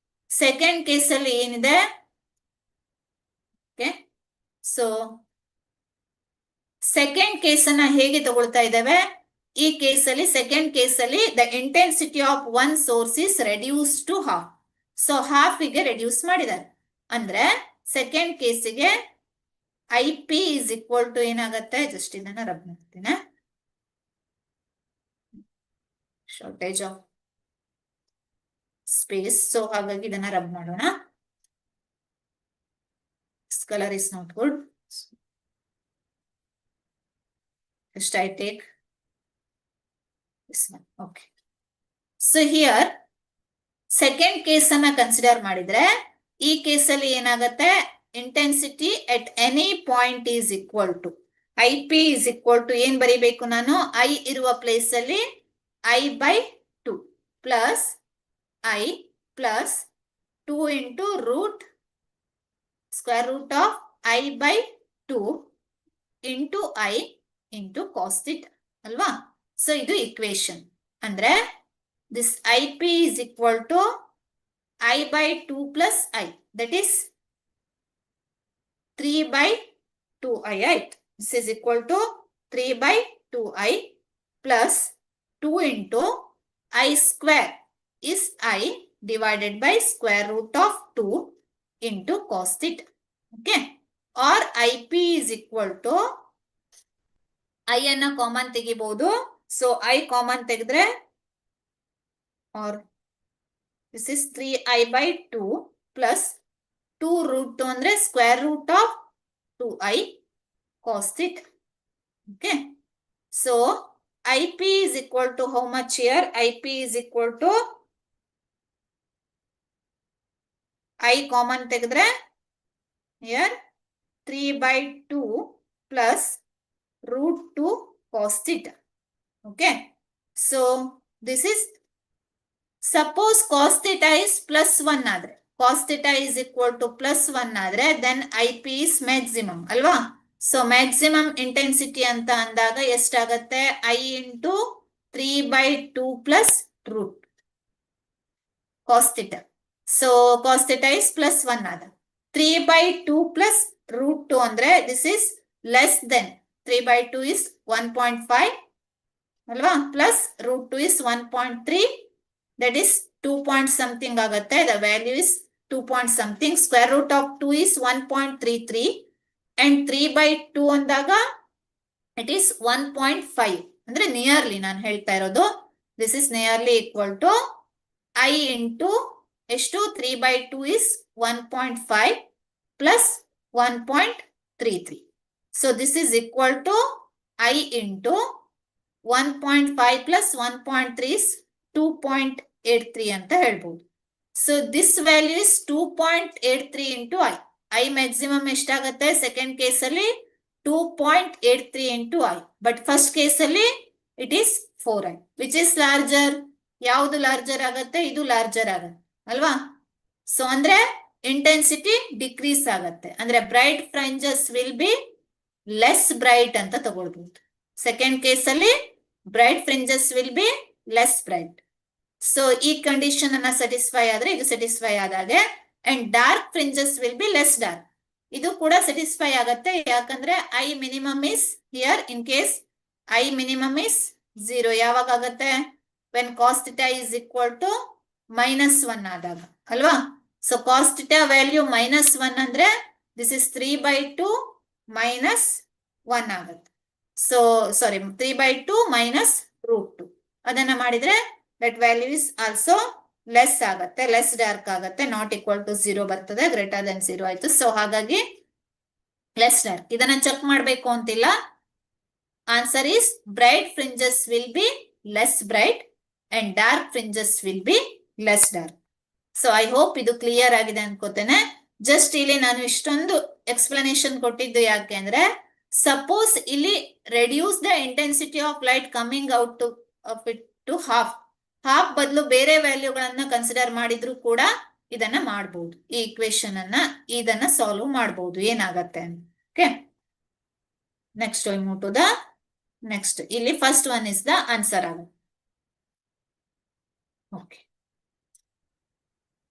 ಸೆಕೆಂಡ್ ಕೇಸಲ್ಲಿ ಏನಿದೆ? ಓಕೆ, ಸೊ ಸೆಕೆಂಡ್ ಕೇಸನ್ನ ಹೇಗೆ ತಗೊಳ್ತಾ ಇದ್ದೇವೆ? ಈ ಕೇಸಲ್ಲಿ, ಸೆಕೆಂಡ್ ಕೇಸಲ್ಲಿ the intensity of one source is reduce to half. So ಹಾಫಿಗೆ ರೆಡ್ಯೂಸ್ ಮಾಡಿದ್ದಾರೆ. ಅಂದ್ರೆ ಸೆಕೆಂಡ್ ಕೇಸಿಗೆ I P is equal to ಏನಾಗತ್ತೆ? ಜಸ್ಟ್ ಇದನ್ನ ರಬ್ ಮಾಡ್ತೀನಿ. ಶಾರ್ಟೇಜ್ ಆಫ್ ಸ್ಪೇಸ್, ಸೊ ಹಾಗಾಗಿ ಇದನ್ನ ರಬ್ ಮಾಡೋಣ. This color is not good. Just I take this one. Okay. So here second case ಅನ್ನ ಕನ್ಸಿಡರ್ ಮಾಡಿದ್ರೆ, ಈ ಕೇಸಲ್ಲಿ ಏನಾಗತ್ತೆ? Intensity at any point is equal to I P is equal to ಏನ್ ಬರಿಬೇಕು ನಾನು? ಐ ಇರುವ ಪ್ಲೇಸ್ ಅಲ್ಲಿ I/2 plus I plus 2 into square root of I/2 into I into cos theta ಅಲ್ವಾ? ಸೊ ಇದು ಇಕ್ವೇಶನ್. ಅಂದ್ರೆ this IP is equal to I/2 plus I, that is 3/2i, right? This is equal to 3/2i plus 2 into I square is I divided by square root of 2 into cos theta. Okay, or IP is equal to I ಅನ್ನ common ತೆಗಿಬಹುದು. So I common ತೆಗೆದ್ರೆ, or this is 3i/2 plus 2 root ಅಂದ್ರೆ square root of 2i cos theta. Okay, so IP is equal to how much here? IP is equal to I common ತೆಗೆದ್ರೆ here 3/2 plus root 2 cos theta. Okay, so this is, suppose cos theta is +1 ಆದ್ರೆ, cos theta is equal to +1 ಆದ್ರೆ then IP is maximum ಅಲ್ವಾ? So maximum intensity ಅಂತ ಅಂದಾಗ ಎಷ್ಟಾಗತ್ತೆ? I into 3/2 plus root cos theta. So cos theta is +1 ಆದ 3/2 plus root 2 ಅಂದ್ರೆ this is less than 3/2 is 1.5 ಅಲ್ವಾ? Plus root 2 is 1.3, that is 2 point something ಆಗತ್ತೆ. The value is 2 point something. Square root of 2 is 1.33 and 3/2 ಅಂದಾಗ it is 1.5. ಅಂದ್ರೆ nearly ನಾನು ಹೇಳ್ತಾ ಇರೋದು, this is nearly equal to I into ಎಷ್ಟು? 3/2 is 1.5 plus 1.33. So this is equal to I into 1.5 plus 1.3 is 2.83 ಅಂತ ಹೇಳ್ಬೋದು. So this value is 2.83 into I maximum ಎಷ್ಟಾಗತ್ತೆ? Second ಕೇಸಲ್ಲಿ 2.83 into I, ಬಟ್ ಫಸ್ಟ್ ಕೇಸಲ್ಲಿ it is 4i. Which is larger? ಯಾವುದು larger ಆಗತ್ತೆ? ಇದು larger ಆಗತ್ತೆ ಅಲ್ವಾ? ಸೊ ಅಂದ್ರೆ ಇಂಟೆನ್ಸಿಟಿ ಡಿಕ್ರೀಸ್ ಆಗತ್ತೆ. ಅಂದ್ರೆ bright fringes will be less bright ಅಂತ ತಗೊಳ್ಬಹುದು. ಸೆಕೆಂಡ್ ಕೇಸಲ್ಲಿ bright fringes will be less bright. So ಈ ಕಂಡೀಷನ್ ಅನ್ನ ಸ್ಯಾಟಿಸ್ಫೈ ಆದ್ರೆ, ಇದು ಸ್ಯಾಟಿಸ್ಫೈ ಆದಾಗೆ and dark fringes will be less dark. ಇದು ಕೂಡ ಸ್ಯಾಟಿಸ್ಫೈ ಆಗತ್ತೆ, ಯಾಕಂದ್ರೆ I minimum is here in case I minimum is 0. ಯಾವಾಗ ಆಗತ್ತೆ? When cos theta is equal to -1 ಆದಾಗ ಅಲ್ವಾ? ಸೊ ಕಾಸ್ ಥೀಟಾ ವ್ಯಾಲ್ಯೂ -1 ಅಂದ್ರೆ ದಿಸ್ ಇಸ್ 3/2 -1 ಆಗುತ್ತೆ. ಸೊ ಸಾರಿ 3/2 -√2 ಅದನ್ನ ಮಾಡಿದ್ರೆ that value is also less ಆಗತ್ತೆ, ಲೆಸ್ ಡಾರ್ಕ್ ಆಗತ್ತೆ, ನಾಟ್ ಈಕ್ವಲ್ ಟು 0 ಬರ್ತದೆ, ಗ್ರೇಟರ್ ದೆನ್ 0 ಆಯ್ತು. ಸೊ ಹಾಗಾಗಿ ಲೆಸ್ ಡಾರ್ಕ್. ಇದನ್ನ ಚೆಕ್ ಮಾಡ್ಬೇಕು ಅಂತಿಲ್ಲ. Answer is bright fringes will be less bright and dark fringes will be less dark. So I hope ಇದು clear ಆಗಿದೆ ಅನ್ಕೋತೇನೆ. ಜಸ್ಟ್ ಇಲ್ಲಿ ನಾನು ಇಷ್ಟೊಂದು ಎಕ್ಸ್ಪ್ಲನೇಷನ್ ಕೊಟ್ಟಿದ್ದು ಯಾಕೆ ಅಂದ್ರೆ, ಸಪೋಸ್ ಇಲ್ಲಿ reduce the intensity of light coming out to half ಬದಲು ಬೇರೆ ವ್ಯಾಲ್ಯೂಗಳನ್ನ ಕನ್ಸಿಡರ್ ಮಾಡಿದ್ರು ಕೂಡ ಇದನ್ನ ಮಾಡಬಹುದು. ಈ ಇಕ್ವೇಶನ್ ಅನ್ನ ಇದನ್ನ ಸಾಲ್ವ್ ಮಾಡಬಹುದು, ಏನಾಗತ್ತೆ. Okay, next I move to the next. ಇಲ್ಲಿ first one is the answer ಆಗುತ್ತೆ. ಓಕೆ,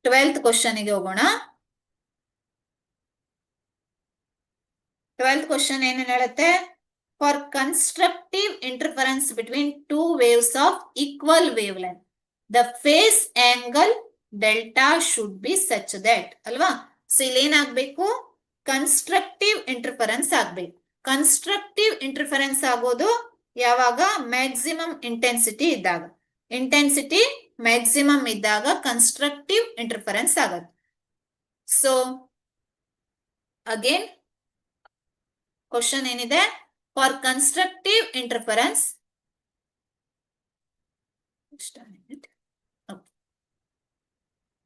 12th ಕ್ವಶನ್ ಗೆ ಹೋಗೋಣ. 12th ಕ್ವಶನ್ ಏನೇನು ಹೇಳುತ್ತೆ? For constructive interference between two waves of equal wavelength the phase angle delta should be such that, ಅಲ್ವಾ? So ಇಲ್ಲಿ ಏನಾಗ್ಬೇಕು? Constructive interference ಆಗ್ಬೇಕು. Constructive interference ಆಗೋದು ಯಾವಾಗ? ಮ್ಯಾಕ್ಸಿಮಮ್ ಇಂಟೆನ್ಸಿಟಿ ಇದ್ದಾಗ. ಇಂಟೆನ್ಸಿಟಿ ಮ್ಯಾಕ್ಸಿಮಮ್ ಇದ್ದಾಗ ಕನ್ಸ್ಟ್ರಕ್ಟಿವ್ ಇಂಟರ್ಫರೆನ್ಸ್ ಆಗತ್ತೆ. ಸೊ ಅಗೇನ್ ಕ್ವಶನ್ ಏನಿದೆ? For constructive interference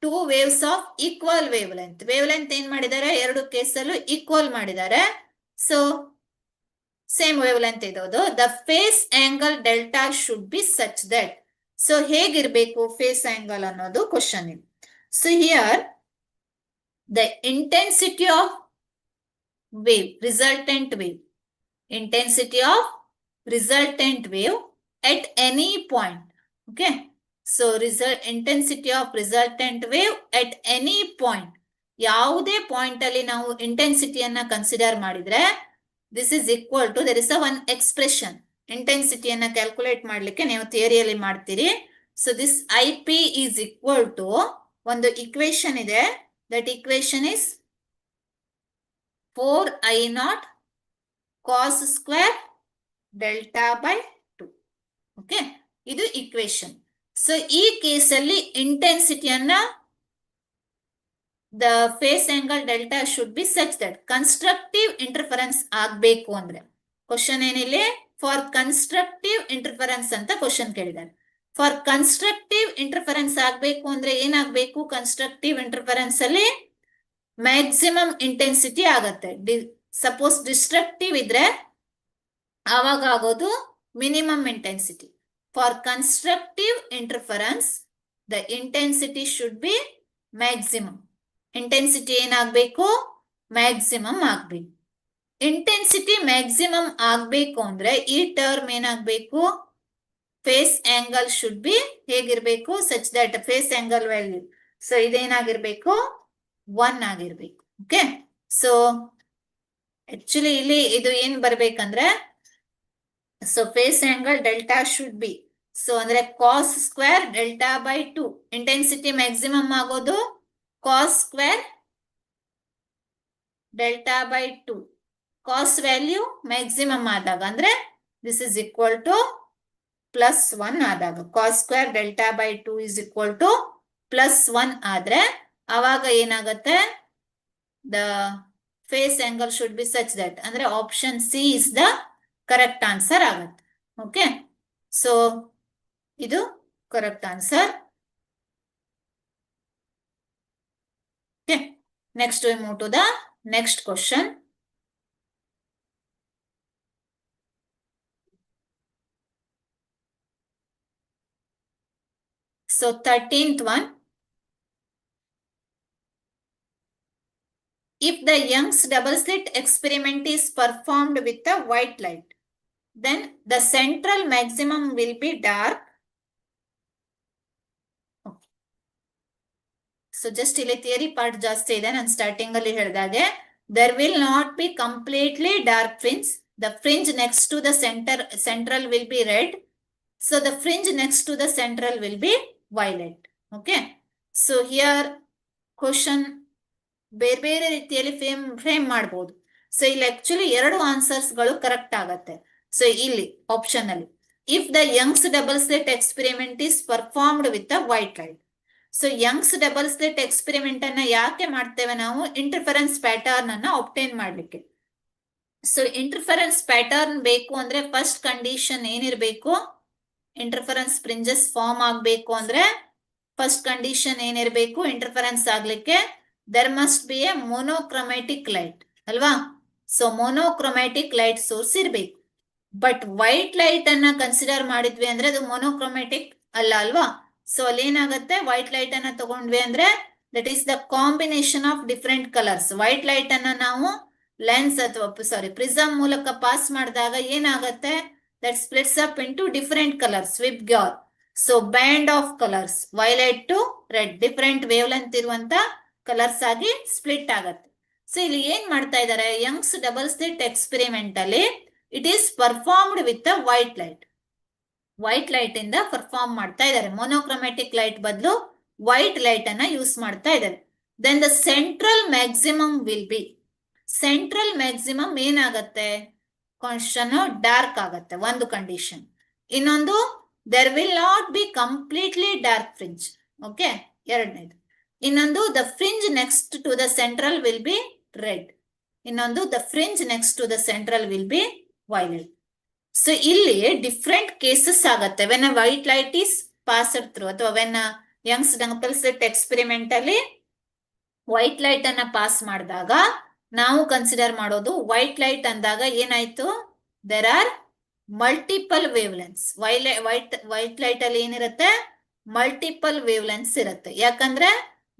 two waves of equal wave length. Wave length ಏನ್ ಮಾಡಿದ್ದಾರೆ? ಎರಡು ಕೇಸಲ್ಲೂ ಈಕ್ವಲ್ ಮಾಡಿದ್ದಾರೆ. ಸೊ ಸೇಮ್ ವೇವ್ ಲೆಂತ್ ಇರೋದು. The phase angle delta should be such that. So ಹೇಗಿರ್ಬೇಕು phase angle ಅನ್ನೋದು question ಇದೆ. So here the intensity of wave, resultant wave, intensity of resultant wave at any point. Okay, so intensity of resultant wave at any point. ಯಾವುದೇ point ಅಲ್ಲಿ ನಾವು ಇಂಟೆನ್ಸಿಟಿಯನ್ನ consider ಮಾಡಿದ್ರೆ this is equal to, there is a one expression. ಇಂಟೆನ್ಸಿಟಿಯನ್ನ calculate ಮಾಡ್ಲಿಕ್ಕೆ ನೀವು ಥಿಯರಿಯಲ್ಲಿ ಮಾಡ್ತೀರಿ. So this I P is equal to, ಒಂದು ಇಕ್ವೇಶನ್ ಇದೆ, that equation is 4I0 cos square delta by 2. Okay, ಇದು ಇಕ್ವೇಶನ್. ಸೊ ಈ ಕೇಸಲ್ಲಿ ಇಂಟೆನ್ಸಿಟಿಯನ್ನ the phase angle delta should be such that constructive interference ಆಗ್ಬೇಕು ಅಂದ್ರೆ, ಕ್ವಶನ್ ಏನಿಲ್ಲ, ಫಾರ್ ಕನ್ಸ್ಟ್ರಕ್ಟಿವ್ ಇಂಟರ್ಫರೆನ್ಸ್ ಅಂತ ಕ್ವಶನ್ ಕೇಳಿದ್ದಾರೆ. ಫಾರ್ ಕನ್ಸ್ಟ್ರಕ್ಟಿವ್ ಇಂಟರ್ಫರೆನ್ಸ್ ಆಗ್ಬೇಕು ಅಂದ್ರೆ ಏನಾಗ್ಬೇಕು? ಕನ್ಸ್ಟ್ರಕ್ಟಿವ್ ಇಂಟರ್ಫರೆನ್ಸ್ ಅಲ್ಲಿ ಮ್ಯಾಕ್ಸಿಮಮ್ ಇಂಟೆನ್ಸಿಟಿ ಆಗತ್ತೆ. ಸಪೋಸ್ ಡಿಸ್ಟ್ರಕ್ಟಿವ್ ಇದ್ರೆ ಆವಾಗ ಆಗೋದು minimum intensity. For constructive interference the intensity should be maximum. Intensity ಏನಾಗ್ಬೇಕು? ಮ್ಯಾಕ್ಸಿಮಮ್ ಆಗ್ಬೇಕು. ಇಂಟೆನ್ಸಿಟಿ ಮ್ಯಾಕ್ಸಿಮಮ್ ಆಗ್ಬೇಕು ಅಂದ್ರೆ ಈ ಟರ್ಮ್ ಏನಾಗ್ಬೇಕು? ಫೇಸ್ ಆಂಗಲ್ ಶುಡ್ ಬಿ ಹೇಗಿರ್ಬೇಕು? Such that phase angle value, so ಇದೇನಾಗಿರ್ಬೇಕು? 1 ಆಗಿರ್ಬೇಕು. ಓಕೆ, ಸೊ ಆಕ್ಚುಲಿ ಇಲ್ಲಿ ಇದು ಏನ್ ಬರ್ಬೇಕಂದ್ರೆ, so phase angle delta should be, so ಅಂದ್ರೆ cos square delta by 2. Intensity maximum ಆಗೋದು cos square delta by 2. Cos value maximum ಆದಾಗ ಅಂದ್ರೆ ದಿಸ್ ಇಸ್ ಈಕ್ವಲ್ ಟು +1 ಆದಾಗ, cos square delta by 2 is equal to +1 ಆದ್ರೆ ಅವಾಗ ಏನಾಗತ್ತೆ? The phase angle should be such that, ಅಂದ್ರೆ option C is the correct answer ಆಗತ್ತೆ. Okay, so ಇದು correct answer. Okay, next we move to the next question. So 13th one. If the Young's double slit experiment is performed with a white light, then the central maximum will be dark. Okay. So just ಇಲ್ಲಿ theory part ಜಾಸ್ತಿ ಇದೆ. ನಾನು starting ಅಲ್ಲಿ ಹೇಳಿದಾಗೆ there will not be completely dark fringe. The fringe next to the central will be red. So the fringe next to the central will be violet. Okay. So here question ಬೇರೆ ಬೇರೆ ರೀತಿಯಲ್ಲಿ frame ಮಾಡಬಹುದು. So ಇಲ್ಲಿ actually 2 answers ಗಳು correct ಆಗತ್ತೆ. So ಇಲ್ಲಿ option ಅಲ್ಲಿ if the Young's double slit experiment is performed with a white light. So Young's double slit experiment ಅನ್ನ ಯಾಕೆ ಮಾಡ್ತೇವೆ ನಾವು? ಇಂಟರ್ಫರೆನ್ಸ್ ಪ್ಯಾಟರ್ನ್ ಅನ್ನ ಒಬ್ಟೈನ್ ಮಾಡ್ಲಿಕ್ಕೆ. ಸೊ ಇಂಟರ್ಫರೆನ್ಸ್ ಪ್ಯಾಟರ್ನ್ ಬೇಕು ಅಂದ್ರೆ ಫಸ್ಟ್ ಕಂಡೀಷನ್ ಏನಿರ್ಬೇಕು? ಇಂಟರ್ಫರೆನ್ಸ್ ಫ್ರಿಂಜಸ್ ಫಾರ್ಮ್ ಆಗ್ಬೇಕು ಅಂದ್ರೆ ಫಸ್ಟ್ ಕಂಡೀಷನ್ ಏನಿರ್ಬೇಕು ಇಂಟರ್ಫರೆನ್ಸ್ ಆಗ್ಲಿಕ್ಕೆ? there must be a monochromatic light ಅಲ್ವಾ? ಸೊ ಮೊನೋಕ್ರೊಮ್ಯಾಟಿಕ್ ಲೈಟ್ ಸೋರ್ಸ್ ಇರ್ಬೇಕು. ಬಟ್ ವೈಟ್ ಲೈಟ್ ಅನ್ನ ಕನ್ಸಿಡರ್ ಮಾಡಿದ್ವಿ ಅಂದ್ರೆ ಅದು ಮೊನೋಕ್ರೊಮ್ಯಾಟಿಕ್ ಅಲ್ಲ ಅಲ್ವಾ? ಸೊ ಅಲ್ಲಿ ಏನಾಗುತ್ತೆ? ವೈಟ್ ಲೈಟ್ ಅನ್ನ ತಗೊಂಡ್ವಿ ಅಂದ್ರೆ that is the combination of different colours. White light ಅನ್ನ ನಾವು ಲೆನ್ಸ್ ಅಥವಾ ಪ್ರಿಸಮ್ ಮೂಲಕ ಪಾಸ್ ಮಾಡಿದಾಗ ಏನಾಗುತ್ತೆ? That splits up into different colours with ಗ್ಯಾರ್. So band of colours violet to red different wavelength ಇರುವಂತ ಕಲರ್ಸ್ ಆಗಿ ಸ್ಪ್ಲಿಟ್ ಆಗತ್ತೆ. ಸೊ ಇಲ್ಲಿ ಏನ್ ಮಾಡ್ತಾ ಇದ್ದಾರೆ? ಯಂಗ್ಸ್ ಡಬಲ್ ಸ್ಲಿಟ್ ಎಕ್ಸ್ಪೆರಿಮೆಂಟ್ ಅಲ್ಲಿ it is performed with a white light. White light ಇಂದ ಪರ್ಫಾರ್ಮ್ ಮಾಡ್ತಾ ಇದ್ದಾರೆ. ಮೊನೋಕ್ರೊಮ್ಯಾಟಿಕ್ ಲೈಟ್ ಬದಲು ವೈಟ್ ಲೈಟ್ ಅನ್ನ ಯೂಸ್ ಮಾಡ್ತಾ ಇದ್ದಾರೆ. Then the central maximum will be, central maximum ಏನಾಗತ್ತೆ? ಕ್ವಶನ್ ಡಾರ್ಕ್ ಆಗತ್ತೆ ಒಂದು ಕಂಡೀಷನ್. ಇನ್ನೊಂದು there will not be completely dark fringe. Okay, ಎರಡನೇದು. ಇನ್ನೊಂದು the fringe next to the central will be red. ಇನ್ನೊಂದು the fringe next to the central will be violet. So ಇಲ್ಲಿ different cases ಆಗತ್ತೆ when a white light is passed through, ಅಥವಾ when Young's double slit experiment ಅಲ್ಲಿ white light ಅನ್ನ pass ಮಾಡಿದಾಗ ನಾವು consider ಮಾಡೋದು white light ಅಂದಾಗ ಏನಾಯ್ತು? There are multiple wavelengths. White light ಅಲ್ಲಿ ಏನಿರುತ್ತೆ? ಮಲ್ಟಿಪಲ್ ವೇವ್ ಲೆನ್ಸ್ ಇರುತ್ತೆ. ಯಾಕಂದ್ರೆ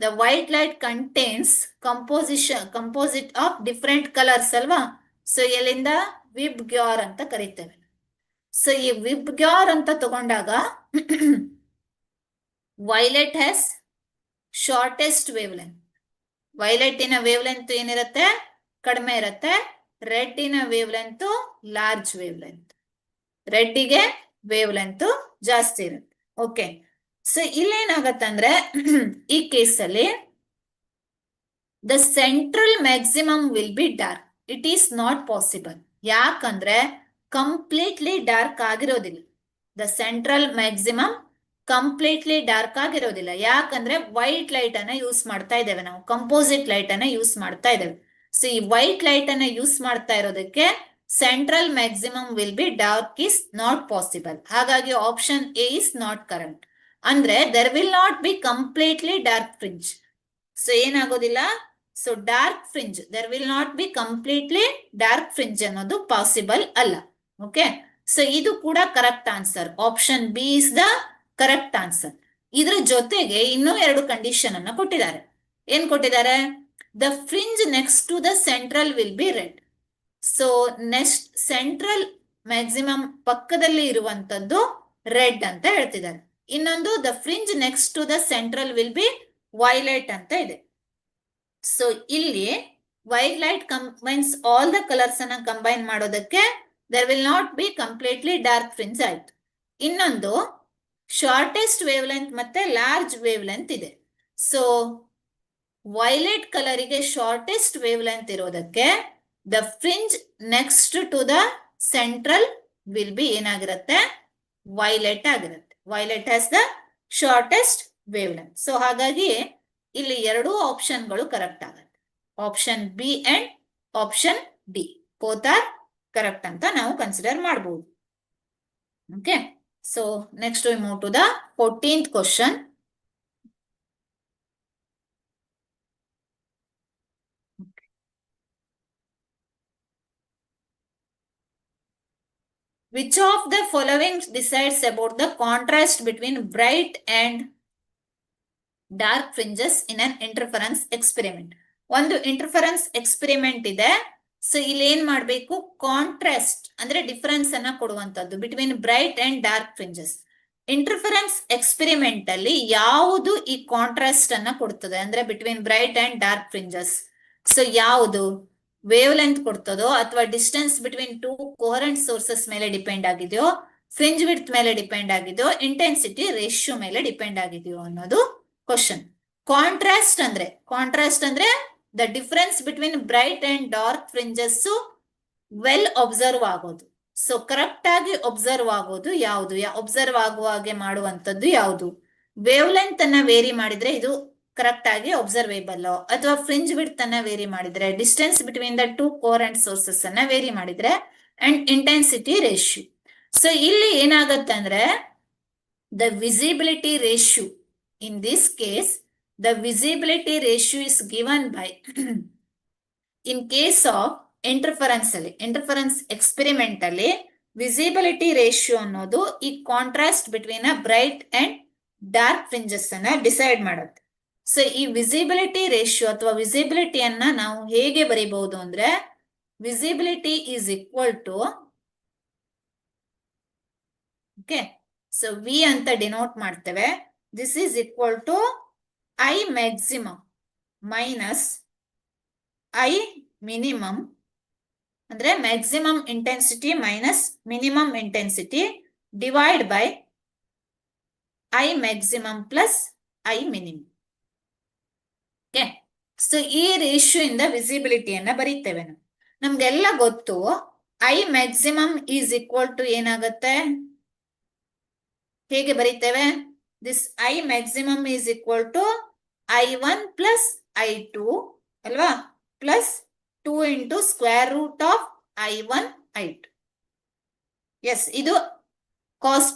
the white light contains composite of different colors ಅಲ್ವಾ? ಸೊ ಎಲ್ಲಿಂದ ವಿಬ್ ಗ್ಯಾರ್ ಅಂತ ಕರೀತೇವೆ. ಸೊ ಈ ವಿಬ್ ಗ್ಯಾರ್ ಅಂತ ತಗೊಂಡಾಗ violet has shortest wavelength. Violet wavelength ಏನಿರುತ್ತೆ? ಕಡಿಮೆ ಇರುತ್ತೆ. Red wavelength large wavelength. ರೆಡ್ಡಿಗೆ ವೇವ್ ಲೆಂತ್ ಜಾಸ್ತಿ ಇರುತ್ತೆ. ಓಕೆ, ಸೊ ಇಲ್ಲೇನಾಗತ್ತಂದ್ರೆ ಈ ಕೇಸಲ್ಲಿ the central maximum will be dark. It is not possible. ಯಾಕಂದ್ರೆ ಕಂಪ್ಲೀಟ್ಲಿ ಡಾರ್ಕ್ ಆಗಿರೋದಿಲ್ಲ. The central maximum completely dark ಆಗಿರೋದಿಲ್ಲ. ಯಾಕಂದ್ರೆ ವೈಟ್ ಲೈಟ್ ಅನ್ನ ಯೂಸ್ ಮಾಡ್ತಾ ಇದ್ದೇವೆ ನಾವು, ಕಂಪೋಸಿಟ್ ಲೈಟ್ ಅನ್ನ ಯೂಸ್ ಮಾಡ್ತಾ ಇದ್ದೇವೆ. ಸೊ ಈ ವೈಟ್ ಲೈಟ್ ಅನ್ನ ಯೂಸ್ ಮಾಡ್ತಾ ಇರೋದಕ್ಕೆ central maximum will be dark is not possible. ಹಾಗಾಗಿ option A is not correct. ಅಂದ್ರೆ there will not be completely dark fringe. So ಏನಾಗೋದಿಲ್ಲ? So dark fringe, there will not be completely dark fringe ಅನ್ನೋದು possible ಅಲ್ಲ. Okay, so ಇದು ಕೂಡ correct answer. Option B is the correct answer. ಇದ್ರ ಜೊತೆಗೆ ಇನ್ನೂ 2 condition ಅನ್ನ ಕೊಟ್ಟಿದ್ದಾರೆ. ಏನ್ ಕೊಟ್ಟಿದ್ದಾರೆ? The fringe next to the central will be red. So next central maximum ಪಕ್ಕದಲ್ಲಿ ಇರುವಂತದ್ದು ರೆಡ್ ಅಂತ ಹೇಳ್ತಿದ್ದಾರೆ. ಇನ್ನೊಂದು the fringe next to the central will be violet ಅಂತ ಇದೆ. ಸೊ ಇಲ್ಲಿ violet combines all the colours ಅನ್ನ ಕಂಬೈನ್ ಮಾಡೋದಕ್ಕೆ there will not be completely dark fringe ಆಯ್ತು. ಇನ್ನೊಂದು ಶಾರ್ಟೆಸ್ಟ್ ವೇವ್ ಲೆಂತ್ ಮತ್ತೆ ಲಾರ್ಜ್ ವೇವ್ ಲೆಂತ್ ಇದೆ. ಸೊ ವೈಲೆಟ್ ಕಲರಿಗೆ ಶಾರ್ಟೆಸ್ಟ್ ವೇವ್ ಲೆಂತ್ ಇರೋದಕ್ಕೆ the fringe next to the central will be ಏನಾಗಿರುತ್ತೆ? Violet ಆಗಿರುತ್ತೆ. Violet has the shortest wavelength. So ಹಾಗಾಗಿ ಇಲ್ಲಿ 2 ಆಪ್ಷನ್ಗಳು ಕರೆಕ್ಟ್ ಆಗುತ್ತೆ. Option B and option D both are correct ಅಂತ ನಾವು ಕನ್ಸಿಡರ್ ಮಾಡಬಹುದು. Okay, so next we move to the 14th question. Which of the following decides about the contrast between bright and dark fringes in an interference experiment? ಒಂದು interference experiment ಇದೆ. So ಇಲ್ಲಿ ಏನ್ ಮಾಡ್ಬೇಕು? Contrast ಅಂದ್ರೆ difference ಅನ್ನ ಕೊಡುವಂತದ್ದು between bright and dark fringes. Interference experiment ಅಲ್ಲಿ ಯಾವುದು ಈ ಕಾಂಟ್ರಾಸ್ಟ್ ಅನ್ನ ಕೊಡ್ತದೆ ಅಂದ್ರೆ between bright and dark fringes. So ಯಾವುದು ವೇವ್ ಲೆಂತ್ ಕೊಡ್ತದೋ ಅಥವಾ distance between two coherent sources ಮೇಲೆ ಡಿಪೆಂಡ್ ಆಗಿದೆಯೋ, ಫ್ರಿಂಜ್ ವಿಡ್ತ್ ಮೇಲೆ ಡಿಪೆಂಡ್ ಆಗಿದೆಯೋ, ಇಂಟೆನ್ಸಿಟಿ ರೇಷಿಯೋ ಮೇಲೆ ಡಿಪೆಂಡ್ ಆಗಿದೆಯೋ ಅನ್ನೋದು ಕ್ವಶನ್. ಕಾಂಟ್ರಾಸ್ಟ್ ಅಂದ್ರೆ the difference between bright and dark fringes well observe ಆಗೋದು. ಸೊ ಕರೆಕ್ಟ್ ಆಗಿ ಒಬ್ಸರ್ವ್ ಆಗೋದು ಯಾವುದು, ಒಬ್ಸರ್ವ್ ಆಗುವ ಹಾಗೆ ಮಾಡುವಂತದ್ದು ಯಾವುದು. ವೇವ್ ಲೆಂತ್ ಅನ್ನ ವೇರಿ ಮಾಡಿದ್ರೆ ಇದು ಕರೆಕ್ಟ್ ಆಗಿ ಒಬ್ಸರ್ವೇಬಲ್, ಅಥವಾ ಫ್ರಿಂಜ್ ವಿಡ್ತ್ ಅನ್ನ ವೇರಿ ಮಾಡಿದ್ರೆ, distance between the two ಕೋರೆಂಟ್ sources ಅನ್ನ ವೇರಿ ಮಾಡಿದ್ರೆ, ಅಂಡ್ ಇಂಟೆನ್ಸಿಟಿ ರೇಷಿಯೋ. ಸೊ ಇಲ್ಲಿ ಏನಾಗತ್ತೆ ಅಂದ್ರೆ the visibility ratio, in this case the visibility ratio is given by in case of interference experiment ಅಲ್ಲಿ ವಿಸಿಬಿಲಿಟಿ ರೇಷಿಯೋ ಅನ್ನೋದು ಈ contrast between bright and dark fringes ಅನ್ನ decide ಮಾಡುತ್ತೆ. So ಈ visibility ratio ಅಥವಾ ವಿಸಿಬಿಲಿಟಿಯನ್ನ ನಾವು ಹೇಗೆ ಬರೀಬಹುದು ಅಂದ್ರೆ, visibility is equal to, okay, so V ಅಂತ ಡಿನೋಟ್ ಮಾಡ್ತೇವೆ. This is equal to I maximum minus I minimum, ಅಂದ್ರೆ maximum intensity minus minimum intensity divide by I maximum plus I minimum. Okay, so ಈ ratio ಇಂದ ವಿಸಿಬಿಲಿಟಿಯನ್ನ ಬರೀತೇವೆ ನಾವು. ನಮ್ಗೆಲ್ಲ ಗೊತ್ತು I maximum is equal to ಏನಾಗತ್ತೆ, ಹೇಗೆ ಬರೀತೇವೆ, this I maximum is equal to I1 plus I2 ಅಲ್ವಾ, plus 2 into square root of I1 I2. Yes, ಇದು cos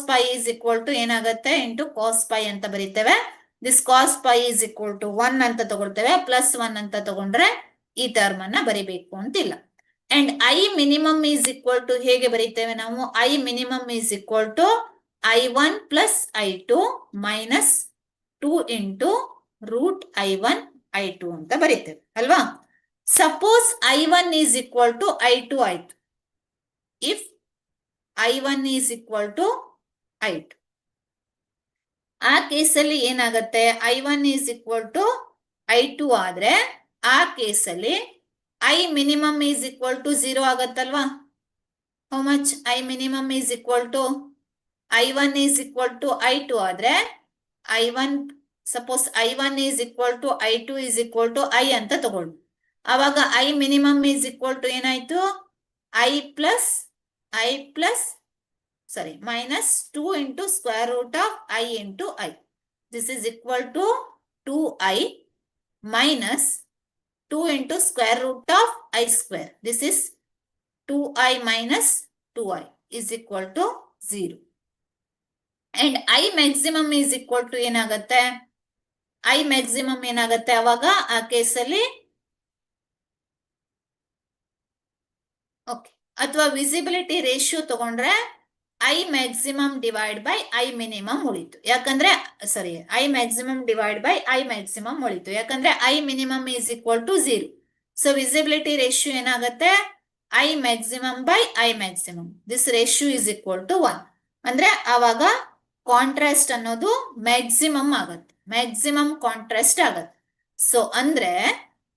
pi is equal to ಏನಾಗತ್ತೆ ಇಂಟು ಕಾಸ್ ಪೈ ಅಂತ ಬರೀತೇವೆ. This cos pi is equal to 1 ಅಂತ ತಗೊಳ್ತೇವೆ, plus 1 ಅಂತ ತಗೊಂಡ್ರೆ ಈ term ಅನ್ನ ಬರಿಬೇಕು ಅಂತಿಲ್ಲ. And I minimum is equal to ಹೇಗೆ ಬರೀತೇವೆ ನಾವು, I minimum is equal to I1 plus I2 minus 2 into root I1 I2 ಅಂತ ಬರೀತೇವೆ ಅಲ್ವಾ. Suppose I1 is equal to I2 ಆಯ್ತು, if I1 is equal to I2, ಆ ಕೇಸಲ್ಲಿ ಏನಾಗತ್ತೆ, I1 is equal to I2 ಆದ್ರೆ ಆ ಕೇಸಲ್ಲಿ I minimum is equal to 0 ಆಗತ್ತಲ್ವಾ. How much I minimum is equal to I1 is equal to I2 ಆದ್ರೆ I1, suppose I1 is equal to I2 is equal to I ಅಂತ ತಗೊಳ್ಳಿ. ಅವಾಗ I minimum is equal to ಏನಾಯ್ತು, I plus minus 2 into square root of I into I. This is equal to 2i minus 2 into square root of I square. This is 2i minus 2i is equal to 0. And I maximum is equal to ಏನಾಗತ್ತೆ, I maximum ಏನಾಗತ್ತೆ ಅವಾಗ ಆ ಕೇಸಲ್ಲಿ, okay, ಅಥವಾ visibility ratio ತಗೊಂಡ್ರೆ I maximum divide by I minimum ಉಳಿತು. ಯಾಕಂದ್ರೆ I maximum divide by I maximum ಉಳಿತು, ಯಾಕಂದ್ರೆ I minimum is equal to 0. So visibility ratio ಏನಾಗತ್ತೆ, I maximum by I maximum, this ratio is equal to 1. ಅಂದ್ರೆ ಅವಾಗ contrast ಅನ್ನೋದು maximum ಆಗತ್ತೆ, maximum contrast ಆಗತ್ತೆ. ಸೊ ಅಂದ್ರೆ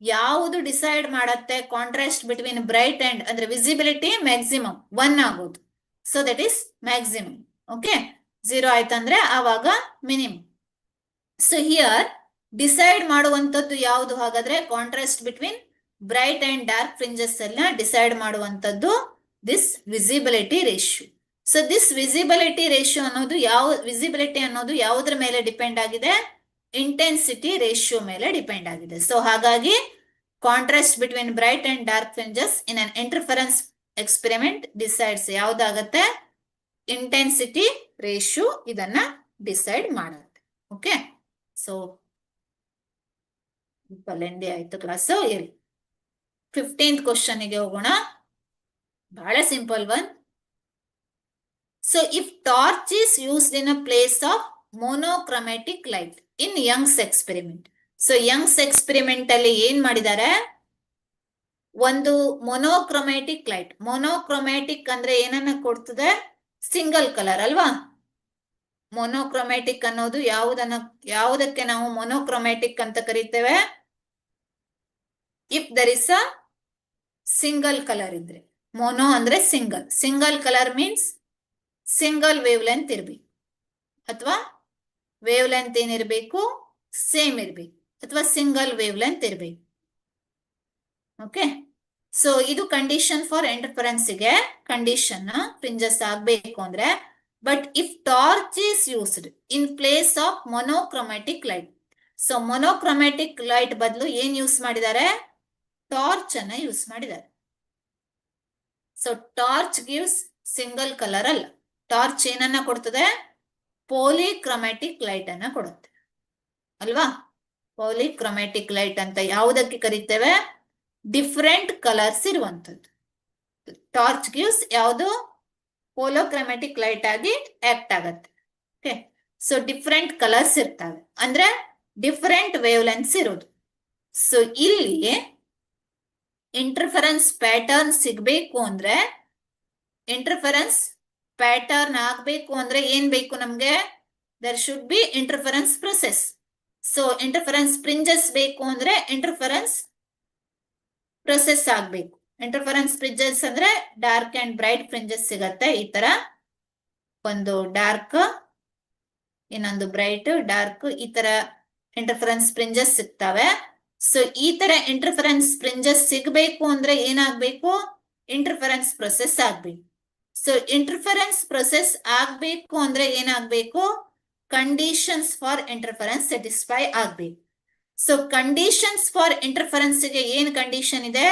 ಯಾವುದು ಡಿಸೈಡ್ ಮಾಡತ್ತೆ ಕಾಂಟ್ರಾಸ್ಟ್ ಬಿಟ್ವೀನ್ ಬ್ರೈಟ್ ಅಂಡ್, ಅಂದ್ರೆ ವಿಸಿಬಿಲಿಟಿ ಮ್ಯಾಕ್ಸಿಮಮ್ 1 ಆಗೋದು. So that is maximum. Okay, 0 ಆಯ್ತಂದ್ರೆ ಆವಾಗ ಮಿನಿಮಮ್. ಸೊ ಹಿಯರ್ ಡಿಸೈಡ್ ಮಾಡುವಂತದ್ದು ಯಾವುದು ಹಾಗಾದ್ರೆ, contrast between bright and dark fringes ಅನ್ನ ಡಿಸೈಡ್ ಮಾಡುವಂತದ್ದು this visibility ratio. So this visibility ratio ಅನ್ನೋದು ವಿಸಿಬಿಲಿಟಿ ಅನ್ನೋದು ಯಾವುದ್ರ ಮೇಲೆ ಡಿಪೆಂಡ್ ಆಗಿದೆ, ಇಂಟೆನ್ಸಿಟಿ ರೇಷಿಯೋ ಮೇಲೆ ಡಿಪೆಂಡ್ ಆಗಿದೆ. ಸೊ ಹಾಗಾಗಿ contrast between bright and dark fringes in an interference experiment decides ಯಾವ್ದಾಗತ್ತೆ, ಇಂಟೆನ್ಸಿಟಿ ರೇಷಿಯೋ ಇದನ್ನ ಡಿಸೈಡ್ ಮಾಡುತ್ತೆ. ಓಕೆ, ಸೊ ಲೆಂಡಿ ಆಯ್ತು ಕ್ಲಾಸ್. 15th ಕ್ವಶನ್ ಗೆ ಹೋಗೋಣ. ಬಹಳ simple one. So if torch is used in a place of monochromatic light in Young's experiment. So Young's experiment ಅಲ್ಲಿ ಏನ್ ಮಾಡಿದ್ದಾರೆ, ಒಂದು ಮೊನೋಕ್ರೊಮ್ಯಾಟಿಕ್ ಲೈಟ್. ಮೊನೋಕ್ರೊಮ್ಯಾಟಿಕ್ ಅಂದ್ರೆ ಏನನ್ನ ಕೊಡ್ತದೆ, ಸಿಂಗಲ್ ಕಲರ್ ಅಲ್ವಾ. ಮೊನೋಕ್ರೊಮ್ಯಾಟಿಕ್ ಅನ್ನೋದು ಯಾವುದಕ್ಕೆ ನಾವು ಮೊನೋಕ್ರೊಮ್ಯಾಟಿಕ್ ಅಂತ ಕರಿತೇವೆ? If there is a single colour ಇದ್ರೆ. ಮೊನೋ ಅಂದ್ರೆ single colour means single wavelength ಇರ್ಬೇಕು, ಅಥವಾ ವೇವ್ ಲೆಂತ್ ಏನಿರ್ಬೇಕು? ಸೇಮ್ ಇರ್ಬೇಕು, ಅಥವಾ ಸಿಂಗಲ್ ವೇವ್ ಲೆಂತ್ ಇರ್ಬೇಕು. ಓಕೆ, ಸೊ ಇದು ಕಂಡೀಷನ್ ಫಾರ್ ಇಂಟರ್ಫರೆನ್ಸ್ಗೆ ಕಂಡೀಷನ್ ಫ್ರಿಂಜಸ್ ಆಗ್ಬೇಕು ಅಂದ್ರೆ. But if torch is used in place of monochromatic light, so monochromatic light ಬದಲು ಏನ್ ಯೂಸ್ ಮಾಡಿದ್ದಾರೆ? ಟಾರ್ಚ್ ಅನ್ನ ಯೂಸ್ ಮಾಡಿದ್ದಾರೆ. So torch gives single colour ಅಲ್ಲ, ಟಾರ್ಚ್ ಏನನ್ನ ಕೊಡ್ತದೆ? ಪಾಲಿಕ್ರೊಮ್ಯಾಟಿಕ್ ಲೈಟ್ ಅನ್ನ ಕೊಡುತ್ತೆ ಅಲ್ವಾ? ಪಾಲಿಕ್ರೊಮ್ಯಾಟಿಕ್ ಲೈಟ್ ಅಂತ ಯಾವುದಕ್ಕೆ ಕರಿತೇವೆ? ಡಿಫರೆಂಟ್ ಕಲರ್ಸ್ ಇರುವಂತದ್ದು. ಟಾರ್ಚ್ ಗಿವ್ಸ್ ಯಾವುದು? ಪೋಲೋಕ್ರೊಮ್ಯಾಟಿಕ್ ಲೈಟ್ ಆಗಿ ಆಕ್ಟ್ ಆಗತ್ತೆ. ಓಕೆ, ಸೊ ಡಿಫರೆಂಟ್ ಕಲರ್ಸ್ ಇರ್ತವೆ ಅಂದ್ರೆ ಡಿಫರೆಂಟ್ ವೇವ್ ಲೆಂತ್ಸ್ ಇರೋದು. ಸೊ ಇಲ್ಲಿ ಇಂಟರ್ಫರೆನ್ಸ್ ಪ್ಯಾಟರ್ನ್ ಸಿಗ್ಬೇಕು ಅಂದ್ರೆ, ಇಂಟರ್ಫರೆನ್ಸ್ ಪ್ಯಾಟರ್ನ್ ಆಗ್ಬೇಕು ಅಂದ್ರೆ ಏನ್ ಬೇಕು ನಮ್ಗೆ? There should be interference process. So interference fringes ಬೇಕು ಅಂದ್ರೆ ಇಂಟರ್ಫರೆನ್ಸ್ ಪ್ರೊಸೆಸ್ ಆಗ್ಬೇಕು. ಇಂಟರ್ಫರೆನ್ಸ್ ಫ್ರಿಂಜಸ್ ಅಂದ್ರೆ ಡಾರ್ಕ್ ಅಂಡ್ ಬ್ರೈಟ್ ಫ್ರಿಂಜಸ್ ಸಿಗತ್ತೆ. ಈ ತರ ಒಂದು ಡಾರ್ಕ್, ಇನ್ನೊಂದು ಬ್ರೈಟ್, ಡಾರ್ಕ್, ಈ ತರ ಇಂಟರ್ಫರೆನ್ಸ್ ಫ್ರಿಂಜಸ್ ಸಿಗ್ತವೆ. ಸೊ ಈ ತರ ಇಂಟರ್ಫರೆನ್ಸ್ ಫ್ರಿಂಜಸ್ ಸಿಗಬೇಕು ಅಂದ್ರೆ ಏನಾಗ್ಬೇಕು? ಇಂಟರ್ಫರೆನ್ಸ್ ಪ್ರೊಸೆಸ್ ಆಗ್ಬೇಕು. ಸೊ ಇಂಟರ್ಫರೆನ್ಸ್ ಪ್ರೊಸೆಸ್ ಆಗ್ಬೇಕು ಅಂದ್ರೆ ಏನಾಗ್ಬೇಕು? ಕಂಡೀಷನ್ಸ್ ಫಾರ್ ಇಂಟರ್ಫರೆನ್ಸ್ ಸ್ಯಾಟಿಸ್ಫೈ ಆಗ್ಬೇಕು. ಸೊ ಕಂಡೀಷನ್ಸ್ ಫಾರ್ ಇಂಟರ್ಫರೆನ್ಸ್ ಗೆ ಏನ್ ಕಂಡೀಷನ್ ಇದೆ?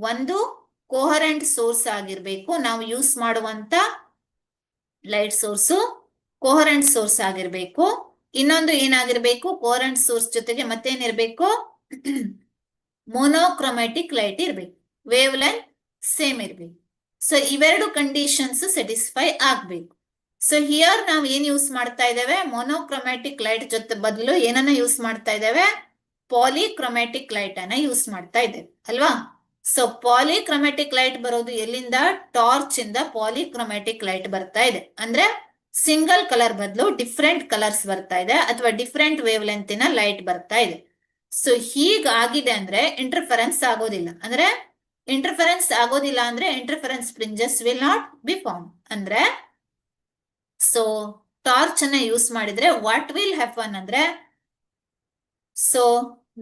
ಒಂದು ಕೋಹರೆಂಟ್ ಸೋರ್ಸ್ ಆಗಿರ್ಬೇಕು. ನಾವು ಯೂಸ್ ಮಾಡುವಂತ ಲೈಟ್ ಸೋರ್ಸು ಕೋಹರೆಂಟ್ ಸೋರ್ಸ್ ಆಗಿರ್ಬೇಕು. ಇನ್ನೊಂದು ಏನಾಗಿರ್ಬೇಕು? ಕೋಹರೆಂಟ್ ಸೋರ್ಸ್ ಜೊತೆಗೆ ಮತ್ತೇನಿರ್ಬೇಕು? ಮೊನೋಕ್ರೊಮ್ಯಾಟಿಕ್ ಲೈಟ್ ಇರ್ಬೇಕು, ವೇವ್ ಲೆಂತ್ ಸೇಮ್ ಇರ್ಬೇಕು. ಸೊ ಇವೆರಡು ಕಂಡೀಷನ್ಸ್ ಸ್ಯಾಟಿಸ್ಫೈ ಆಗ್ಬೇಕು. ಸೊ ಹಿಯರ್ ನಾವು ಏನ್ ಯೂಸ್ ಮಾಡ್ತಾ ಇದ್ದೇವೆ? ಮೊನೋಕ್ರೊಮ್ಯಾಟಿಕ್ ಲೈಟ್ ಜೊತೆ ಬದಲು ಏನನ್ನ ಯೂಸ್ ಮಾಡ್ತಾ ಇದ್ದೇವೆ? ಪಾಲಿಕ್ರೊಮ್ಯಾಟಿಕ್ ಲೈಟ್ ಅನ್ನ ಯೂಸ್ ಮಾಡ್ತಾ ಇದ್ದೇವೆ ಅಲ್ವಾ? ಸೊ ಪಾಲಿಕ್ರೊಮ್ಯಾಟಿಕ್ ಲೈಟ್ ಬರೋದು ಎಲ್ಲಿಂದ? ಟಾರ್ಚ್ ಇಂದ ಪಾಲಿಕ್ರೊಮ್ಯಾಟಿಕ್ ಲೈಟ್ ಬರ್ತಾ ಇದೆ. ಅಂದ್ರೆ ಸಿಂಗಲ್ ಕಲರ್ ಬದಲು ಡಿಫರೆಂಟ್ ಕಲರ್ಸ್ ಬರ್ತಾ ಇದೆ, ಅಥವಾ ಡಿಫರೆಂಟ್ ವೇವ್ ಲೆಂತಿನ ಲೈಟ್ ಬರ್ತಾ ಇದೆ. ಸೊ ಹೀಗಾಗಿದೆ ಅಂದ್ರೆ ಇಂಟರ್ಫರೆನ್ಸ್ ಆಗೋದಿಲ್ಲ. ಅಂದ್ರೆ ಇಂಟರ್ಫರೆನ್ಸ್ ಆಗೋದಿಲ್ಲ ಅಂದ್ರೆ interference fringes will not be form. ಅಂದ್ರೆ ಸೊ ಟಾರ್ಚ್ ಅನ್ನ ಯೂಸ್ ಮಾಡಿದ್ರೆ ವಾಟ್ ವಿಲ್ ಹ್ಯಾಪನ್ ಅಂದ್ರೆ, so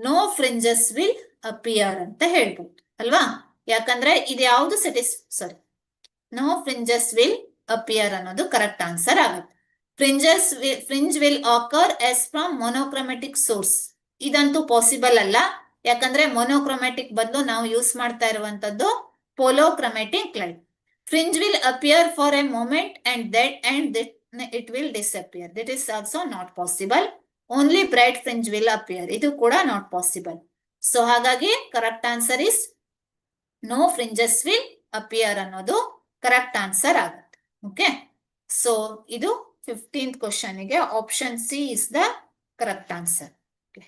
no fringes will appear ಅಂತ ಹೇಳ್ಬೋದು ಅಲ್ವಾ? ಯಾಕಂದ್ರೆ ಇದು ಯಾವುದು ನೋ ಫ್ರಿಂಜಸ್ ವಿಲ್ ಅಪಿಯರ್ ಅನ್ನೋದು ಕರೆಕ್ಟ್ ಆನ್ಸರ್ ಆಗುತ್ತೆ. Fringe will occur as from monochromatic source, ಇದಂತೂ ಪಾಸಿಬಲ್ ಅಲ್ಲ. ಯಾಕಂದ್ರೆ ಮೊನೋಕ್ರೊಮ್ಯಾಟಿಕ್ ಬದಲು ನಾವು ಯೂಸ್ ಮಾಡ್ತಾ ಇರುವಂತದ್ದು polychromatic light. Fringe will appear for a moment and then it will disappear. That is also not possible. Only bright fringe will appear. Idu kuda not possible. So hagagi correct answer is no fringes will appear ಅನ್ನೋದು correct answer ಆಗುತ್ತೆ. Okay. So idu 15th question ಗೆ option C is the correct answer. Okay.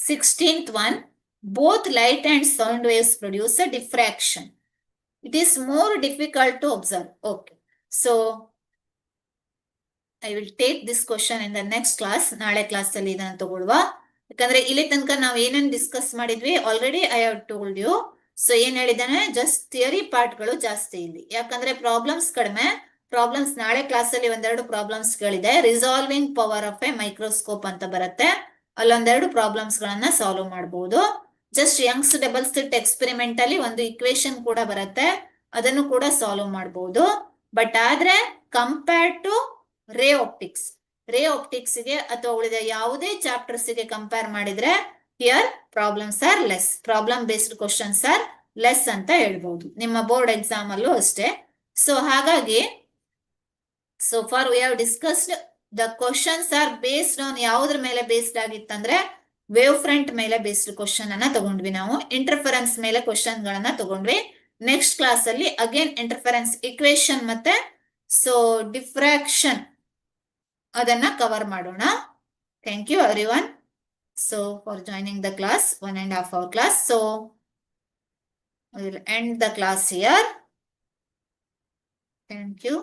16th one. Both light and sound waves produce a diffraction. It is more difficult to observe. Okay. So, I will take this question in the next class. ನಾಳೆ class ಅಲ್ಲಿ ಇದನ್ನ ತಗೊಳ್ಳುವ. ಯಾಕಂದ್ರೆ ಇಲ್ಲಿ ತನಕ ನಾವು ಏನೇನು discuss ಮಾಡಿದ್ವಿ already I have told you. So ಏನ್ ಹೇಳಿದಾನೆ? ಜಸ್ಟ್ ಥಿಯರಿ ಪಾರ್ಟ್ಗಳು ಜಾಸ್ತಿ ಇಲ್ಲಿ. ಯಾಕಂದ್ರೆ ಪ್ರಾಬ್ಲಮ್ಸ್ ಕಡಿಮೆ. ಪ್ರಾಬ್ಲಮ್ಸ್ ನಾಳೆ ಕ್ಲಾಸ್ ಅಲ್ಲಿ ಒಂದೆರಡು ಪ್ರಾಬ್ಲಮ್ಸ್ ಗಳಿದೆ. Resolving power of A microscope ಅಂತ ಬರುತ್ತೆ. ಅಲ್ಲೊಂದೆರಡು ಪ್ರಾಬ್ಲಮ್ಸ್ ಗಳನ್ನ ಸಾಲ್ವ್ ಮಾಡಬಹುದು. Just Young's double slit experiment ಅಲ್ಲಿ ಒಂದು ಇಕ್ವೇಶನ್ ಕೂಡ ಬರುತ್ತೆ, ಅದನ್ನು ಕೂಡ ಸಾಲ್ವ್ ಮಾಡಬಹುದು. ಬಟ್ ಆದ್ರೆ ಕಂಪೇರ್ ಟು ರೇ ಆಪ್ಟಿಕ್ಸ್ ಗೆ ಅಥವಾ ಉಳಿದ ಯಾವುದೇ ಚಾಪ್ಟರ್ಸ್ ಗೆ ಕಂಪೇರ್ ಮಾಡಿದ್ರೆ here problems are less. Problem based questions are less ಅಂತ ಹೇಳ್ಬಹುದು. ನಿಮ್ಮ ಬೋರ್ಡ್ ಎಕ್ಸಾಮ್ ಅಲ್ಲೂ ಅಷ್ಟೇ. ಸೊ ಹಾಗಾಗಿ so for we have discussed the questions are based on ಯಾವುದ್ರ ಮೇಲೆ ಬೇಸ್ಡ್ ಆಗಿತ್ತಂದ್ರೆ ವೇವ್ ಫ್ರಂಟ್ ಮೇಲೆ ಬೇಸ್ಡ್ ಕ್ವಶನ್ ಅನ್ನ ತಗೊಂಡ್ವಿ. ನಾವು ಇಂಟರ್ಫರೆನ್ಸ್ ಮೇಲೆ ಕ್ವಶನ್ ಗಳನ್ನ ತಗೊಂಡ್ವಿ. ನೆಕ್ಸ್ಟ್ ಕ್ಲಾಸ್ ಅಲ್ಲಿ ಅಗೇನ್ ಇಂಟರ್ಫರೆನ್ಸ್ ಇಕ್ವೇಶನ್ ಮತ್ತೆ ಸೊ ಡಿಫ್ರಾಕ್ಷನ್ ಅದನ್ನ ಕವರ್ ಮಾಡೋಣ. Thank you everyone. So for joining the class 1.5 hour class. So we will end the class here. Thank you.